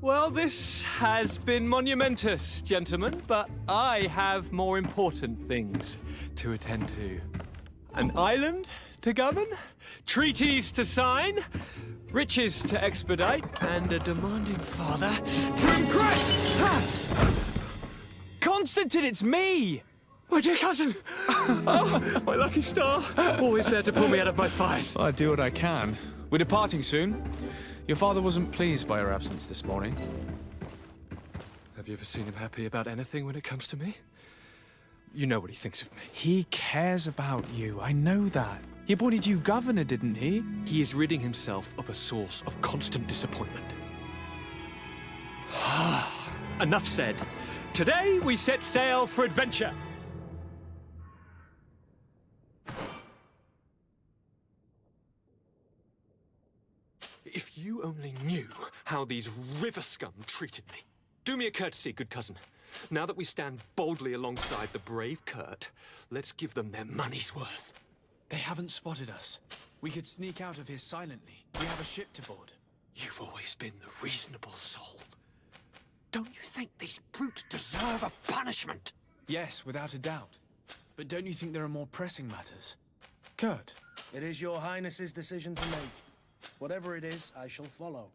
Well, this has been monumentous, gentlemen, but I have more important things to attend to. An island to govern, treaties to sign, riches to expedite, and a demanding father to impress! Constantine, it's me! My dear cousin! Oh, my lucky star! Always there to pull me out of my fight. I do what I can. We're departing soon. Your father wasn't pleased by our absence this morning. Have you ever seen him happy about anything when it comes to me? You know what he thinks of me. He cares about you, I know that. He appointed you governor, didn't he? He is ridding himself of a source of constant disappointment. Enough said. Today we set sail for adventure. If you only knew how these river scum treated me. Do me a courtesy, good cousin. Now that we stand boldly alongside the brave Kurt, let's give them their money's worth. They haven't spotted us. We could sneak out of here silently. We have a ship to board. You've always been the reasonable soul. Don't you think these brutes deserve a punishment? Yes, without a doubt. But don't you think there are more pressing matters? Kurt? It is your highness's decision to make. Whatever it is, I shall follow.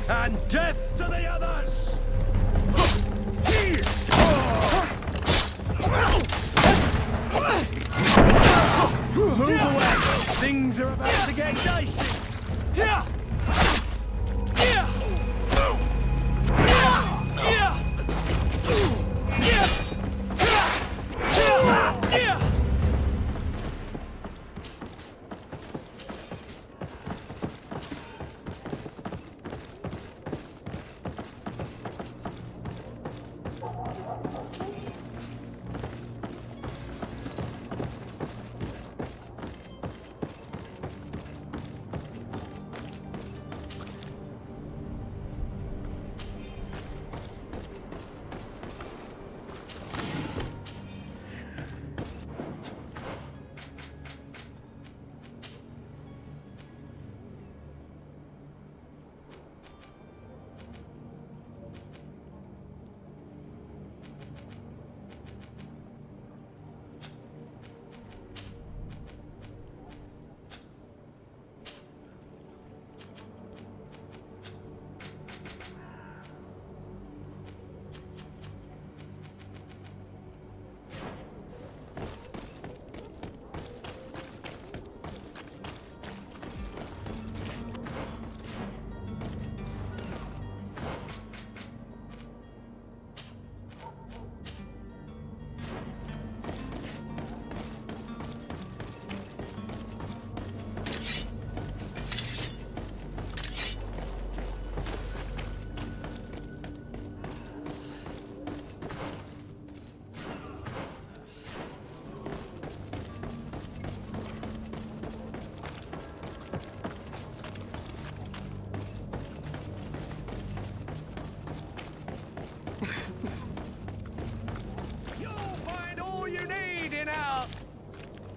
And death to the others! Things are about to get dicey. Yeah! Yeah!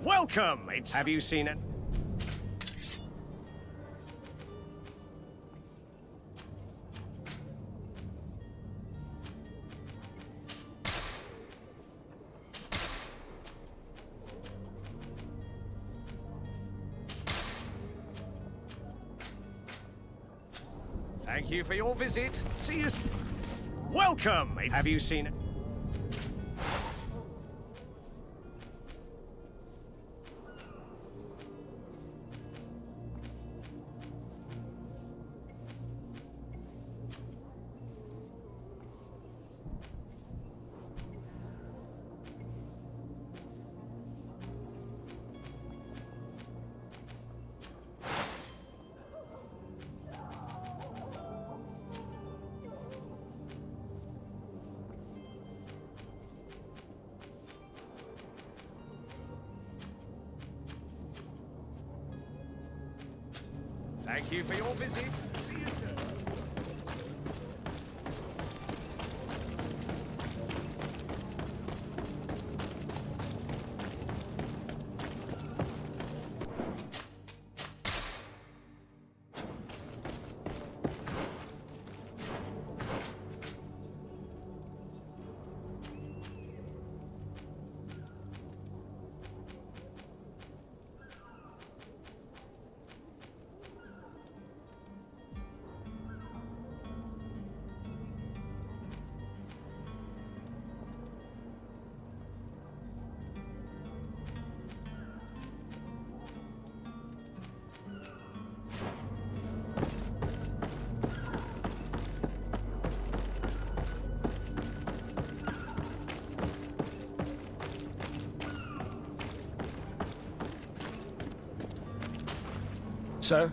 Welcome! Have you seen it? Thank you for your visit. See you. Welcome! Have you seen it? Thank you for your visit. See you soon. Sir?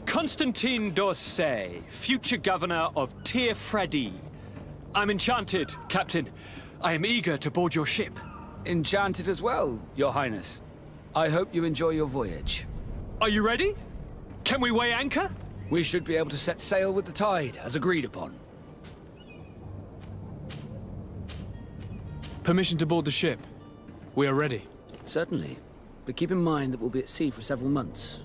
Constantine d'Orsay, future governor of Tir-Fredi. I'm enchanted, Captain. I am eager to board your ship. Enchanted as well, Your Highness. I hope you enjoy your voyage. Are you ready? Can we weigh anchor? We should be able to set sail with the tide, as agreed upon. Permission to board the ship. We are ready. Certainly. But keep in mind that we'll be at sea for several months.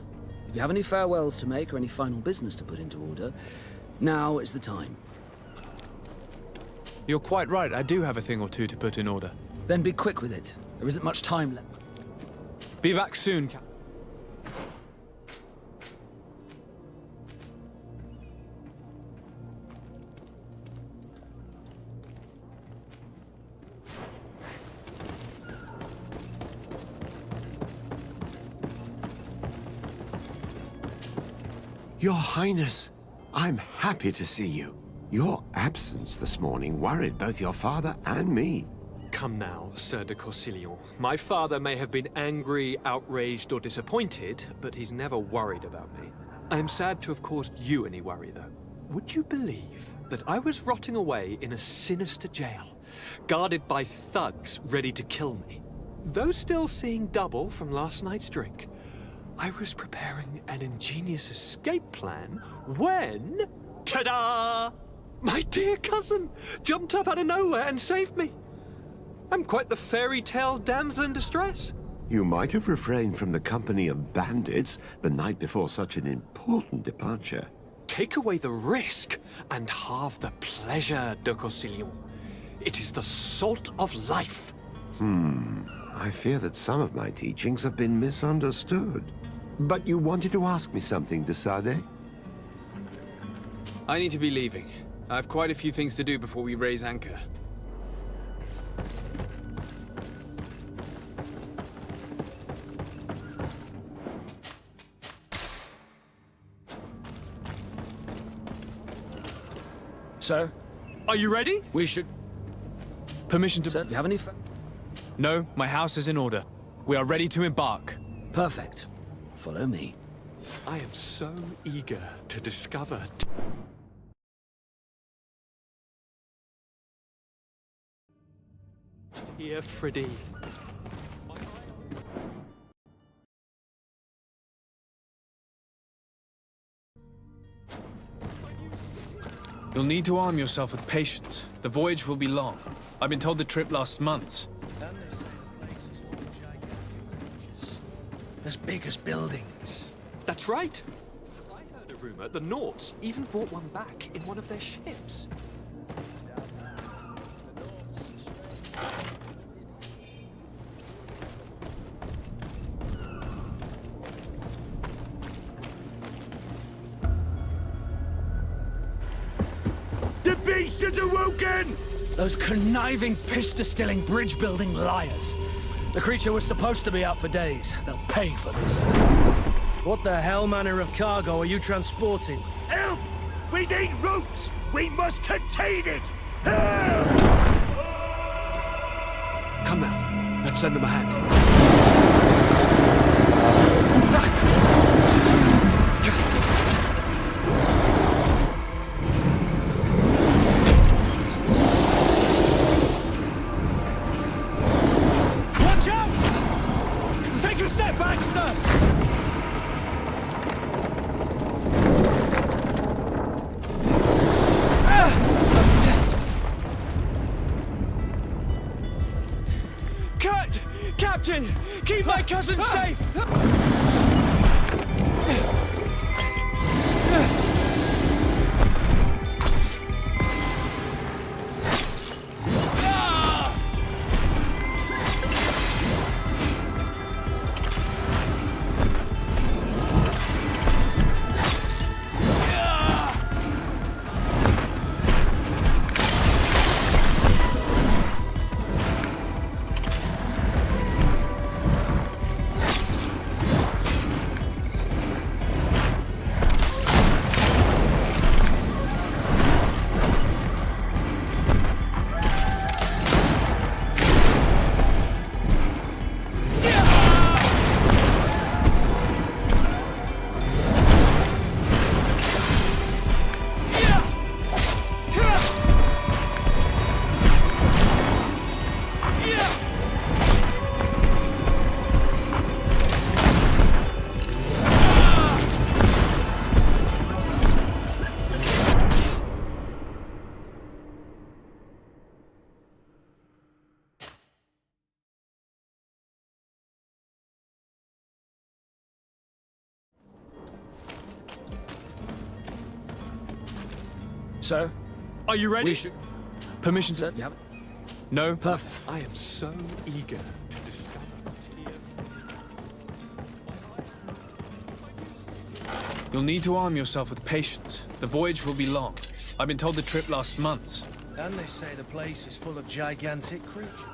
If you have any farewells to make or any final business to put into order, now is the time. You're quite right. I do have a thing or two to put in order. Then be quick with it. There isn't much time left. Be back soon, Captain. Your Highness, I'm happy to see you. Your absence this morning worried both your father and me. Come now, Sir de Corsilion. My father may have been angry, outraged, or disappointed, but he's never worried about me. I am sad to have caused you any worry, though. Would you believe that I was rotting away in a sinister jail, guarded by thugs ready to kill me? Though still seeing double from last night's drink, I was preparing an ingenious escape plan when... ta-da! My dear cousin jumped up out of nowhere and saved me. I'm quite the fairy tale damsel in distress. You might have refrained from the company of bandits the night before such an important departure. Take away the risk and halve the pleasure, de Corsilion. It is the salt of life. I fear that some of my teachings have been misunderstood. But you wanted to ask me something, de Sade? I need to be leaving. I have quite a few things to do before we raise anchor. Sir? Are you ready? We should... Permission to... Sir, do you have any... No, my house is in order. We are ready to embark. Perfect. Follow me. I am so eager to discover... Dear Freddy. You'll need to arm yourself with patience. The voyage will be long. I've been told the trip lasts months. And they say the place is full of gigantic creatures, as big as buildings. That's right. I heard a rumor the Nauts even brought one back in one of their ships. The beast is awoken! Those conniving, piss-distilling, bridge-building liars. The creature was supposed to be out for days. They'll pay for this. What the hell manner of cargo are you transporting? Help! We need ropes! We must contain it! Help! Come now, let's lend them a hand. Watch out! Take a step back, sir! Cut! Captain! Keep my cousin safe! Sir? Are you ready? We should... Permission to... Sir, you have it? No? Perfect. I am so eager to discover. You'll need to arm yourself with patience. The voyage will be long. I've been told the trip lasts months. And they say the place is full of gigantic creatures.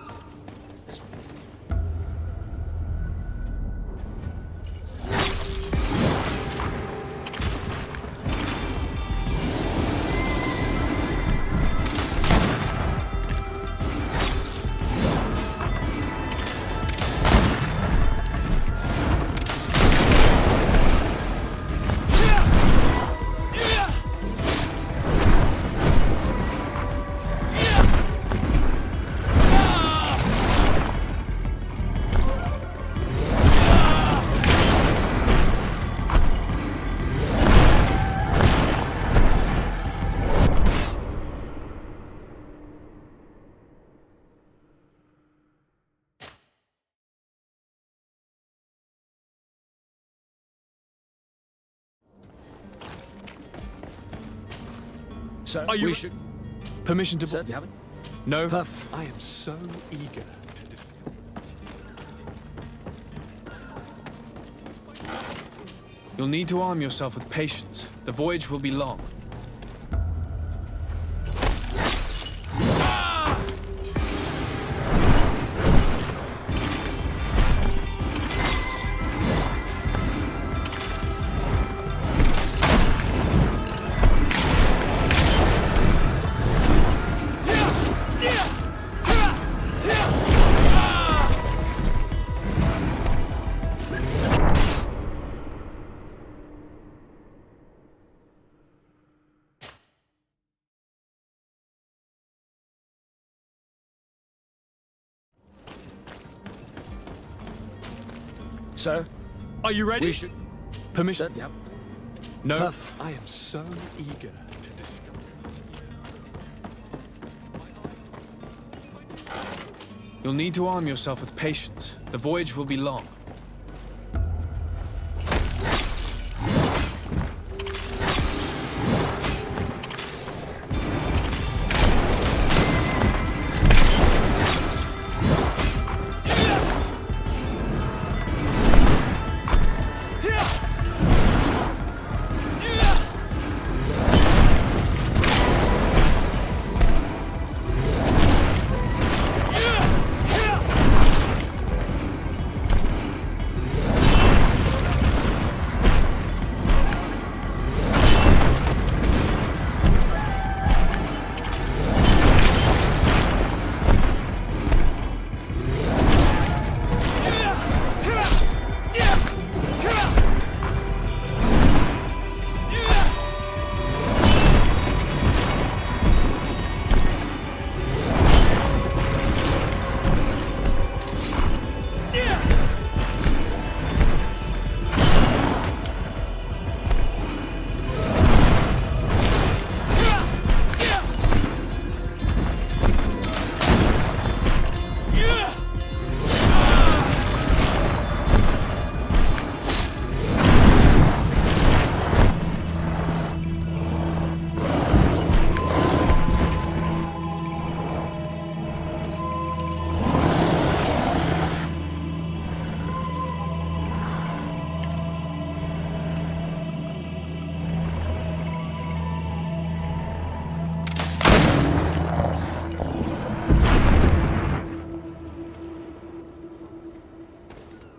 Sir, Are you... we should... Permission to... Sir, you haven't? No. Perfect. I am so eager to discuss. You'll need to arm yourself with patience. The voyage will be long. Sir, are you ready? We should... Permission? Sir, yeah. No. Perfect. I am so eager to discuss. You'll need to arm yourself with patience. The voyage will be long.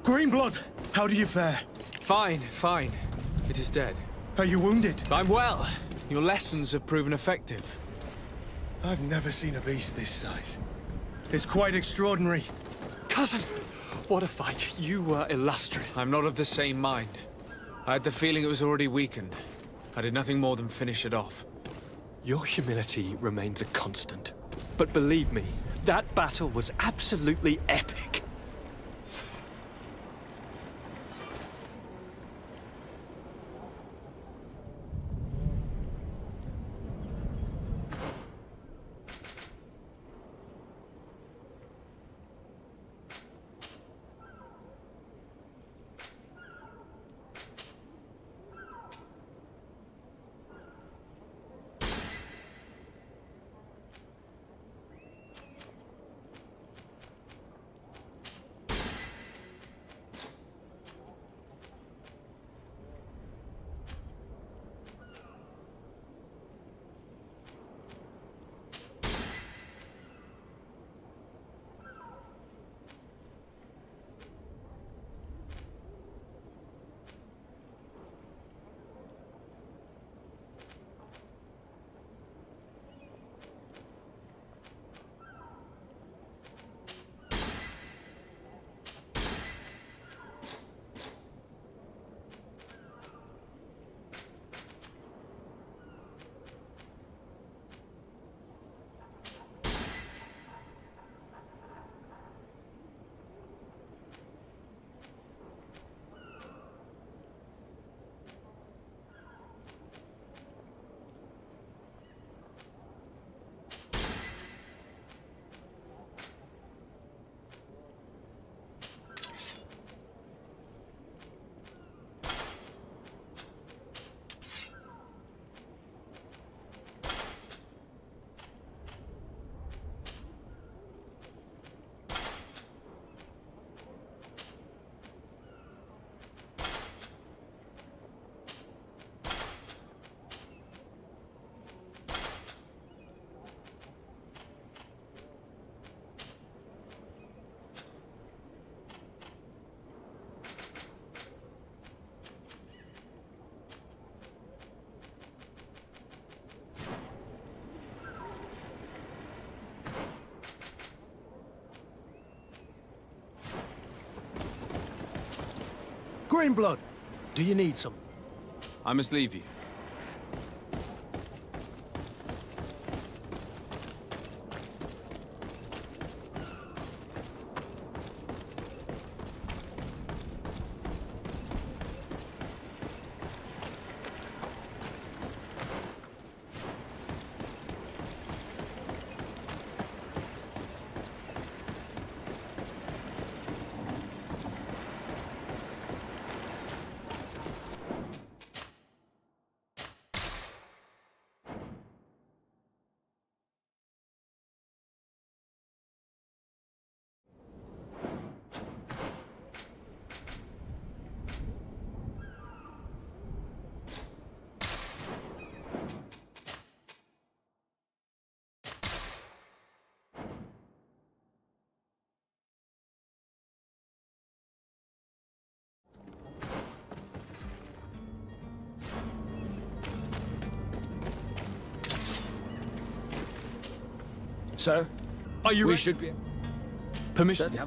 Greenblood, how do you fare? Fine, fine. It is dead. Are you wounded? I'm well. Your lessons have proven effective. I've never seen a beast this size. It's quite extraordinary. Cousin, what a fight. You were illustrious. I'm not of the same mind. I had the feeling it was already weakened. I did nothing more than finish it off. Your humility remains a constant. But believe me, that battle was absolutely epic. Greenblood, do you need some? I must leave you. Sir? Are you We ready? should be... Permission? Sir, yeah.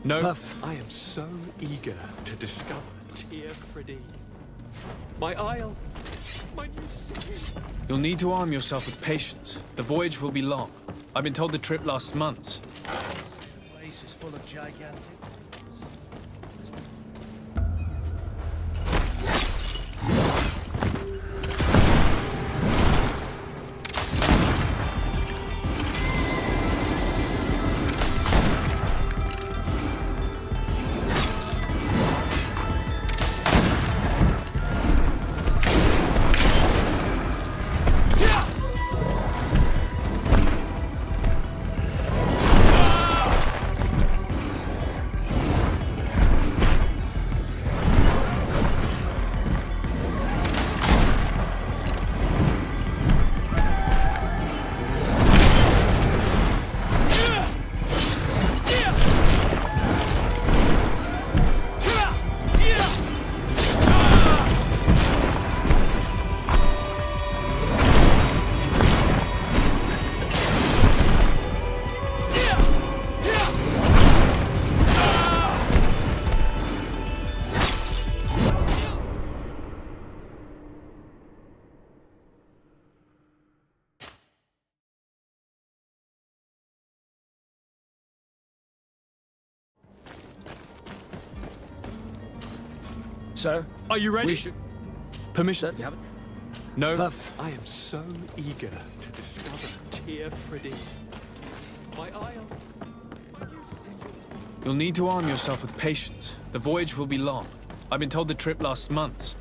No. Puff. I am so eager to discover Tear Freddy. My isle, my new city. You'll need to arm yourself with patience. The voyage will be long. I've been told the trip lasts months. The place is full of gigantic... Sir? Are you ready? We should... Permission? Sir, you have it? No. Puff. I am so eager to discover Tear Freddy. My isle, my new city. You'll need to arm yourself with patience. The voyage will be long. I've been told the trip lasts months.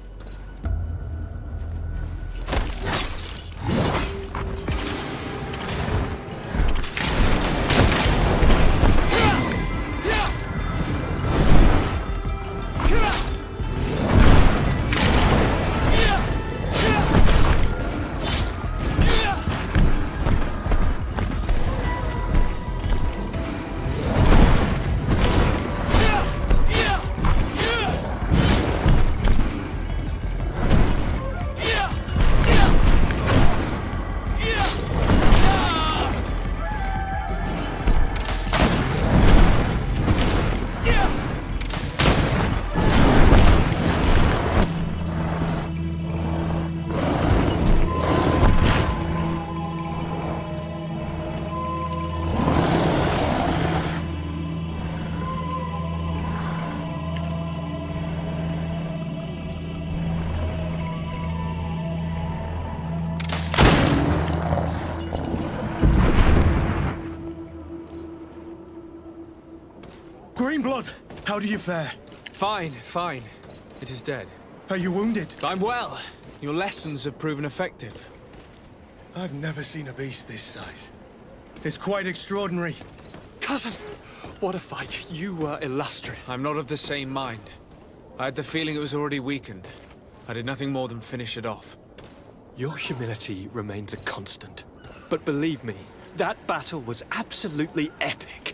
Greenblood, how do you fare? Fine, fine. It is dead. Are you wounded? I'm well. Your lessons have proven effective. I've never seen a beast this size. It's quite extraordinary. Cousin, what a fight. You were illustrious. I'm not of the same mind. I had the feeling it was already weakened. I did nothing more than finish it off. Your humility remains a constant. But believe me, that battle was absolutely epic.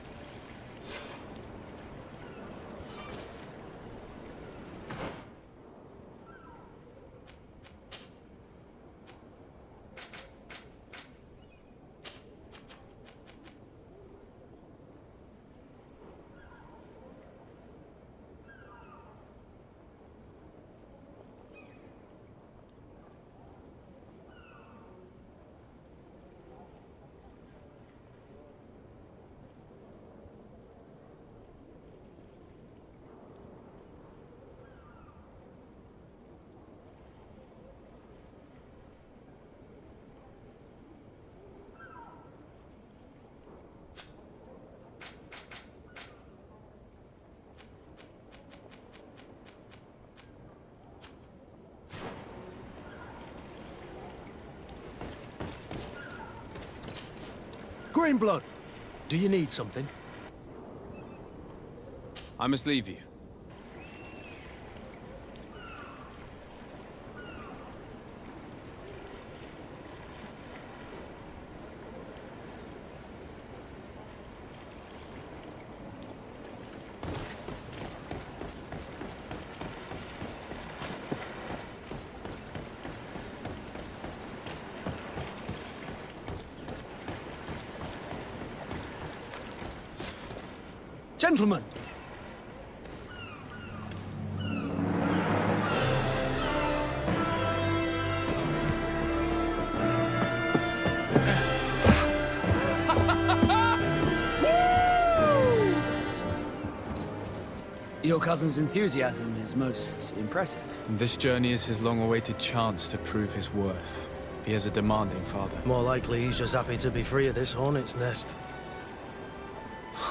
Greenblood, do you need something? I must leave you. Gentlemen! Your cousin's enthusiasm is most impressive. This journey is his long-awaited chance to prove his worth. He has a demanding father. More likely he's just happy to be free of this hornet's nest.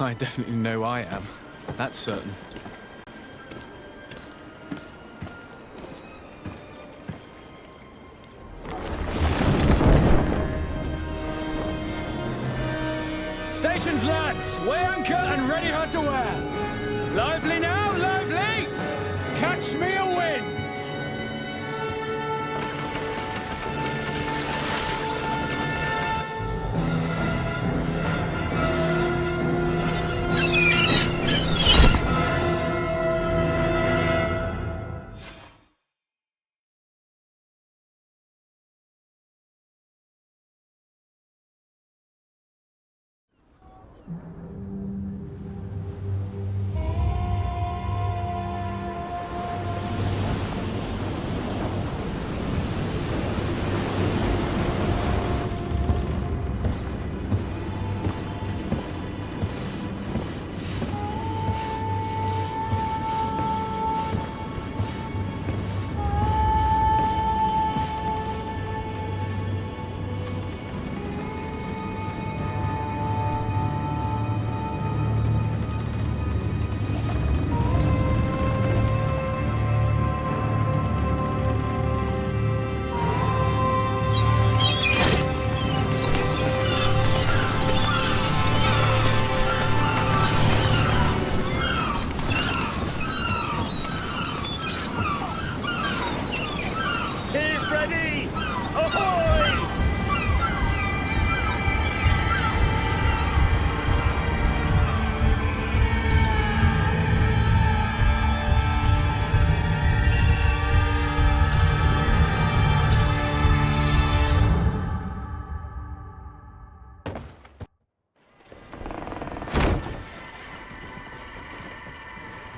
I definitely know I am. That's certain. Stations, lads! Weigh anchor and ready her to wear! Lively now, lively! Catch me a wind!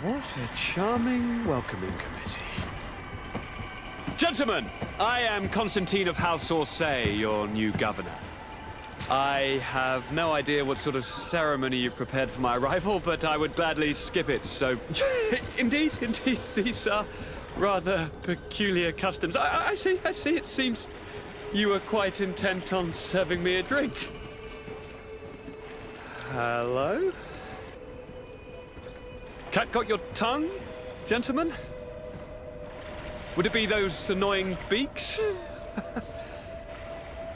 What a charming welcoming committee. Gentlemen, I am Constantine of House Orsay, your new governor. I have no idea what sort of ceremony you've prepared for my arrival, but I would gladly skip it, so... Indeed, these are rather peculiar customs. I see. It seems you were quite intent on serving me a drink. Hello? Cat got your tongue, gentlemen? Would it be those annoying beaks?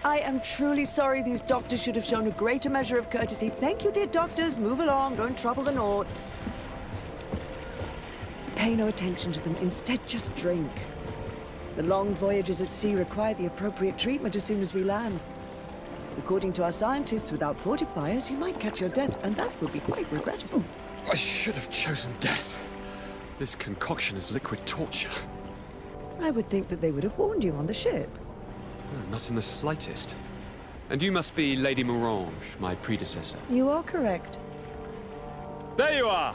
I am truly sorry. These doctors should have shown a greater measure of courtesy. Thank you, dear doctors. Move along. Don't trouble the Nauts. Pay no attention to them. Instead, just drink. The long voyages at sea require the appropriate treatment as soon as we land. According to our scientists, without fortifiers, you might catch your death, and that would be quite regrettable. I should have chosen death. This concoction is liquid torture. I would think that they would have warned you on the ship. Not in the slightest. And you must be Lady Morange, my predecessor. You are correct. There you are!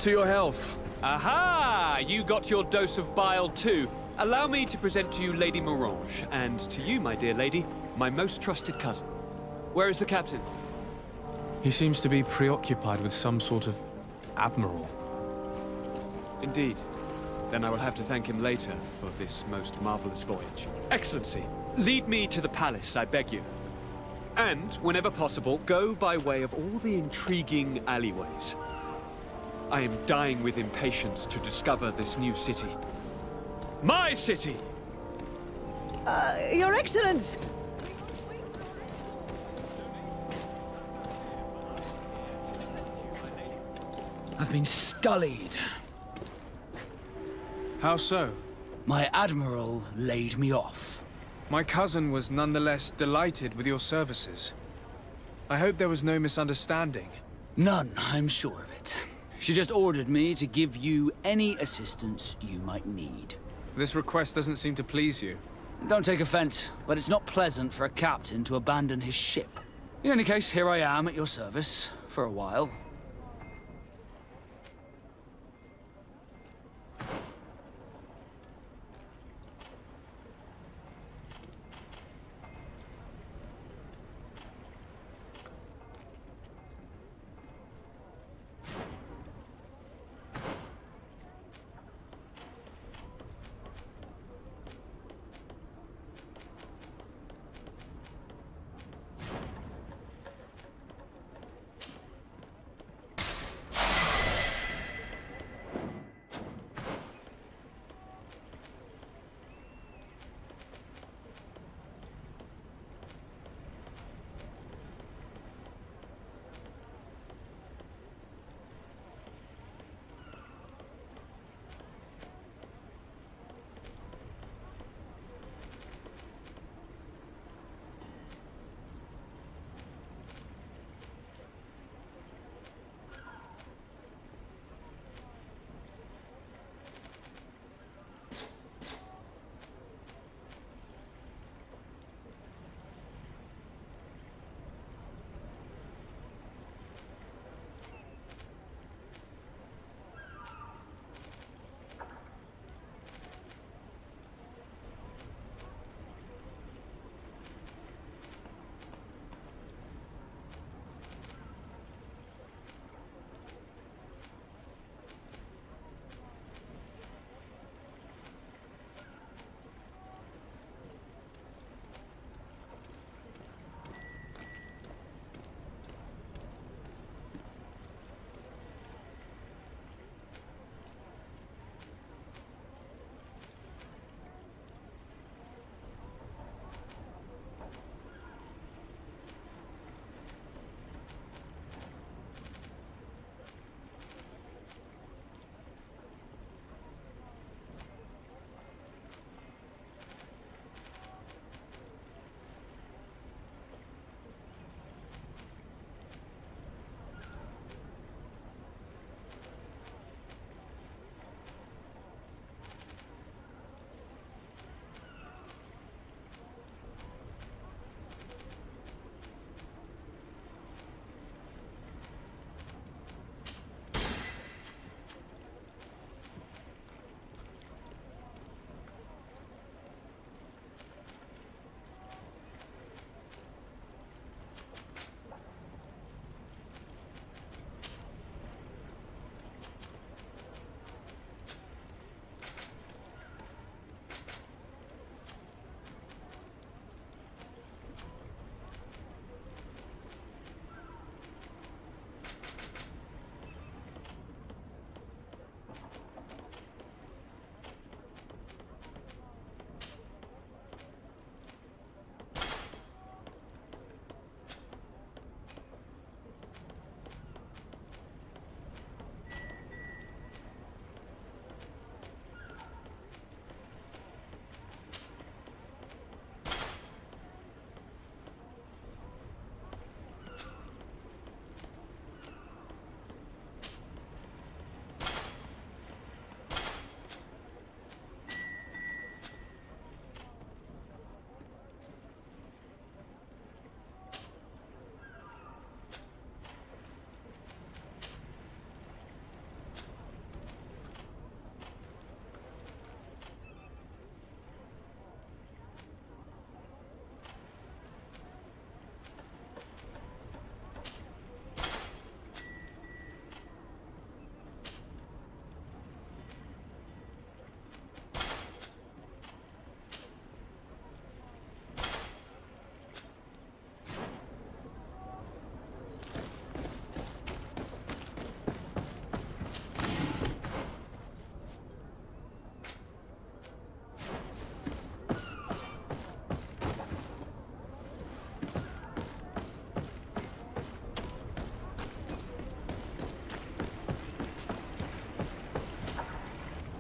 To your health. Aha! You got your dose of bile too. Allow me to present to you Lady Morange, and to you, my dear lady, my most trusted cousin. Where is the captain? He seems to be preoccupied with some sort of admiral. Indeed. Then I will have to thank him later for this most marvelous voyage. Excellency, lead me to the palace, I beg you. And, whenever possible, go by way of all the intriguing alleyways. I am dying with impatience to discover this new city. My city! Your Excellence! have been scullied. How so? My admiral laid me off. My cousin was nonetheless delighted with your services. I hope there was no misunderstanding. None, I'm sure of it. She just ordered me to give you any assistance you might need. This request doesn't seem to please you. Don't take offense, but it's not pleasant for a captain to abandon his ship. In any case, here I am at your service, for a while.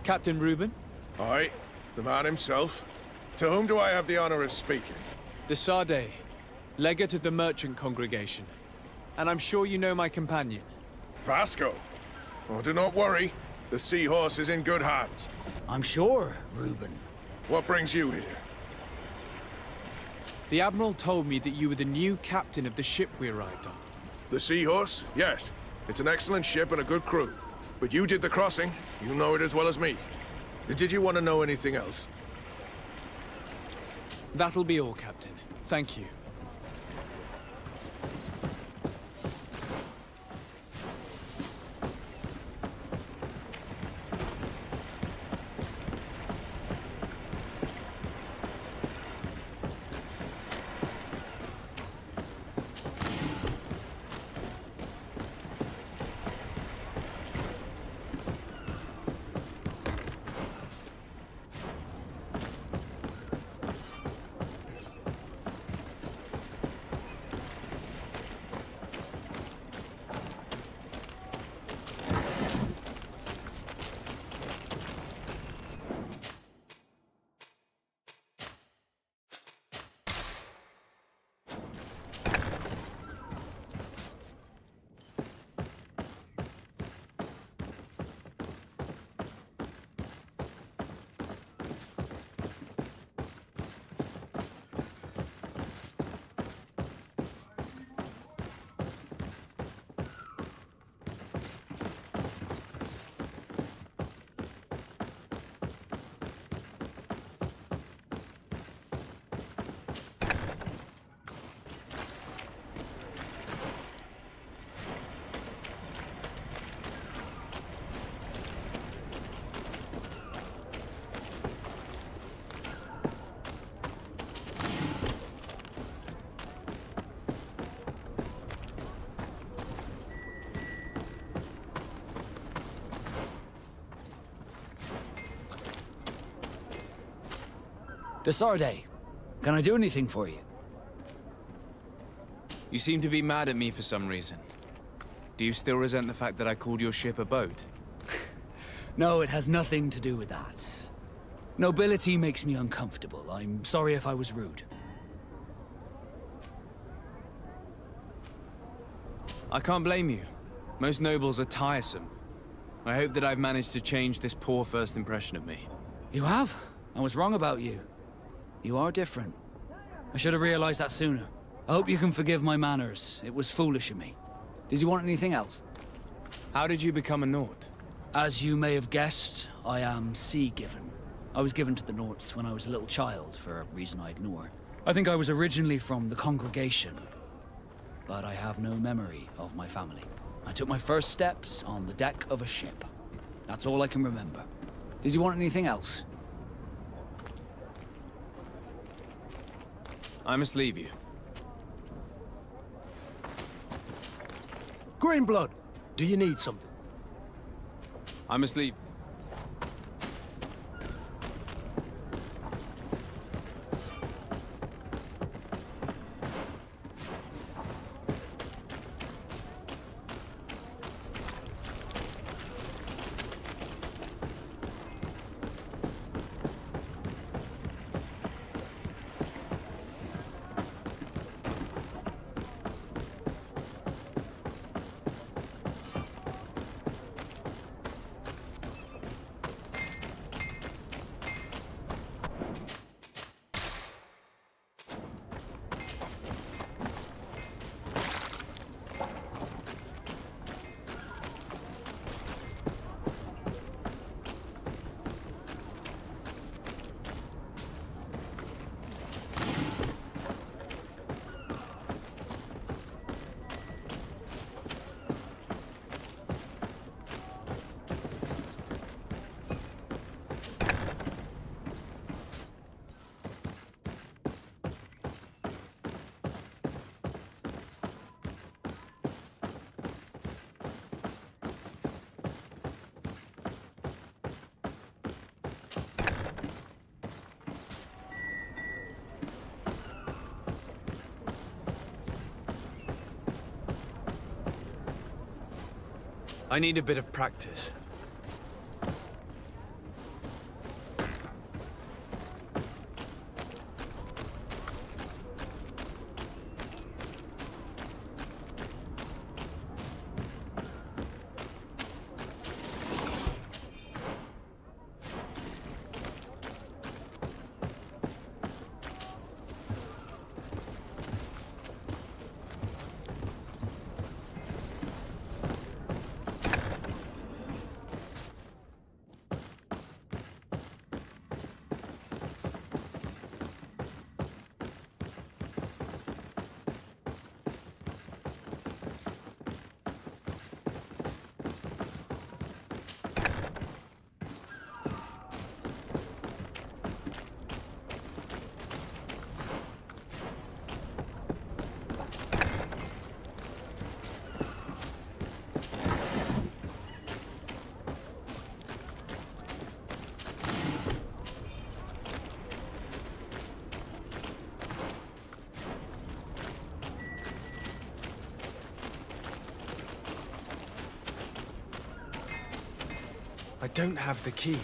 Captain Reuben? Aye, the man himself. To whom do I have the honor of speaking? De Sardet, legate of the merchant congregation. And I'm sure you know my companion. Vasco? Oh, do not worry. The seahorse is in good hands. I'm sure, Reuben. What brings you here? The Admiral told me that you were the new captain of the ship we arrived on. The Seahorse? Yes. It's an excellent ship and a good crew. But you did the crossing. You know it as well as me. Did you want to know anything else? That'll be all, Captain. Thank you. De Sardet, can I do anything for you? You seem to be mad at me for some reason. Do you still resent the fact that I called your ship a boat? No, it has nothing to do with that. Nobility makes me uncomfortable. I'm sorry if I was rude. I can't blame you. Most nobles are tiresome. I hope that I've managed to change this poor first impression of me. You have? I was wrong about you. You are different. I should have realized that sooner. I hope you can forgive my manners. It was foolish of me. Did you want anything else? How did you become a Nort? As you may have guessed, I am sea-given. I was given to the Norts when I was a little child, for a reason I ignore. I think I was originally from the congregation, but I have no memory of my family. I took my first steps on the deck of a ship. That's all I can remember. Did you want anything else? I must leave you. Greenblood, do you need something? I must leave. I need a bit of practice. don't have the key.